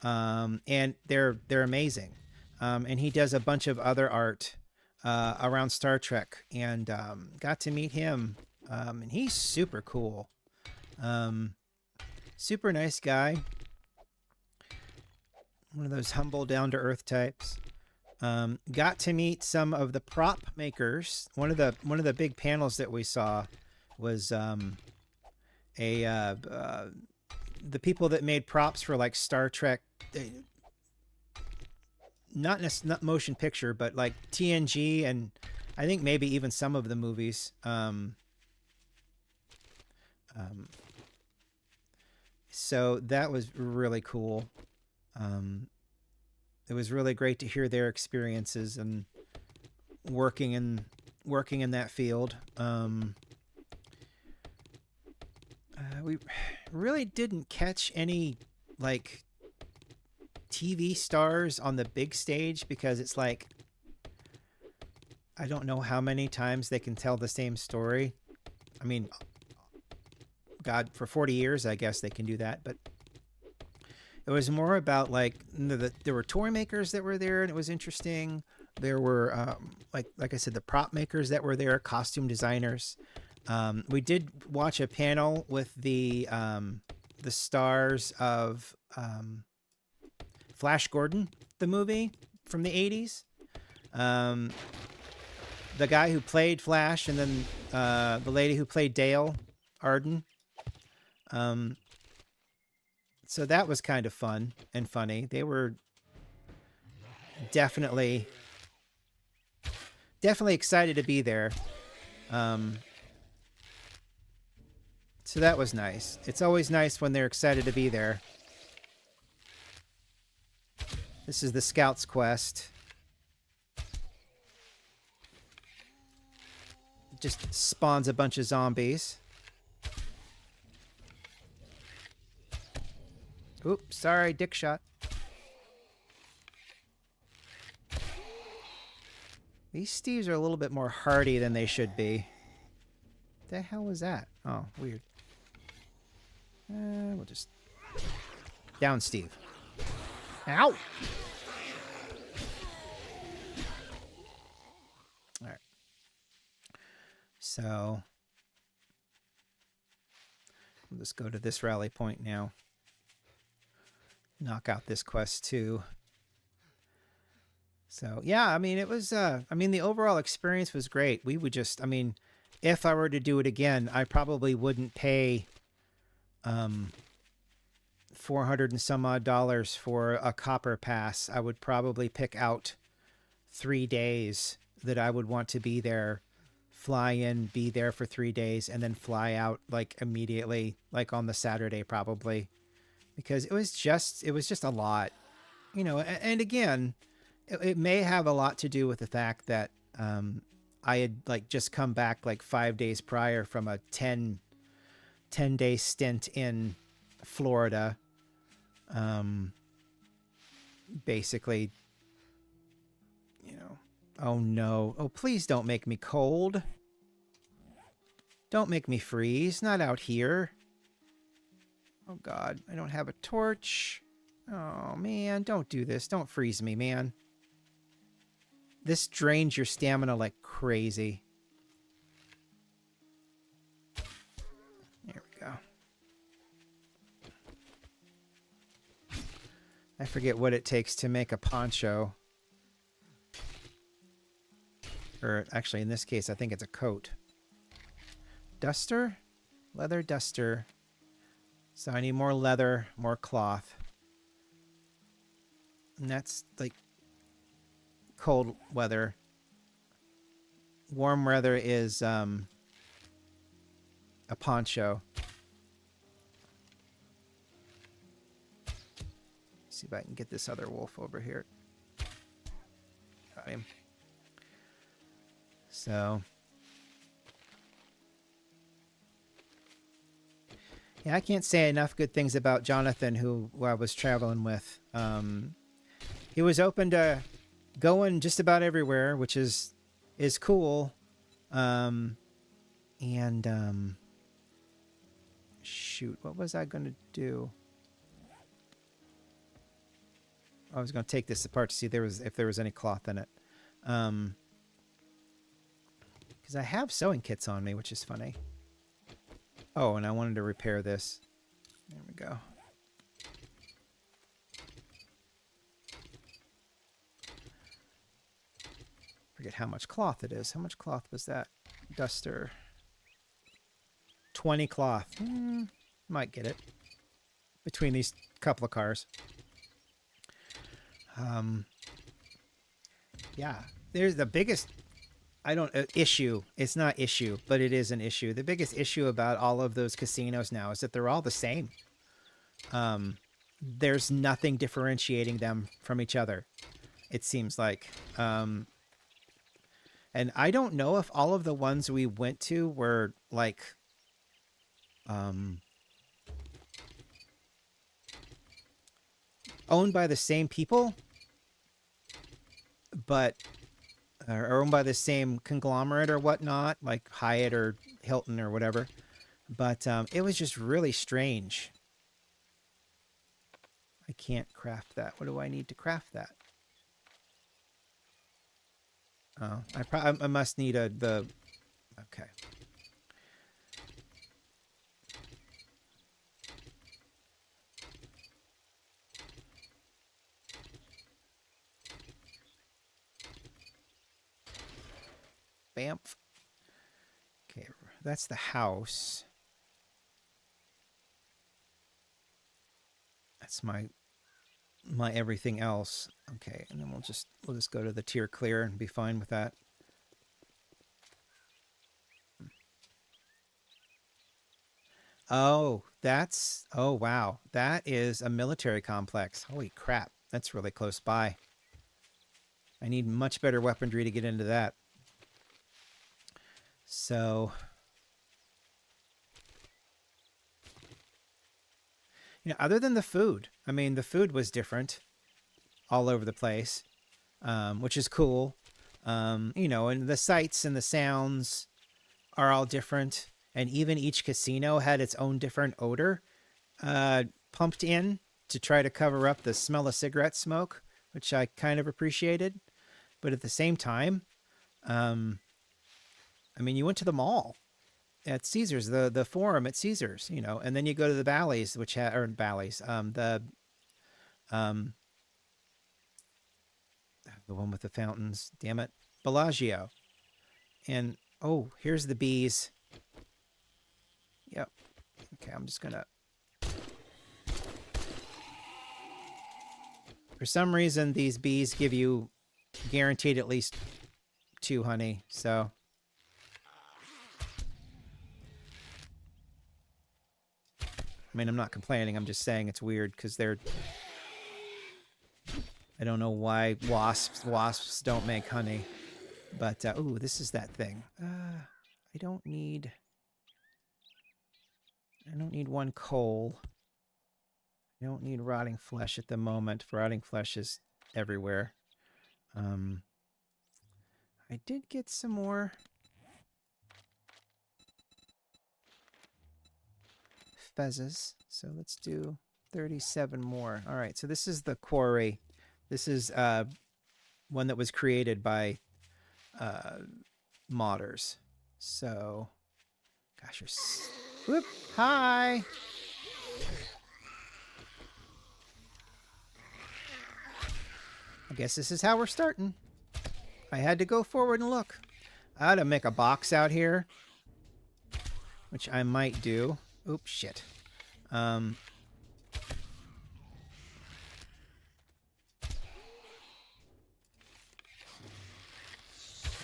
A: and they're amazing, and he does a bunch of other art around Star Trek, and got to meet him, and he's super cool, super nice guy, one of those humble, down-to-earth types. Got to meet some of the prop makers. One of the big panels that we saw was the people that made props for like Star Trek. Not motion picture, but like TNG, and I think maybe even some of the movies. So that was really cool. It was really great to hear their experiences and working in that field. We really didn't catch any like TV stars on the big stage, because it's like, I don't know how many times they can tell the same story. I mean, God, for 40 years, I guess they can do that, but it was more about like there were toy makers that were there, and it was interesting. There were like I said, the prop makers that were there, costume designers. We did watch a panel with the stars of Flash Gordon, the movie from the 80s. The guy who played Flash, and then the lady who played Dale Arden. So that was kind of fun and funny. They were definitely excited to be there. So that was nice. It's always nice when they're excited to be there. This is the Scouts quest. just spawns a bunch of zombies. Oops, sorry, dick shot. These Steves are a little bit more hardy than they should be. The hell was that? Oh, weird. We'll just... Down, Steve. Ow! Alright. So... We'll just go to this rally point now. Knock out this quest too. So, yeah, I mean, it was... I mean, the overall experience was great. We would just... I mean, if I were to do it again, I probably wouldn't pay... 400 and some odd dollars for a copper pass. I would probably pick out 3 days that I would want to be there, fly in, be there for 3 days, and then fly out like immediately, like on the Saturday probably, because it was just a lot, you know. And again, it may have a lot to do with the fact that I had like just come back like 5 days prior from a 10-day stint in Florida. Basically, you know, oh no. Oh, please don't make me cold. Don't make me freeze. Not out here. Oh God, I don't have a torch. Oh man, don't do this. Don't freeze me, man. This drains your stamina like crazy. There we go. I forget what it takes to make a poncho. Or actually, in this case, I think it's a coat. Duster? Leather duster. So I need more leather, more cloth. And that's like cold weather. Warm weather is a poncho. See if I can get this other wolf over here. Got him. So, yeah, I can't say enough good things about Jonathan, who I was traveling with. He was open to going just about everywhere, which is cool. Shoot, what was I going to do? I was going to take this apart to see if there was any cloth in it. Because I have sewing kits on me, which is funny. Oh, and I wanted to repair this. There we go. Forget how much cloth it is. How much cloth was that? Duster. 20 cloth. Might get it. Between these couple of cars. Yeah, there's the biggest, issue. It's not issue, but it is an issue. The biggest issue about all of those casinos now is that they're all the same. There's nothing differentiating them from each other, it seems like. And I don't know if all of the ones we went to were like, owned by the same people, but or owned by the same conglomerate or whatnot, like Hyatt or Hilton or whatever. But it was just really strange. I can't craft that. What do I need to craft that? Oh, I must need the. Okay. Bamf. Okay, that's the house. That's my everything else. Okay, and then we'll just go to the tier clear and be fine with that. Oh, oh wow. That is a military complex. Holy crap. That's really close by. I need much better weaponry to get into that. So, other than the food, I mean, the food was different all over the place, which is cool. And the sights and the sounds are all different. And even each casino had its own different odor pumped in to try to cover up the smell of cigarette smoke, which I kind of appreciated. But at the same time, I mean, you went to the mall at Caesars, the Forum at Caesars, and then you go to the Bally's, or Bally's, um, the one with the fountains, damn it, Bellagio. And, oh, here's the bees. Yep. Okay, I'm just gonna... For some reason, these bees give you guaranteed at least 2 honey, so... I mean, I'm not complaining. I'm just saying it's weird because they're... I don't know why wasps don't make honey. But, ooh, this is that thing. I don't need 1 coal. I don't need rotting flesh at the moment. Rotting flesh is everywhere. I did get some more fezzes. So let's do 37 more. All right, so this is the quarry. This is one that was created by modders. So, gosh, whoop, hi. I guess this is how we're starting. I had to go forward and look. I had to make a box out here, which I might do. Oops, shit.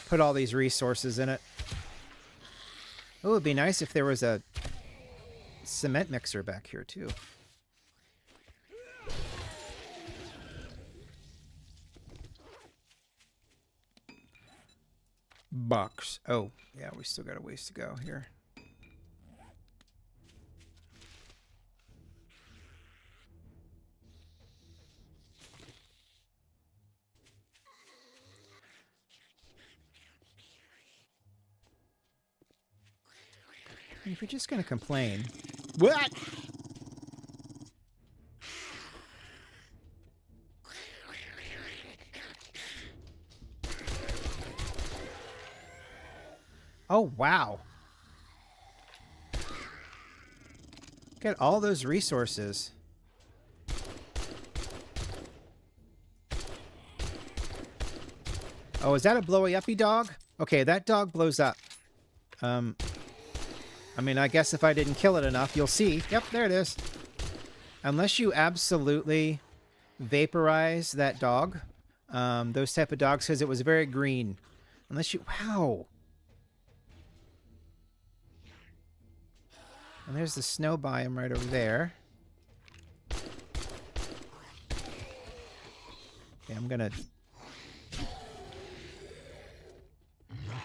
A: Put all these resources in it. Oh, it'd be nice if there was a cement mixer back here, too. Box. Oh, yeah, we still got a ways to go here. If you're just going to complain... What? Oh, wow. Get all those resources. Oh, is that a blowy-uppy dog? Okay, that dog blows up. I mean, I guess if I didn't kill it enough, you'll see. Yep, there it is. Unless you absolutely vaporize that dog, those type of dogs, because it was very green. Unless you... Wow. And there's the snow biome right over there. Okay, I'm gonna...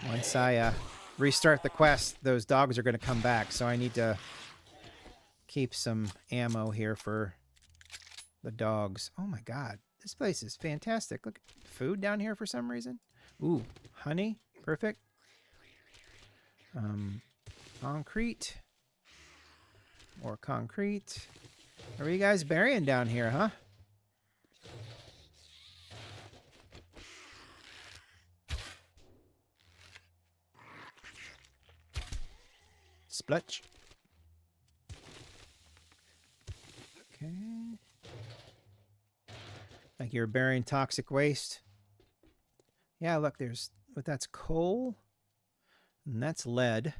A: Once I restart the quest, those dogs are gonna come back, so I need to keep some ammo here for the dogs. Oh my god, this place is fantastic. Look, food down here for some reason. Ooh, honey, perfect. Concrete. More concrete. What are you guys burying down here, huh? Splutch. Okay. Like you're burying toxic waste. Yeah, look, there's... But that's coal. And that's lead.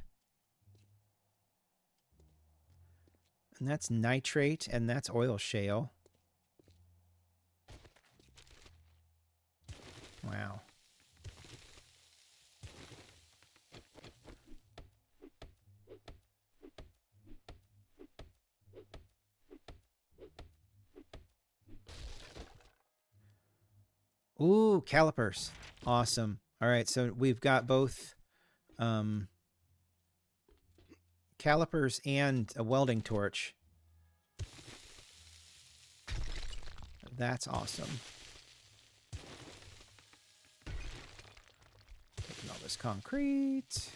A: And that's nitrate. And that's oil shale. Wow. Ooh, calipers. Awesome. All right, so we've got both calipers and a welding torch. That's awesome. Taking all this concrete.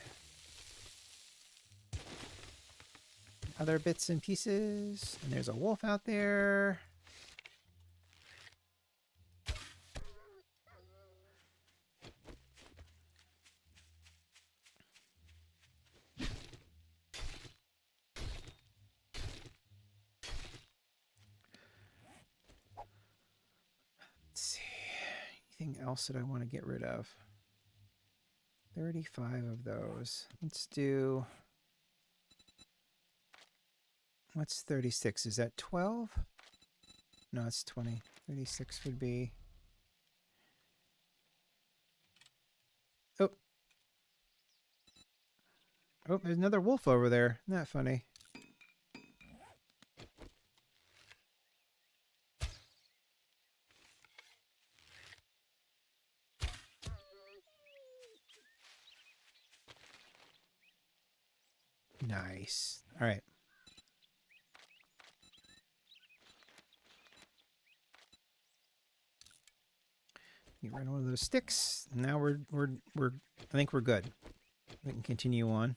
A: Other bits and pieces. And there's a wolf out there. Let's see. Anything else that I want to get rid of? 35 of those. Let's do... What's 36? Is that 12? No, it's 20. 36 would be... Oh. Oh, there's another wolf over there. Isn't that funny? Nice. All right. You run one of those sticks. Now we're I think we're good. We can continue on.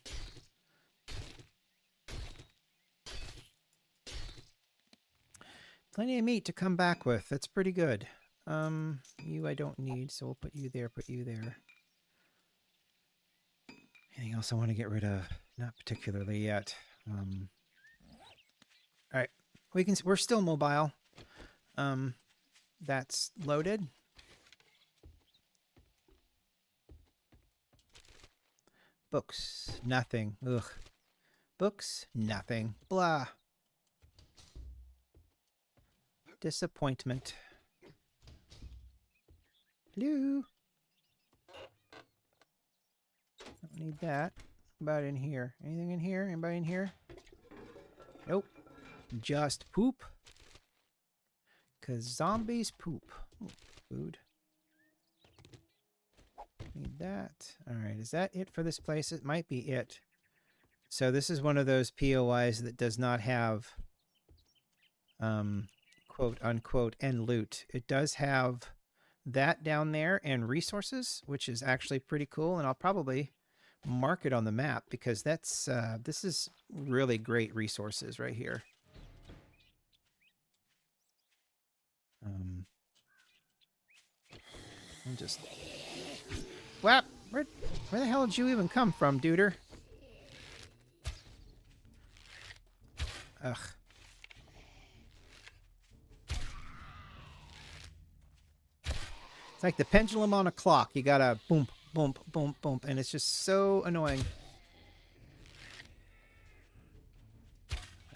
A: Plenty of meat to come back with. That's pretty good. You I don't need, so we'll put you there, put you there. Anything else I want to get rid of? Not particularly yet. All right. We're still mobile. That's loaded. Books, nothing. Ugh. Books, nothing. Blah. Disappointment. Hello? Don't need that. What about in here? Anything in here? Anybody in here? Nope. Just poop. 'Cause zombies poop. Ooh, food. Need that. Alright, is that it for this place? It might be it. So this is one of those POIs that does not have quote unquote end loot. It does have that down there and resources, which is actually pretty cool, and I'll probably mark it on the map because that's this is really great resources right here. I'll just whap. Where the hell did you even come from, duder? Ugh. It's like the pendulum on a clock. You gotta boom, boom, boom, boom, and it's just so annoying.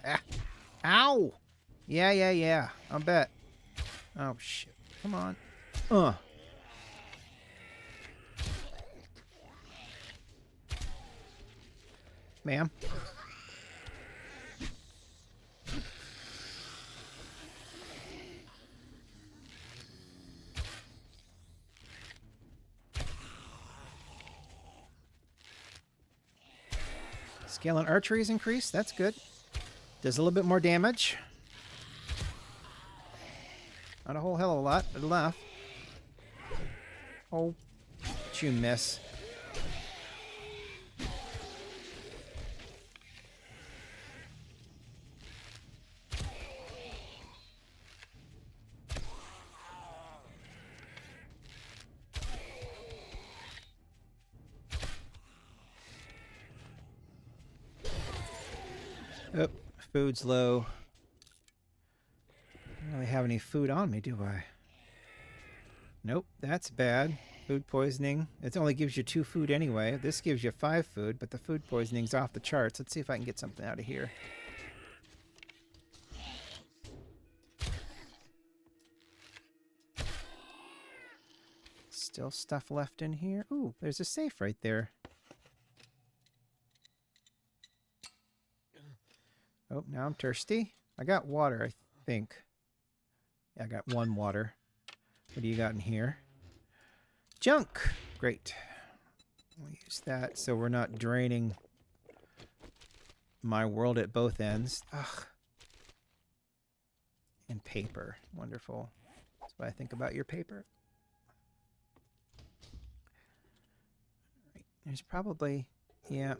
A: Ah. Ow! Yeah. I'll bet. Oh, shit. Come on. Ma'am. Scale on archery is increased. That's good. Does a little bit more damage. Not a whole hell of a lot, but enough. Oh, did you miss? Oh, food's low. I don't really have any food on me, do I? Nope, that's bad. Food poisoning. It only gives you 2 food anyway. This gives you 5 food, but the food poisoning's off the charts. Let's see if I can get something out of here. Still stuff left in here. Ooh, there's a safe right there. Oh, now I'm thirsty. I got water, I think. Yeah, I got 1 water. What do you got in here? Junk! Great. We'll use that so we're not draining my world at both ends. Ugh. And paper. Wonderful. That's what I think about your paper. Right. There's probably... Yeah.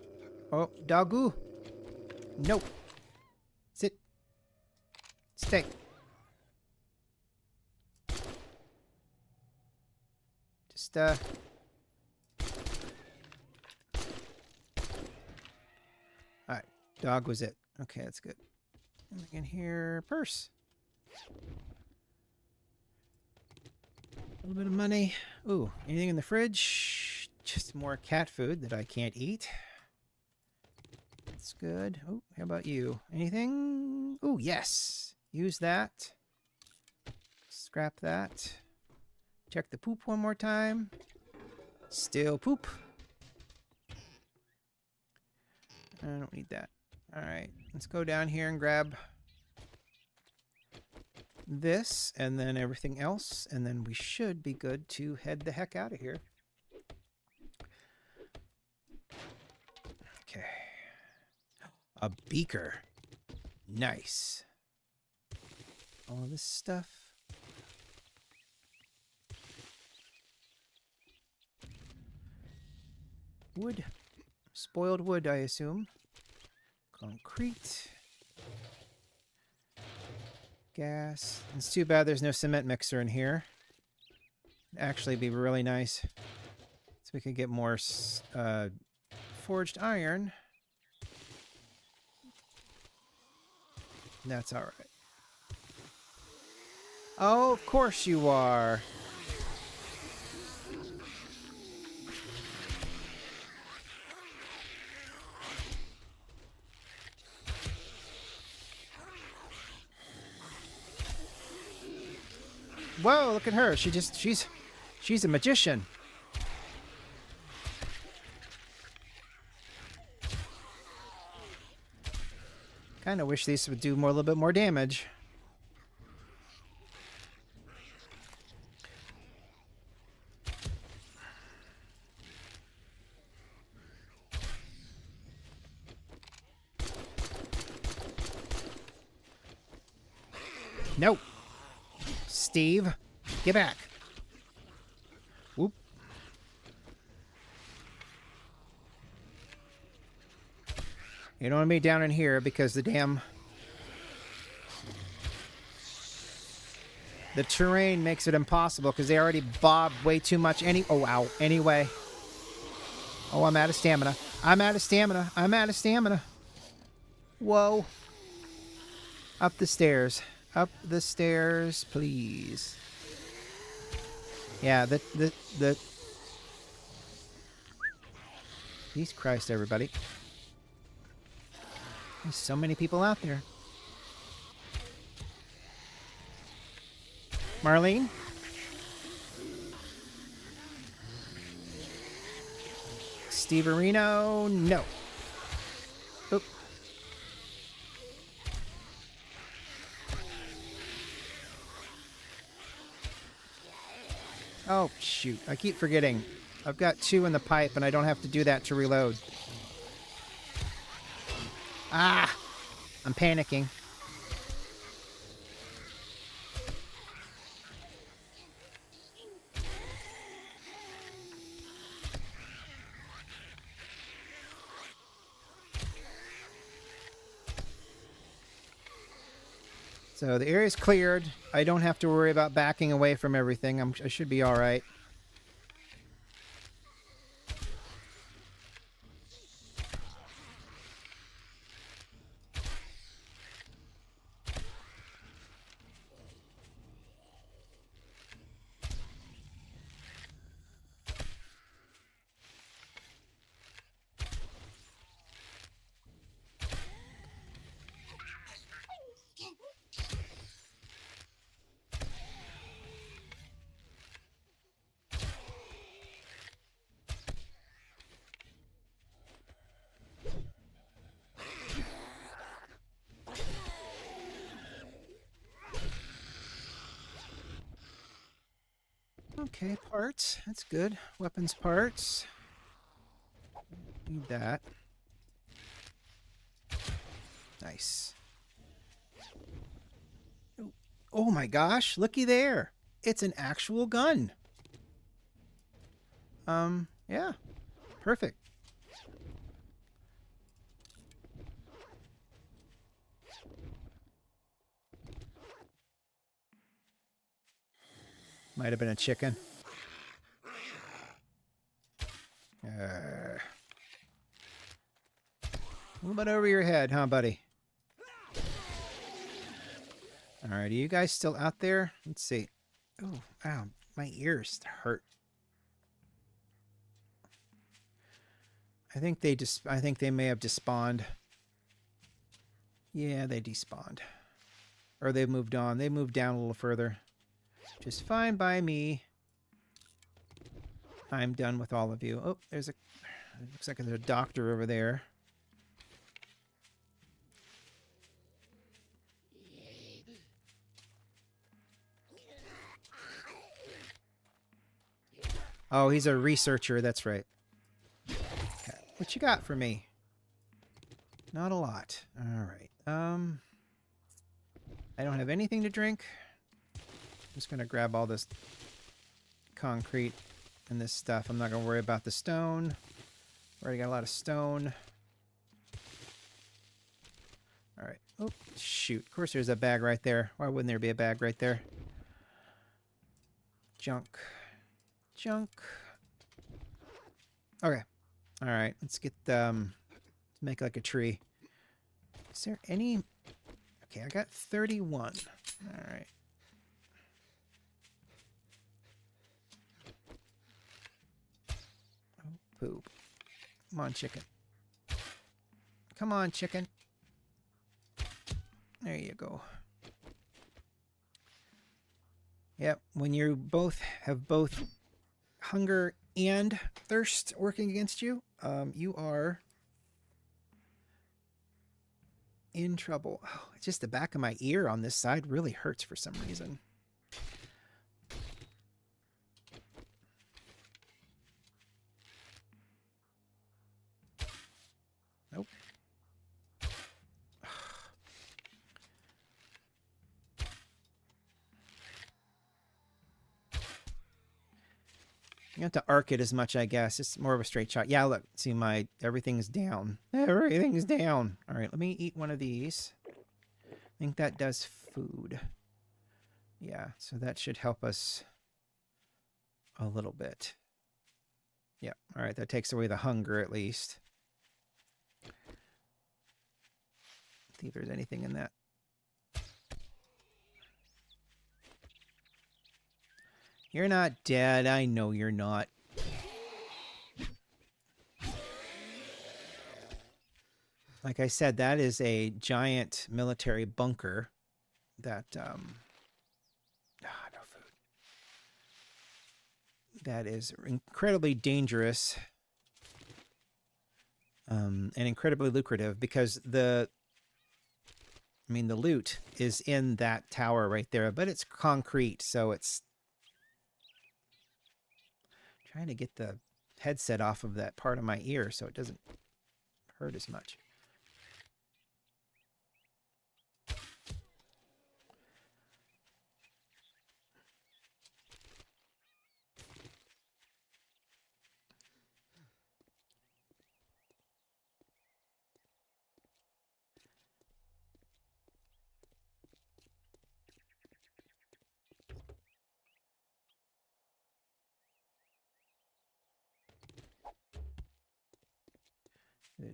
A: Oh, doggo. Nope. Sit. Stay. Just, Alright. Dog was it. Okay, that's good. Anything in here? Purse. A little bit of money. Ooh, anything in the fridge? Just more cat food that I can't eat. That's good. Oh, how about you? Anything? Ooh, yes. Use that. Scrap that. Check the poop one more time. Still poop. I don't need that. Alright, let's go down here and grab this and then everything else, and then we should be good to head the heck out of here. Okay. A beaker. Nice. All this stuff. Wood. Spoiled wood, I assume. Concrete. Gas. It's too bad there's no cement mixer in here. It'd actually be really nice. So we could get more forged iron. That's alright. Oh, of course you are. Whoa, look at her. She's a magician. Kind of wish these would do a little bit more damage. Nope. Steve, get back. Whoop. You don't want to be down in here because the terrain makes it impossible because they already bobbed way too much oh, wow. Anyway. Oh, I'm out of stamina. I'm out of stamina. I'm out of stamina. Whoa. Up the stairs. Up the stairs, please. Yeah, Jesus Christ, everybody. There's so many people out there. Marlene? Steve Areno? No. Oop. Oh, shoot. I keep forgetting. I've got 2 in the pipe, and I don't have to do that to reload. Ah! I'm panicking. So the area's cleared. I don't have to worry about backing away from everything. I should be all right. Okay, parts. That's good. Weapons parts. Need that. Nice. Oh my gosh, looky there. It's an actual gun. Yeah. Perfect. Might have been a chicken. A little bit over your head, huh, buddy? Alright, are you guys still out there? Let's see. Oh, ow. My ears hurt. I think they may have despawned. Yeah, they despawned. Or they've moved on. They moved down a little further. Just fine by me. I'm done with all of you. Oh, there's a... Looks like there's a doctor over there. Oh, he's a researcher. That's right. Okay. What you got for me? Not a lot. All right. I don't have anything to drink. I'm just going to grab all this concrete and this stuff. I'm not going to worry about the stone. Already got a lot of stone. All right. Oh, shoot. Of course there's a bag right there. Why wouldn't there be a bag right there? Junk. Junk. Okay. All right. Let's get let's make like a tree. Is there any? Okay, I got 31. All right. Oh, poop. Come on, chicken. Come on, chicken. There you go. Yep, when you have both hunger and thirst working against you, you are in trouble. Oh, it's just the back of my ear on this side really hurts for some reason. Nope. You have to arc it as much, I guess. It's more of a straight shot. Yeah, look. See, everything's down. Everything's down. All right, let me eat one of these. I think that does food. Yeah, so that should help us a little bit. Yeah, all right, that takes away the hunger at least. See if there's anything in that. You're not dead. I know you're not. Like I said, that is a giant military bunker that, no food. That is incredibly dangerous and incredibly lucrative because the loot is in that tower right there, but it's concrete, so it's trying to get the headset off of that part of my ear so it doesn't hurt as much.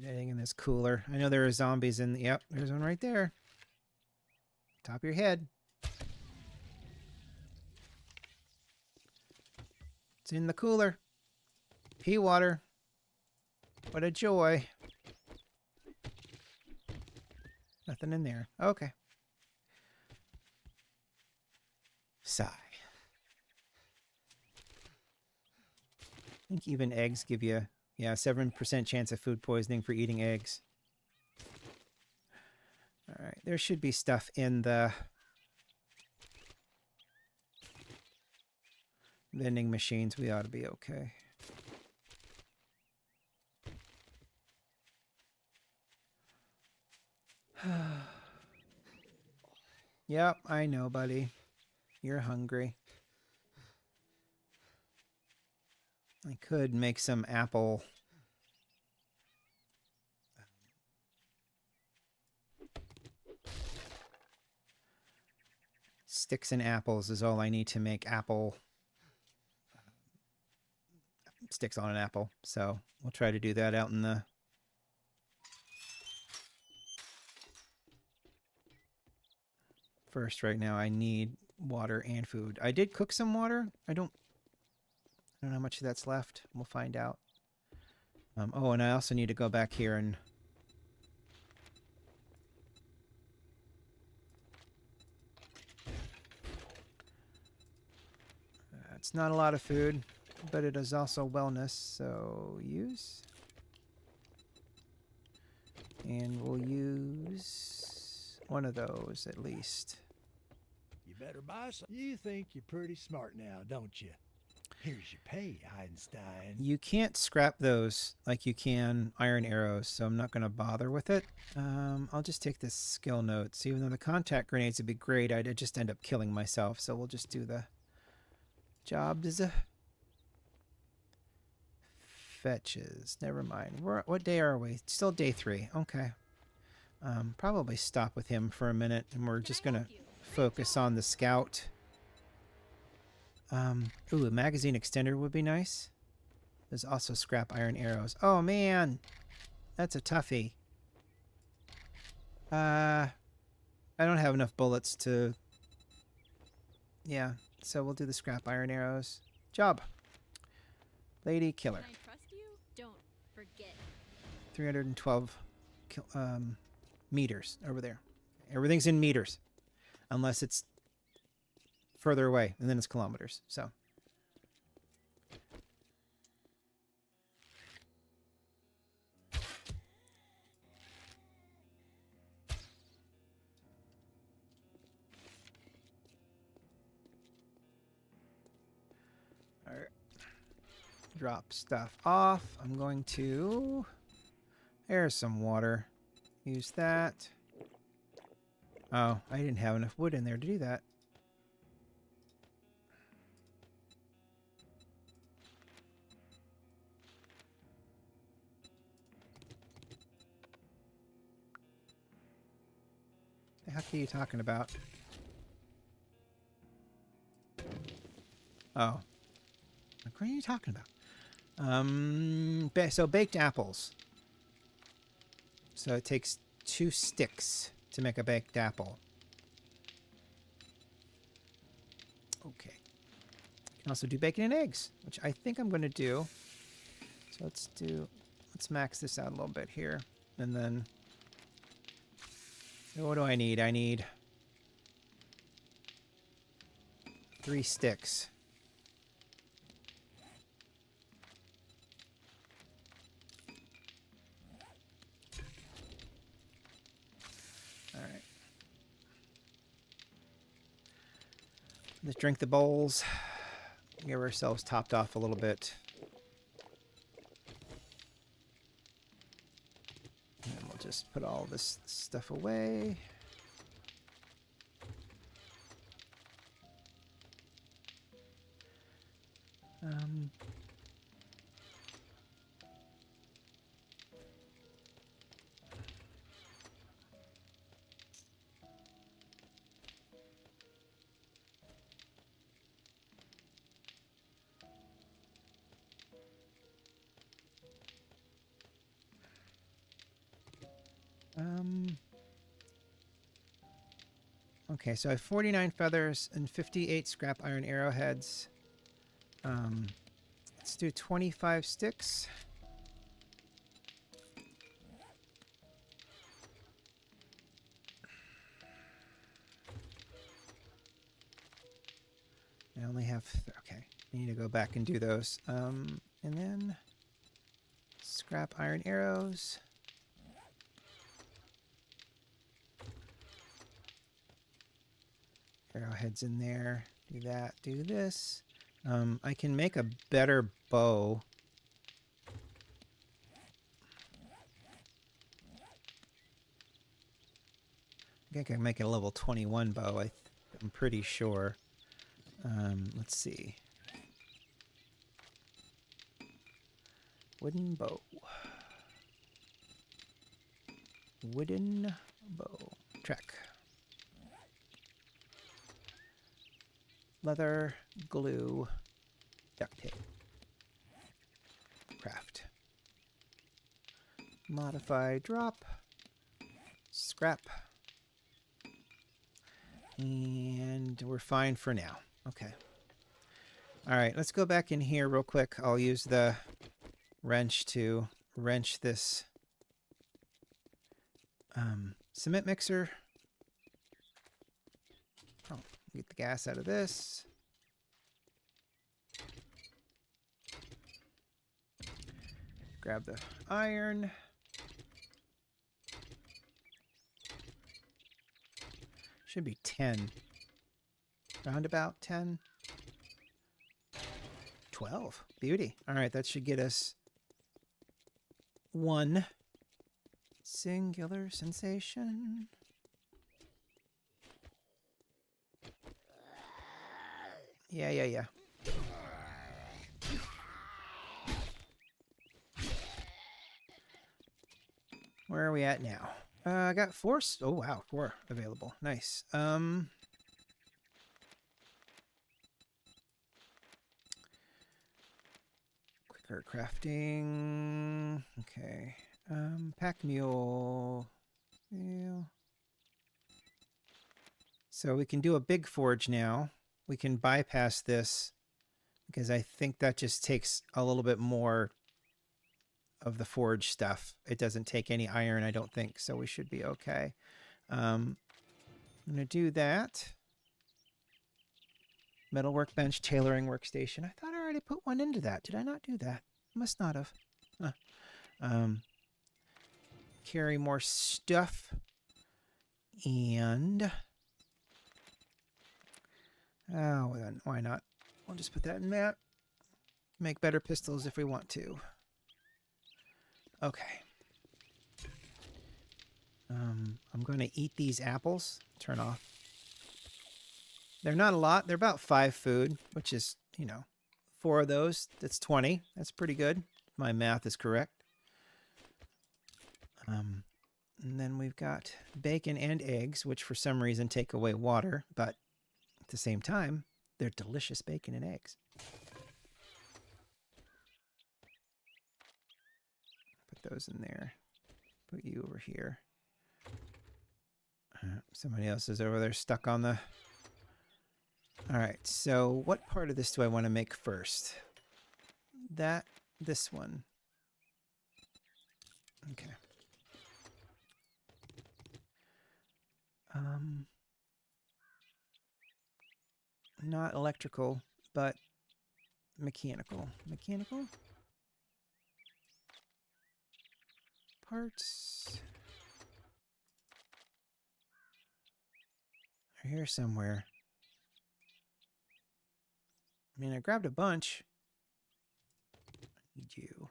A: Anything in this cooler? I know there are zombies in. Yep, there's one right there. Top of your head. It's in the cooler. Pea water. What a joy. Nothing in there. Okay. Sigh. I think even eggs give you, 7% chance of food poisoning for eating eggs. All right, there should be stuff in the vending machines. We ought to be okay. Yep, I know, buddy. You're hungry. I could make some apple. Sticks and apples is all I need to make apple sticks on an apple. So we'll try to do that out in the... First, right now, I need water and food. I did cook some water. I don't know how much that's left. We'll find out. Oh, and I also need to go back here and... it's not a lot of food, but it is also wellness, so use. And we'll use one of those at least.
B: You better buy some. You think you're pretty smart now, don't you? Here's your pay, Einstein.
A: You can't scrap those like you can iron arrows, so I'm not going to bother with it. I'll just take the skill notes. Even though the contact grenades would be great, I'd just end up killing myself, so we'll just do the jobs. Fetches. Never mind. What day are we? Still day 3. Okay. Probably stop with him for a minute, and we're just going to focus on the scout. Ooh, a magazine extender would be nice. There's also scrap iron arrows. Oh, man. That's a toughie. I don't have enough bullets to... Yeah, so we'll do the scrap iron arrows. Job. Lady killer.
C: Can I trust you? Don't forget.
A: 312 meters over there. Everything's in meters. Unless it's further away, and then it's kilometers. So... Alright. Drop stuff off. I'm going to... There's some water. Use that. Oh, I didn't have enough wood in there to do that. The heck are you talking about? Oh. What are you talking about? So baked apples. So it takes 2 sticks to make a baked apple. Okay. You can also do bacon and eggs, which I think I'm going to do. So let's max this out a little bit here. And then, what do I need? I need 3 sticks. Alright. Let's drink the bowls. Give ourselves topped off a little bit. And we'll just put all this stuff away. Okay, so I have 49 feathers and 58 scrap iron arrowheads. Let's do 25 sticks. I only have... Okay, I need to go back and do those. And then scrap iron arrows. Arrowheads in there. Do that. Do this. I can make a better bow. think I can make it a level 21 bow. I'm pretty sure. Let's see. Wooden bow. Wooden bow. Track. Leather, glue, duct tape. Craft. Modify, drop, scrap. And we're fine for now. Okay. All right, let's go back in here real quick. I'll use the wrench to wrench this cement mixer. Oh, get the gas out of this. Grab the iron. Should be 10. Round about 10. 12. Beauty. All right, that should get us 1 singular sensation. Yeah. Where are we at now? I got 4. Oh, wow. 4 available. Nice. Quicker crafting. Okay. Pack mule. Yeah. So we can do a big forge now. We can bypass this because I think that just takes a little bit more of the forge stuff. It doesn't take any iron, I don't think, so we should be okay. I'm going to do that. Metal workbench, tailoring workstation. I thought I already put one into that. Did I not do that? Must not have. Carry more stuff. And... oh, then why not? We'll just put that in that. Make better pistols if we want to. Okay. I'm going to eat these apples. Turn off. They're not a lot. They're about 5 food, which is, 4 of those. That's 20. That's pretty good. My math is correct. And then we've got bacon and eggs, which for some reason take away water, but at the same time, they're delicious bacon and eggs. Put those in there. Put you over here. Somebody else is over there stuck on the... all right, so what part of this do I want to make first? This one. Okay. Not electrical, but mechanical. Mechanical? Parts. They're here somewhere. I mean, I grabbed a bunch. I need you.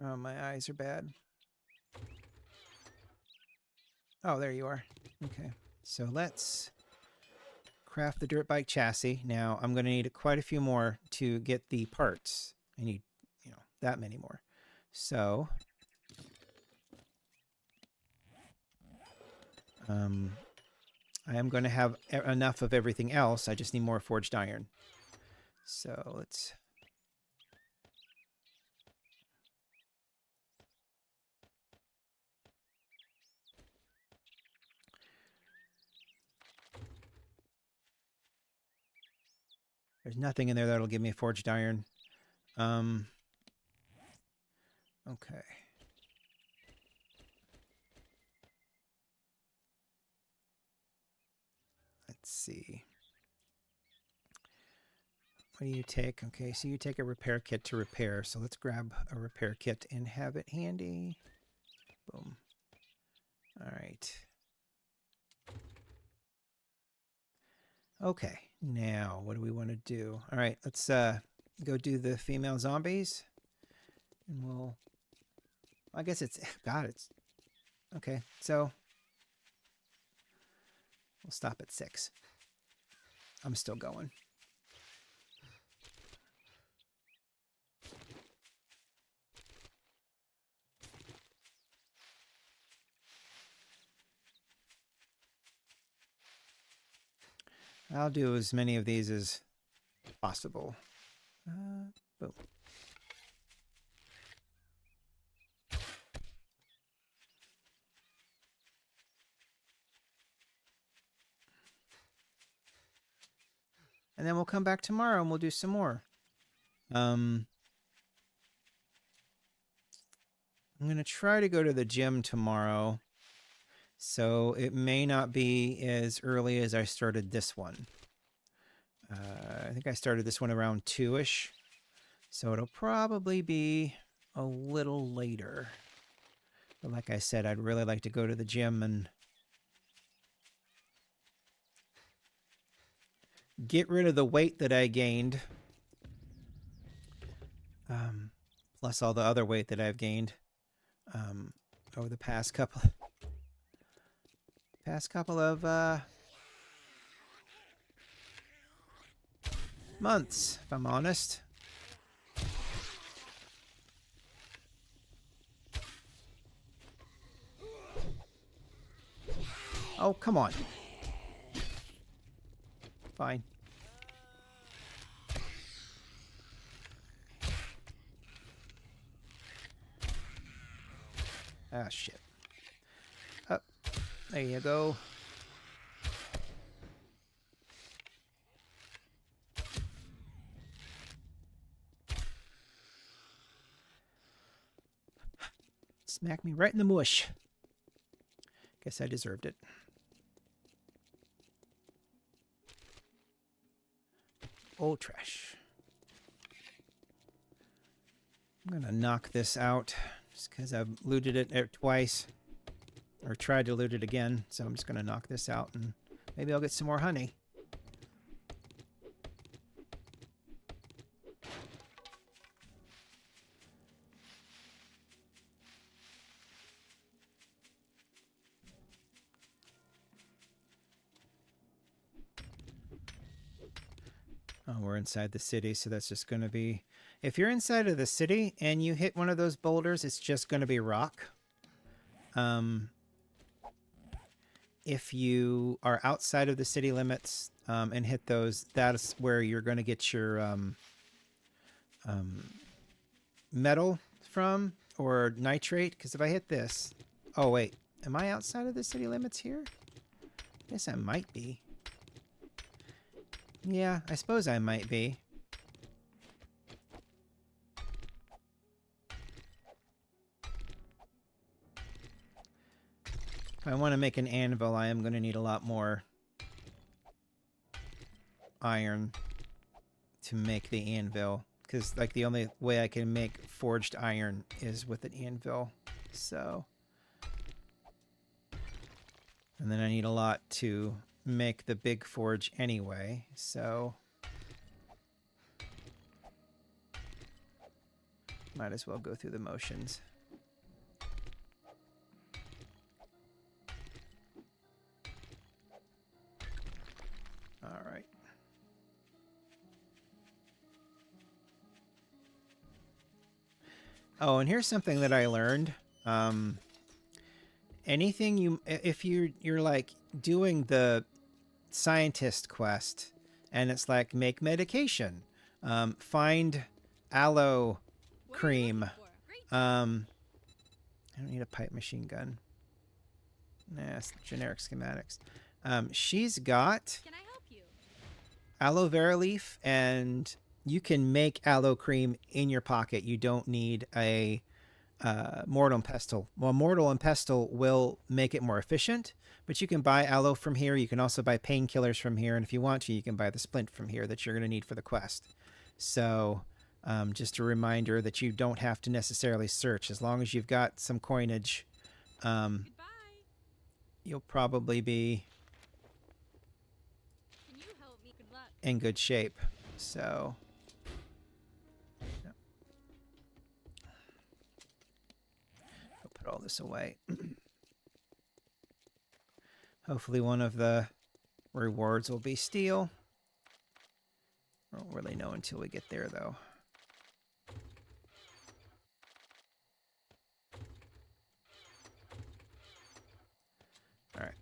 A: Oh, my eyes are bad. Oh, there you are. Okay. So let's craft the dirt bike chassis. Now, I'm going to need quite a few more to get the parts. I need, that many more. So, I am going to have enough of everything else. I just need more forged iron. So, let's... there's nothing in there that'll give me forged iron. Okay. Let's see. What do you take? Okay, so you take a repair kit to repair. So let's grab a repair kit and have it handy. Boom. All right. Okay, now what do we want to do? All right, let's go do the female zombies. And we'll... I guess it's... God, it's Okay, so we'll stop at 6. I'm still going. I'll do as many of these as possible. Boom. And then we'll come back tomorrow and we'll do some more. I'm going to try to go to the gym tomorrow. So it may not be as early as I started this one. I think I started this one around 2-ish. So it'll probably be a little later. But like I said, I'd really like to go to the gym and get rid of the weight that I gained. Plus all the other weight that I've gained over the past couple of months, if I'm honest. Oh, come on. Fine. Ah, shit. Up. There you go. Smack me right in the mush. Guess I deserved it. Old trash. I'm gonna knock this out just because I've looted it twice. Or tried to loot it again. So I'm just gonna knock this out and maybe I'll get some more honey. Oh, we're inside the city, so that's just going to be... If you're inside of the city and you hit one of those boulders, it's just going to be rock. If you are outside of the city limits and hit those, that's where you're going to get your metal from, or nitrate. Because if I hit this... Oh, wait. Am I outside of the city limits here? I guess I might be. Yeah, I suppose I might be. If I want to make an anvil, I am going to need a lot more iron to make the anvil. Because, like, the only way I can make forged iron is with an anvil. So... And then I need a lot to make the big forge anyway, so... Might as well go through the motions. Alright. Oh, and here's something that I learned. Anything you... If you're like doing the scientist quest, and it's like, make medication, find aloe cream. I don't need a pipe machine gun. Nah, it's generic schematics. She's got
C: Can I help you?
A: aloe vera leaf, and you can make aloe cream in your pocket. You don't need a mortal and pestle. Well, mortal and pestle will make it more efficient, but you can buy aloe from here. You can also buy painkillers from here, and if you want to, you can buy the splint from here that you're going to need for the quest. So just a reminder that you don't have to necessarily search. As long as you've got some coinage,
C: Goodbye.
A: you'll probably be
C: Can you help me? Good luck.
A: in good shape. So I'll put all this away. Hopefully one of the rewards will be steel. I don't really know until we get there, though. Alright.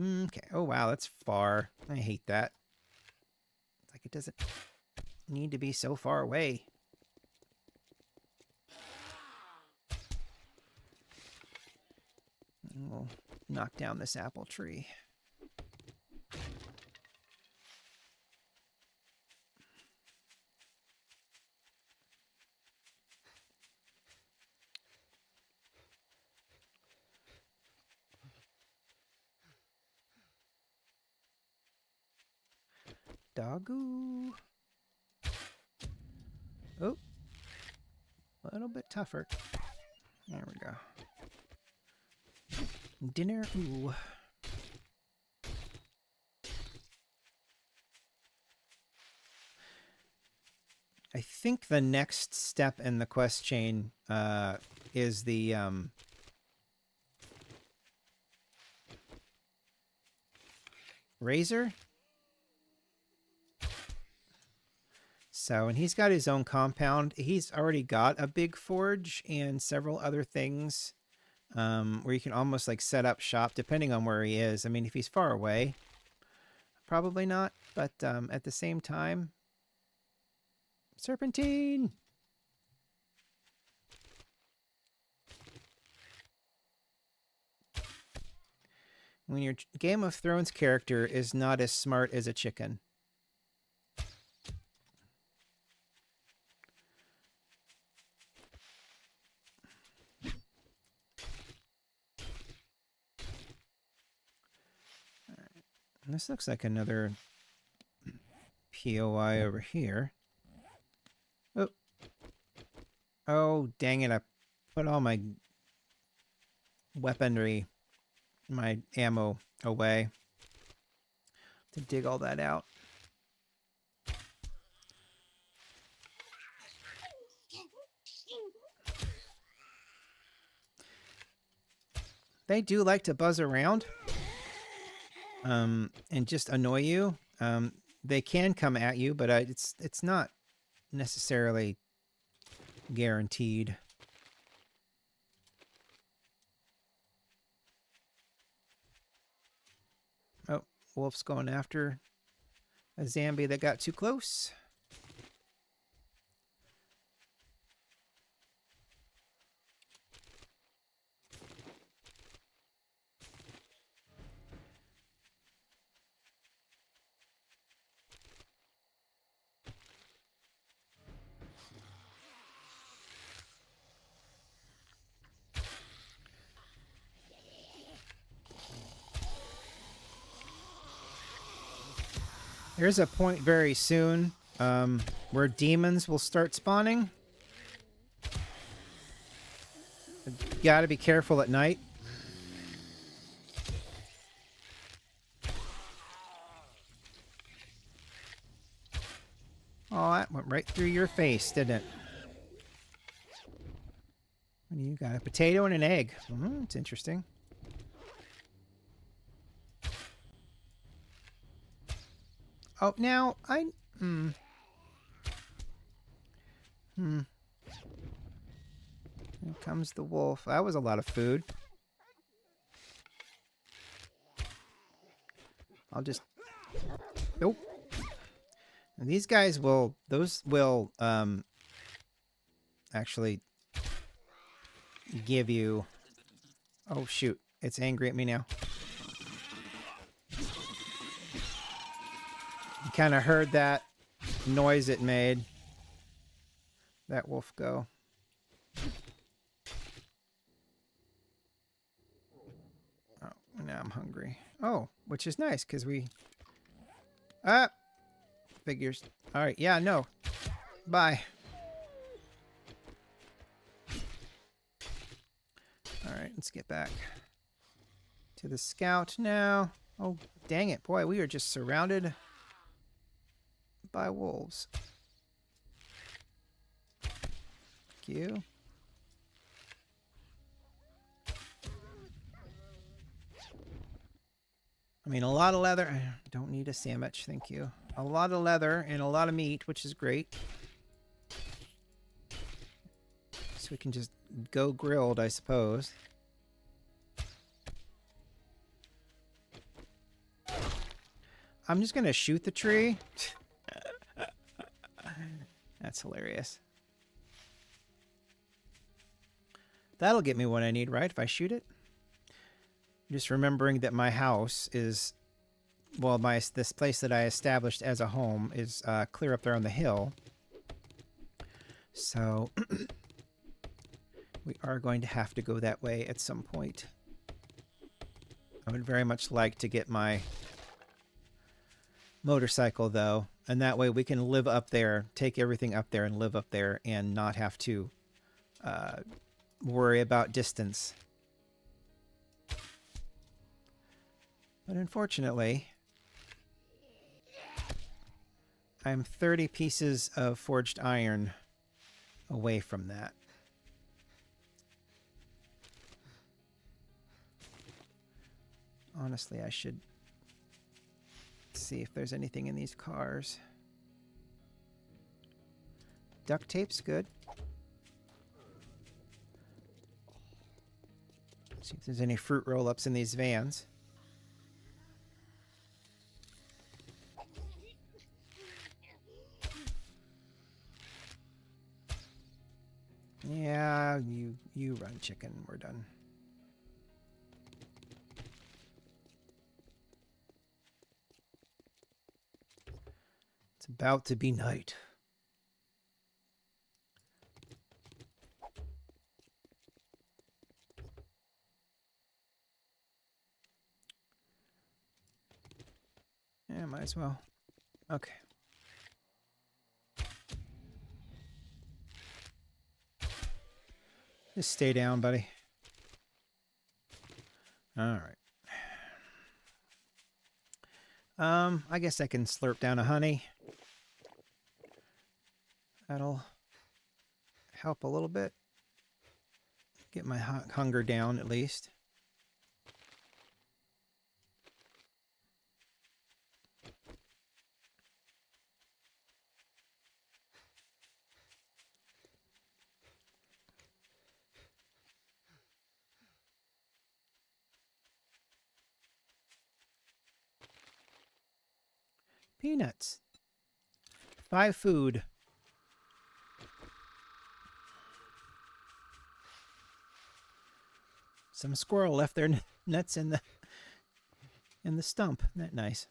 A: Okay. Oh, wow, that's far. I hate that. It's like it doesn't need to be so far away. And we'll knock down this apple tree. Doggo. Oh. A little bit tougher. There we go. Dinner. Ooh. I think the next step in the quest chain is the razor. So, and he's got his own compound. He's already got a big forge and several other things where you can almost like set up shop depending on where he is. I mean, if he's far away, probably not. But at the same time, serpentine. When your Game of Thrones character is not as smart as a chicken. And this looks like another POI over here. Oh. Oh, dang it. I put all my weaponry, my ammo away to dig all that out. They do like to buzz around and just annoy you. They can come at you, but it's not necessarily guaranteed. Oh, wolf's going after a zombie that got too close. There's a point very soon where demons will start spawning. Gotta be careful at night. Oh, that went right through your face, didn't it? What do you got? A potato and an egg. It's interesting. Oh, now I... Here comes the wolf. That was a lot of food. I'll just... Nope. And these guys will... Those will actually give you... Oh, shoot. It's angry at me now. You kind of heard that noise it made. That wolf go. Oh, now I'm hungry. Oh, which is nice because we... Ah! Figures. Alright, yeah, no. Bye. Alright, let's get back to the scout now. Oh, dang it. Boy, we are just surrounded by wolves. Thank you. I mean, a lot of leather. I don't need a sandwich, thank you. A lot of leather and a lot of meat, which is great. So we can just go grilled, I suppose. I'm just going to shoot the tree. That's hilarious. That'll get me what I need, right? If I shoot it? Just remembering that my house is, well, this place that I established as a home is clear up there on the hill. So we are going to have to go that way at some point. I would very much like to get my motorcycle, though, and that way we can live up there, take everything up there and live up there and not have to worry about distance. But unfortunately, I'm 30 pieces of forged iron away from that. Honestly, I should see if there's anything in these cars. Duct tape's good. See if there's any fruit roll-ups in these vans. Yeah, you run, chicken. We're done. It's about to be night. Yeah, might as well. Okay. Just stay down, buddy. All right. I guess I can slurp down a honey. That'll help a little bit. Get my hunger down, at least. Peanuts. 5 food. Some squirrel left their nuts in the stump. Isn't that nice?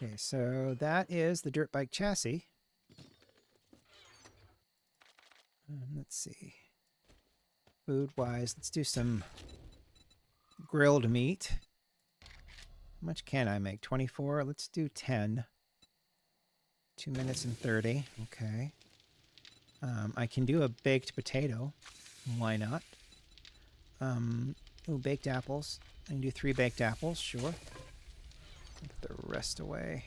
A: Okay, so that is the dirt bike chassis. Let's see. Food-wise, let's do some grilled meat. How much can I make? 24? Let's do 10. 2 minutes and 30. Okay. I can do a baked potato. Why not? Ooh, baked apples. I can do 3 baked apples, sure. Put the rest away.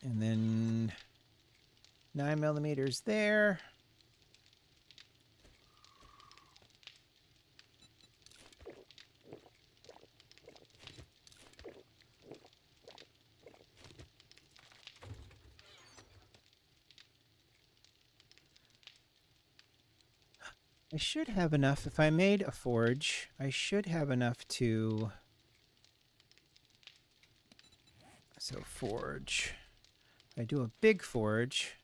A: And then 9mm there. I should have enough. If I made a forge, I should have enough to... So forge. If I do a big forge,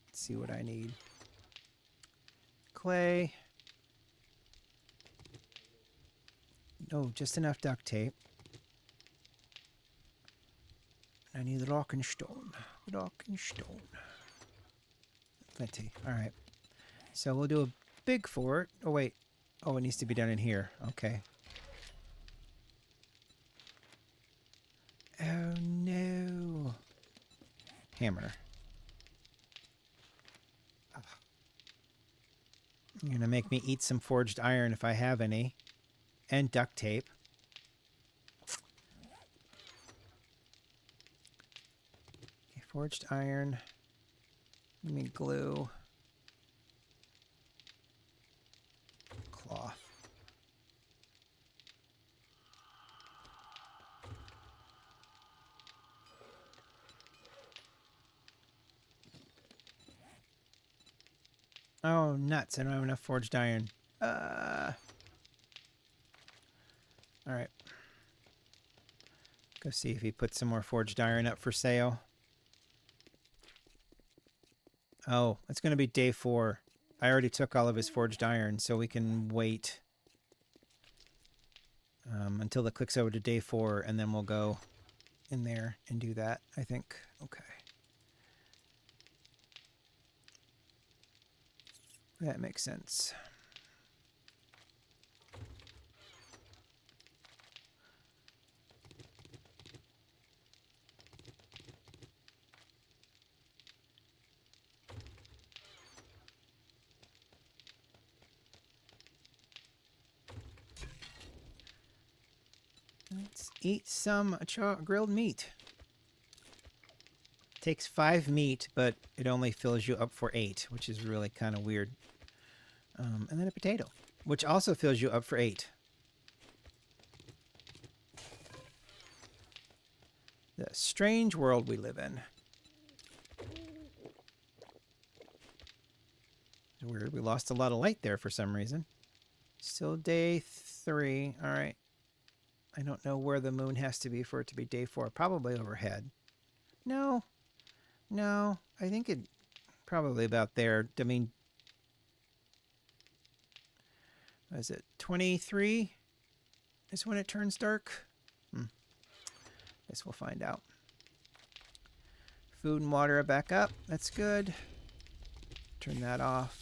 A: let's see what I need. Clay. No, just enough duct tape. I need the rock and stone. Rock and stone. Plenty. All right. So we'll do a big fort. Oh, wait. Oh, it needs to be done in here. Okay. Oh, no. Hammer. Ugh. You're going to make me eat some forged iron if I have any. And duct tape. Okay, forged iron. Give me glue. Cloth. Oh, nuts. I don't have enough forged iron. Alright. Go see if he put some more forged iron up for sale. Oh, it's going to be day 4. I already took all of his forged iron, so we can wait until it clicks over to day 4, and then we'll go in there and do that, I think. Okay. That makes sense. Let's eat some grilled meat. Takes 5 meat, but it only fills you up for 8, which is really kind of weird. And then a potato, which also fills you up for 8. The strange world we live in. It's weird. We lost a lot of light there for some reason. Still day 3. All right. I don't know where the moon has to be for it to be day 4. Probably overhead. No. No. I think it probably about there. I mean, what is it? 23 is when it turns dark. Guess we'll find out. Food and water are back up. That's good. Turn that off.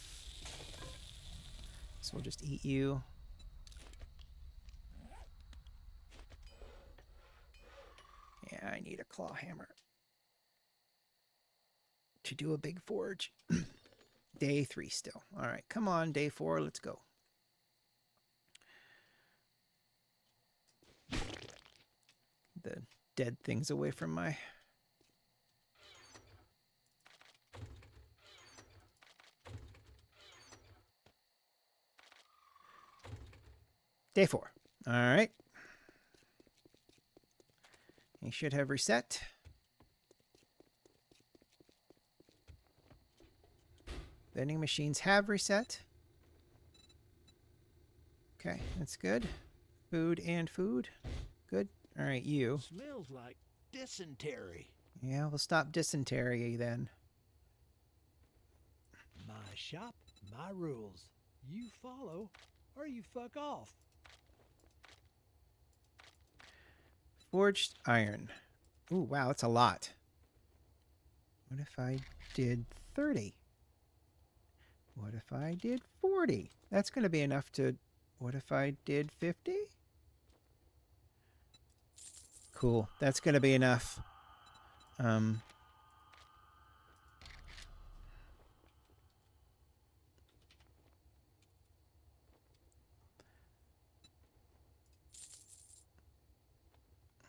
A: So we'll just eat you. Yeah, I need a claw hammer to do a big forge. Day 3 still. All right, come on, day 4, let's go. The dead things away from my... Day 4. All right. You should have reset. Vending machines have reset. Okay, that's good. Food and food. Good. All right, you.
B: Smells like dysentery.
A: Yeah, we'll stop dysentery then.
B: My shop, my rules. You follow, or you fuck off.
A: Forged iron. Ooh, wow, that's a lot. What if I did 30? What if I did 40? That's going to be enough to... What if I did 50? Cool. That's going to be enough.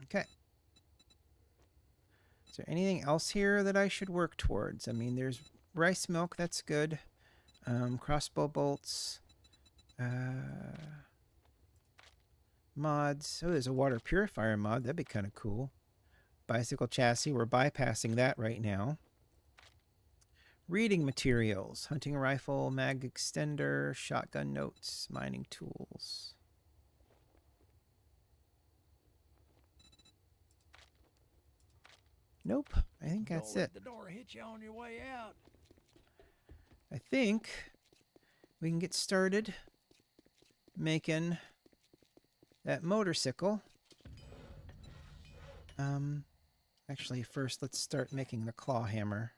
A: Okay. Is there anything else here that I should work towards? I mean, there's rice milk. That's good. Crossbow bolts. Mods. Oh, there's a water purifier mod. That'd be kind of cool. Bicycle chassis. We're bypassing that right now. Reading materials. Hunting rifle, mag extender, shotgun notes, mining tools. Nope. I think that's
B: Don't
A: it.
B: let the door hit you on your way out.
A: I think we can get started making that motorcycle. Actually, first let's start making the claw hammer.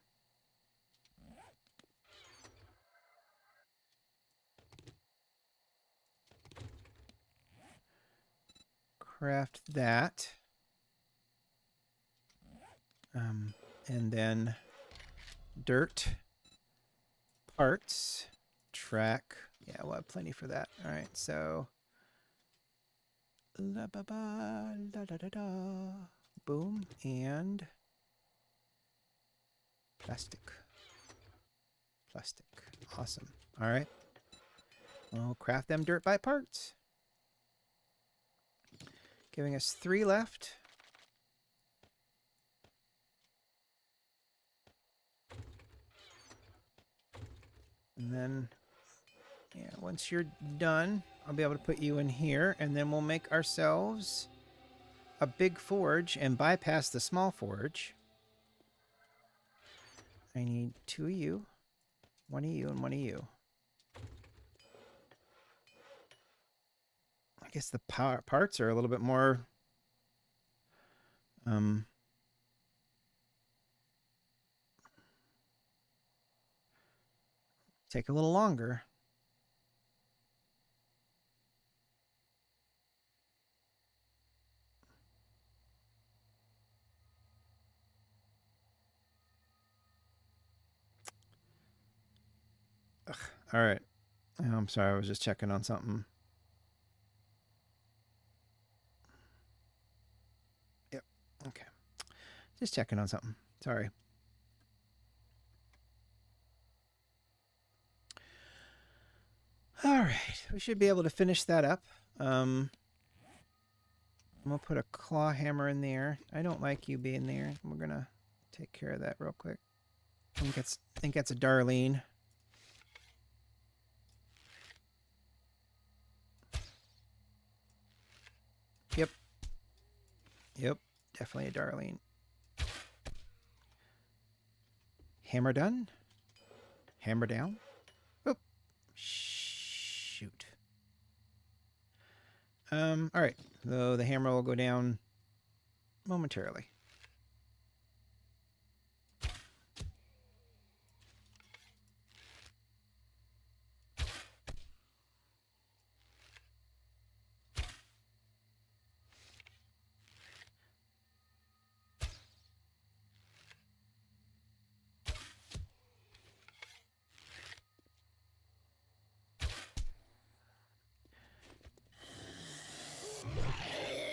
A: Craft that. And then dirt, parts, track. Yeah, we'll have plenty for that. All right, so la ba ba la da da da. Boom, and plastic. Plastic. Awesome. All right. We'll craft them dirt by parts. Giving us 3 left. And then, yeah, once you're done, I'll be able to put you in here, and then we'll make ourselves a big forge and bypass the small forge. I need 2 of you, 1 of you, and 1 of you. I guess the parts are a little bit more take a little longer. Ugh. All right. Oh, I'm sorry. I was just checking on something. Yep. Okay. Just checking on something. Sorry. All right. We should be able to finish that up. I'm going to put a claw hammer in there. I don't like you being there. We're going to take care of that real quick. I think that's a Darlene. Yep. Yep. Definitely a Darlene. Hammer done. Hammer down. Oh. Shoot. All right. So the hammer will go down momentarily.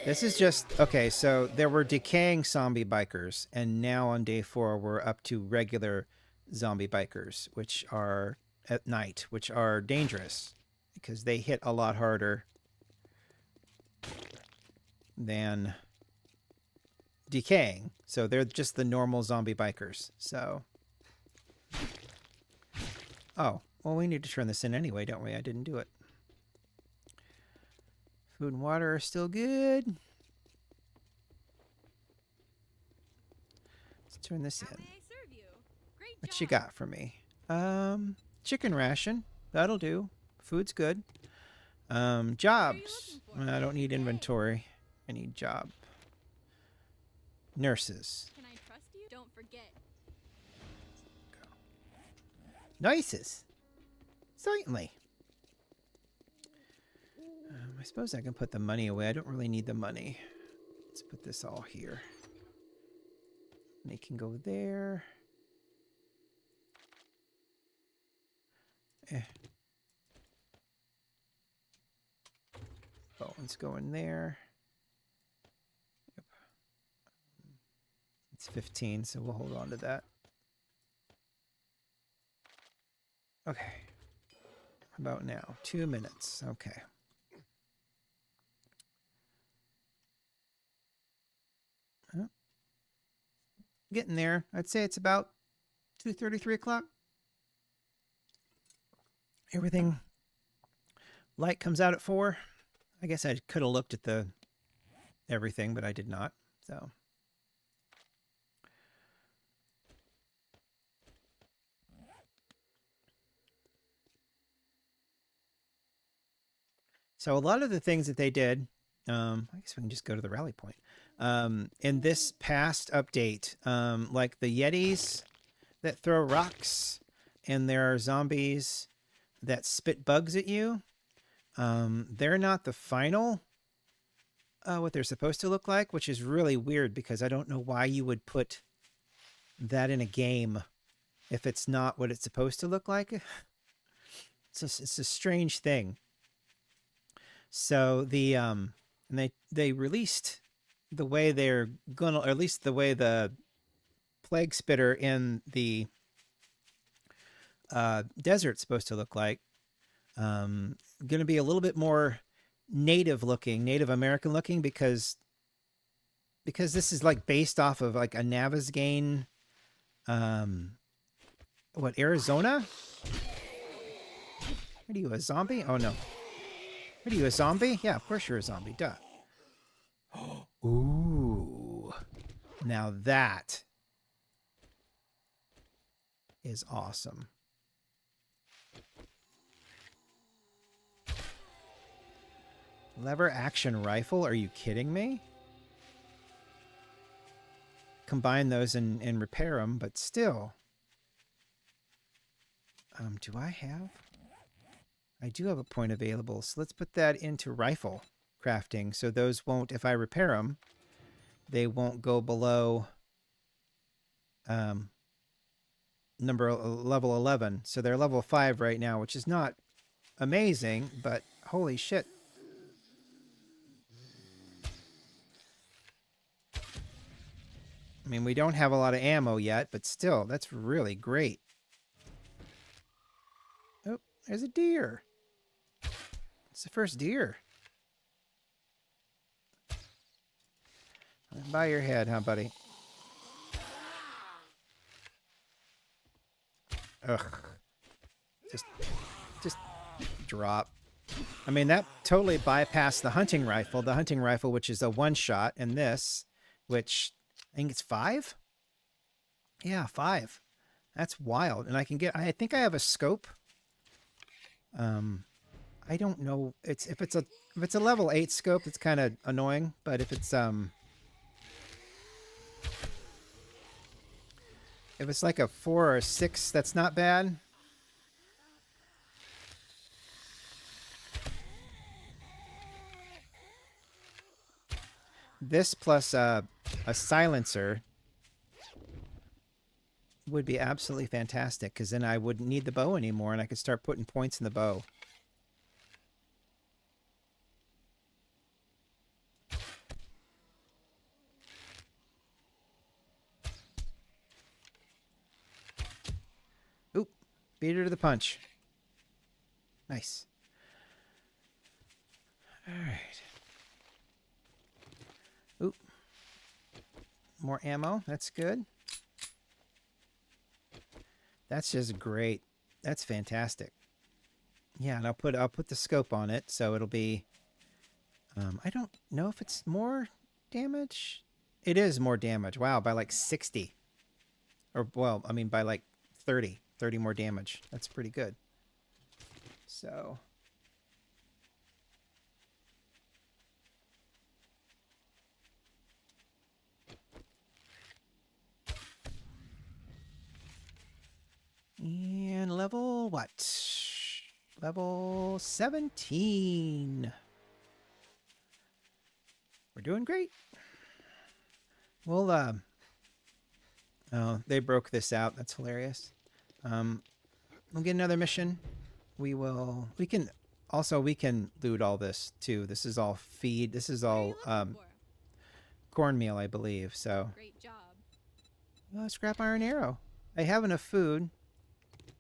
A: This is just, okay, so there were decaying zombie bikers, and now on day 4 we're up to regular zombie bikers, which are at night, which are dangerous because they hit a lot harder than decaying. So they're just the normal zombie bikers. So, oh, well, we need to turn this in anyway, don't we? I didn't do it. Food and water are still good. Let's turn this in. What you got for me? Chicken ration. That'll do. Food's good. Jobs. I don't need inventory. I need job. Nurses.
C: Can I trust you? Don't forget.
A: Nices. Certainly. I suppose I can put the money away. I don't really need the money. Let's put this all here. Money can go there. Bones go in there. Yep. It's 15, so we'll hold on to that. Okay. How about now? 2 minutes. Okay. Getting there. I'd say it's about 2:30, 3 o'clock. Everything light comes out at 4. I guess I could have looked at the everything, but I did not. So a lot of the things that they did, I guess we can just go to the rally point. In this past update, like the Yetis that throw rocks, and there are zombies that spit bugs at you. They're not the final what they're supposed to look like, which is really weird because I don't know why you would put that in a game if it's not what it's supposed to look like. It's a strange thing. So and they released the way they're gonna, or at least the way the plague spitter in the desert's supposed to look like. Going to be a little bit more Native American looking because this is like based off of like a Navasgain, Arizona? What are you, a zombie? Oh no. What are you, a zombie? Yeah, of course you're a zombie, duh. Ooh. Now that is awesome. Lever action rifle? Are you kidding me? Combine those and repair them, but still. Do I have? I do have a point available, so let's put that into rifle crafting. So those won't, if I repair them, they won't go below level 11. So they're level 5 right now, which is not amazing, but holy shit. I mean, we don't have a lot of ammo yet, but still, that's really great. Oh, there's a deer. It's the first deer. By your head, huh, buddy? Ugh. Just drop. I mean, that totally bypassed the hunting rifle. The hunting rifle, which is a one-shot, and this, which I think it's 5? Yeah, 5. That's wild. And I think I have a scope. I don't know. If it's a level 8 scope, it's kind of annoying, but if it's like a 4 or a 6, that's not bad. This plus a silencer would be absolutely fantastic, because then I wouldn't need the bow anymore and I could start putting points in the bow. Oop, beat her to the punch. Nice. All right. Oop. More ammo. That's good. That's just great. That's fantastic. Yeah, and I'll put the scope on it, so it'll be. I don't know if it's more damage. It is more damage. Wow, by like 60. Or well, I mean by like 30 more damage. That's pretty good. So. And level what? Level 17. We're doing great. Well, oh, they broke this out. That's hilarious. We'll get another mission. We can loot all this too. This is all feed. This is all cornmeal, I believe. So
C: Great job.
A: scrap iron arrow. I have enough food.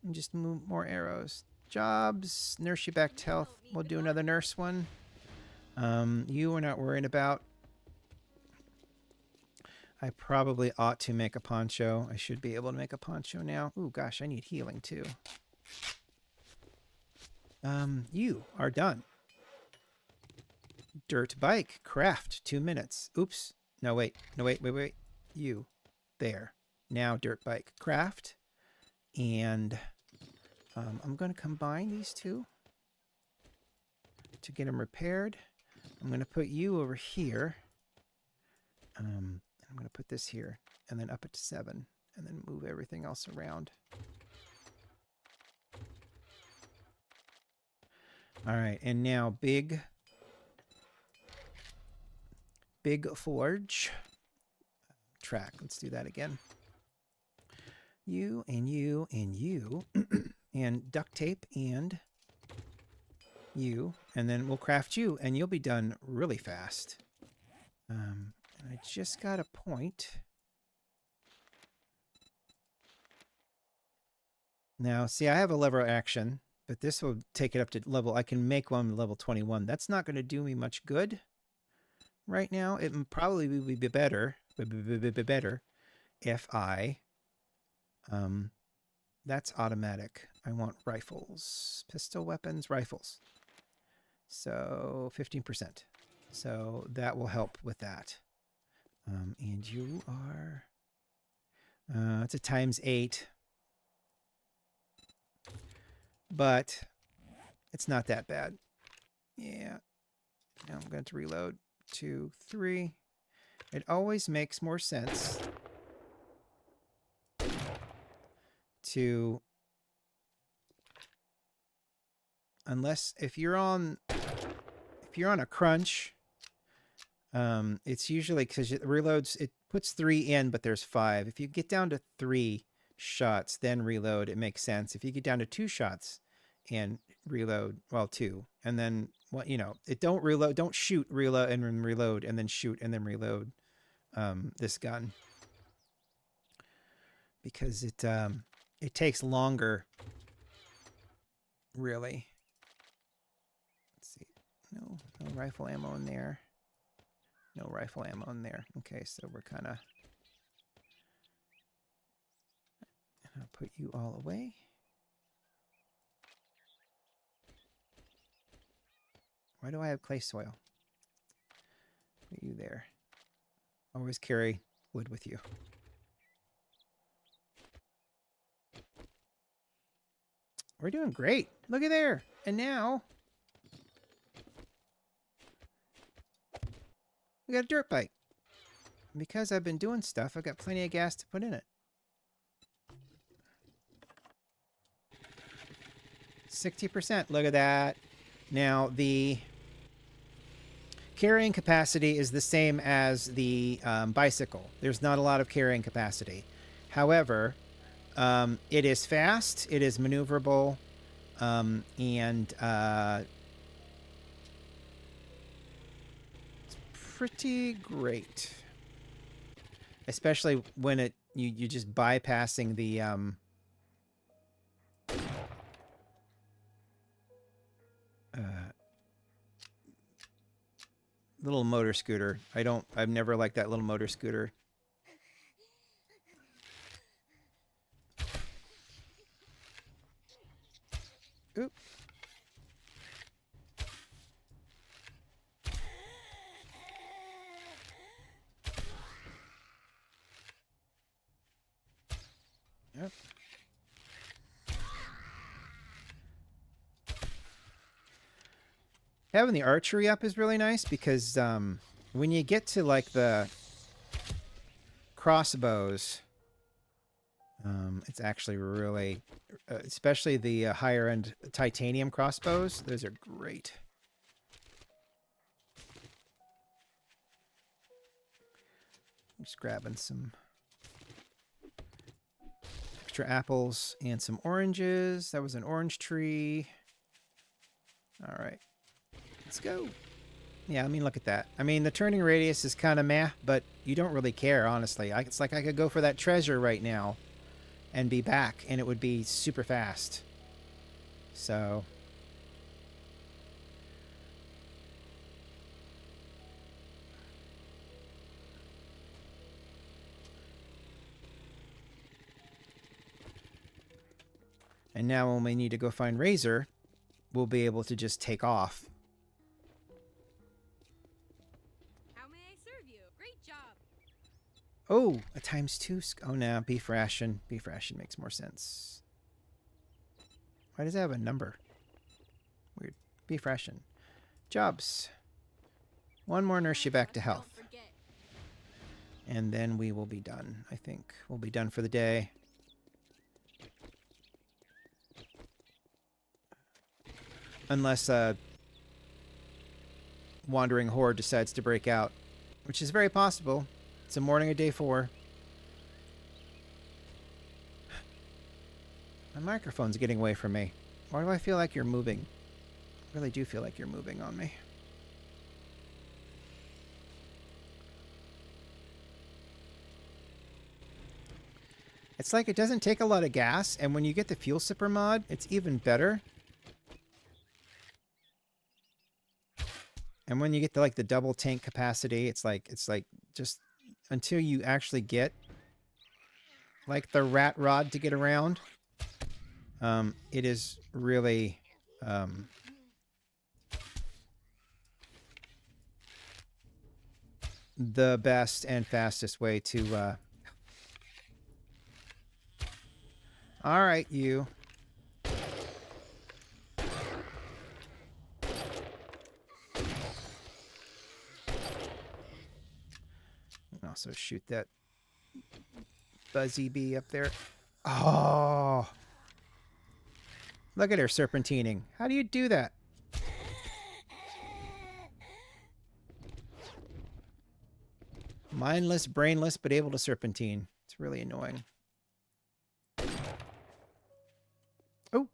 A: And just move more arrows. Jobs, nurse you back to health. We'll do another nurse one. You we're not worrying about. I probably ought to make a poncho. I should be able to make a poncho now. Ooh, gosh, I need healing too. You are done. Dirt bike, craft, 2 minutes. Oops. No, wait. You. There. Now dirt bike, craft. And I'm going to combine these two to get them repaired. I'm going to put you over here. I'm going to put this here and then up it to 7 and then move everything else around. All right, and now big forge track. Let's do that again. You and you and you and duct tape and you, and then we'll craft you and you'll be done really fast. I just got a point. Now, see, I have a lever action, but this will take it up to level. I can make one level 21. That's not going to do me much good right now. It probably would be better if I, that's automatic. I want rifles, pistol weapons, rifles. So 15%. So that will help with that. And you are, it's a ×8. But it's not that bad. Yeah. Now I'm going to reload. 2, 3. It always makes more sense to, unless if you're on a crunch, it's usually because it reloads. It puts 3 in, but there's 5. If you get down to 3 shots, then reload, it makes sense. If you get down to 2 shots and reload, well, 2, and then what, it don't reload, don't shoot, reload, and then reload, and then shoot, and then reload this gun, because it takes longer, really. Let's see. No rifle ammo in there. No rifle ammo in there. Okay, so we're kind of, I'll put you all away. Why do I have clay soil? Put you there. Always carry wood with you. We're doing great. Look at there. And now we got a dirt bike. Because I've been doing stuff, I've got plenty of gas to put in it. 60%. Look at that. Now, the carrying capacity is the same as the bicycle. There's not a lot of carrying capacity. However, it is fast, it is maneuverable, and it's pretty great. Especially when you just bypassing the little motor scooter. I've never liked that little motor scooter. Oop. Yep. Having the archery up is really nice because when you get to like the crossbows, it's actually really, especially the higher end titanium crossbows, those are great. I'm just grabbing some extra apples and some oranges. That was an orange tree. All right. Let's go. Yeah, I mean, look at that. I mean, the turning radius is kind of meh, but you don't really care, honestly. It's like I could go for that treasure right now and be back, and it would be super fast. So... And now when we need to go find Razor, we'll be able to just take off.
C: How may I serve you? Great job.
A: Oh, a ×2. Oh, no, beef ration. Beef ration makes more sense. Why does it have a number? Weird. Beef ration. Jobs. One more nurse you back to health.
C: Don't forget.
A: And then we will be done, I think. We'll be done for the day. Unless wandering horde decides to break out, which is very possible. It's a morning of day 4. My microphone's getting away from me. Why do I feel like you're moving? I really do feel like you're moving on me. It's like it doesn't take a lot of gas, and when you get the fuel sipper mod, it's even better. And when you get the double tank capacity, it's like just until you actually get like the rat rod to get around, it is really the best and fastest way to all right, you. Also shoot that buzzy bee up there. Oh, look at her serpentining. How do you do that? Mindless, brainless, but able to serpentine. It's really annoying. Oh.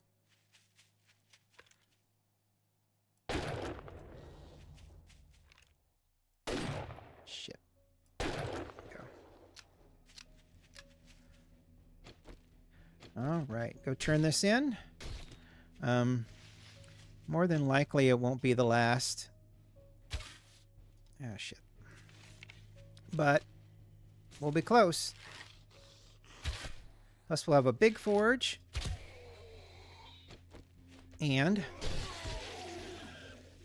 A: Shit. All right, go turn this in. More than likely it won't be the last. Ah, shit. But we'll be close. Plus we'll have a big forge. And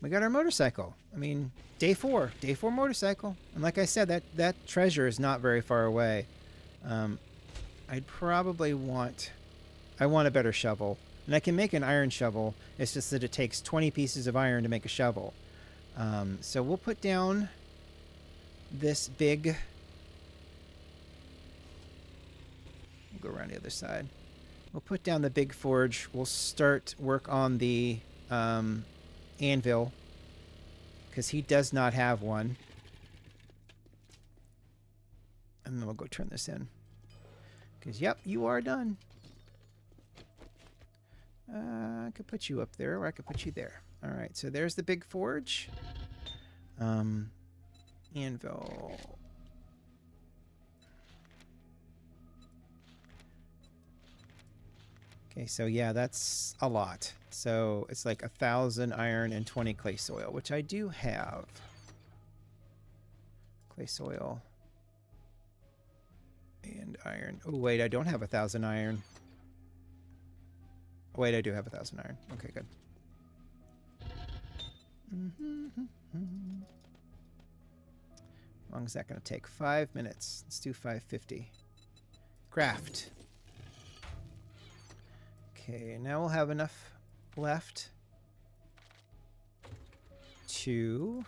A: we got our motorcycle. I mean, day 4 motorcycle. And like I said, that treasure is not very far away. I'd probably want... I want a better shovel. And I can make an iron shovel. It's just that it takes 20 pieces of iron to make a shovel. So we'll put down this big... We'll go around the other side. We'll put down the big forge. We'll start work on the anvil, because he does not have one. And then we'll go turn this in. Because, yep, you are done. I could put you up there, or I could put you there. All right, so there's the big forge. Anvil. Okay, so yeah, that's a lot. So it's like 1,000 iron and 20 clay soil, which I do have. Clay soil. And iron. Oh, wait, I don't have 1,000 iron. Oh, wait, I do have 1,000 iron. Okay, good. How long is that going to take? 5 minutes. Let's do 550. Craft. Okay, now we'll have enough left to...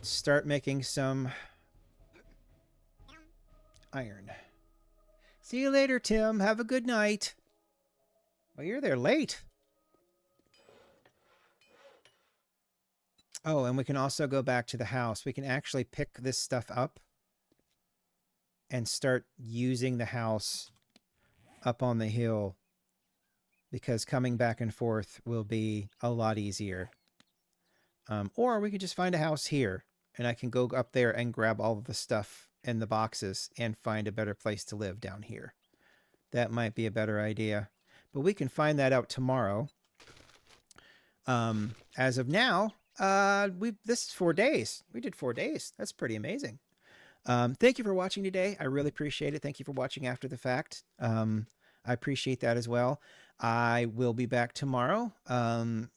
A: start making some iron. See you later, Tim. Have a good night. Well, you're there late. Oh, and we can also go back to the house. We can actually pick this stuff up and start using the house up on the hill, because coming back and forth will be a lot easier. Or we could just find a house here, and I can go up there and grab all of the stuff in the boxes and find a better place to live down here. That might be a better idea. But we can find that out tomorrow. As of now, this is 4 days. We did 4 days. That's pretty amazing. Thank you for watching today. I really appreciate it. Thank you for watching after the fact. I appreciate that as well. I will be back tomorrow,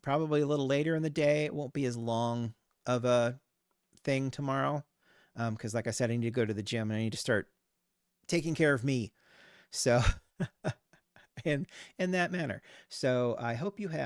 A: probably a little later in the day. It won't be as long of a thing tomorrow, because like I said, I need to go to the gym and I need to start taking care of me. So, in that manner. So I hope you have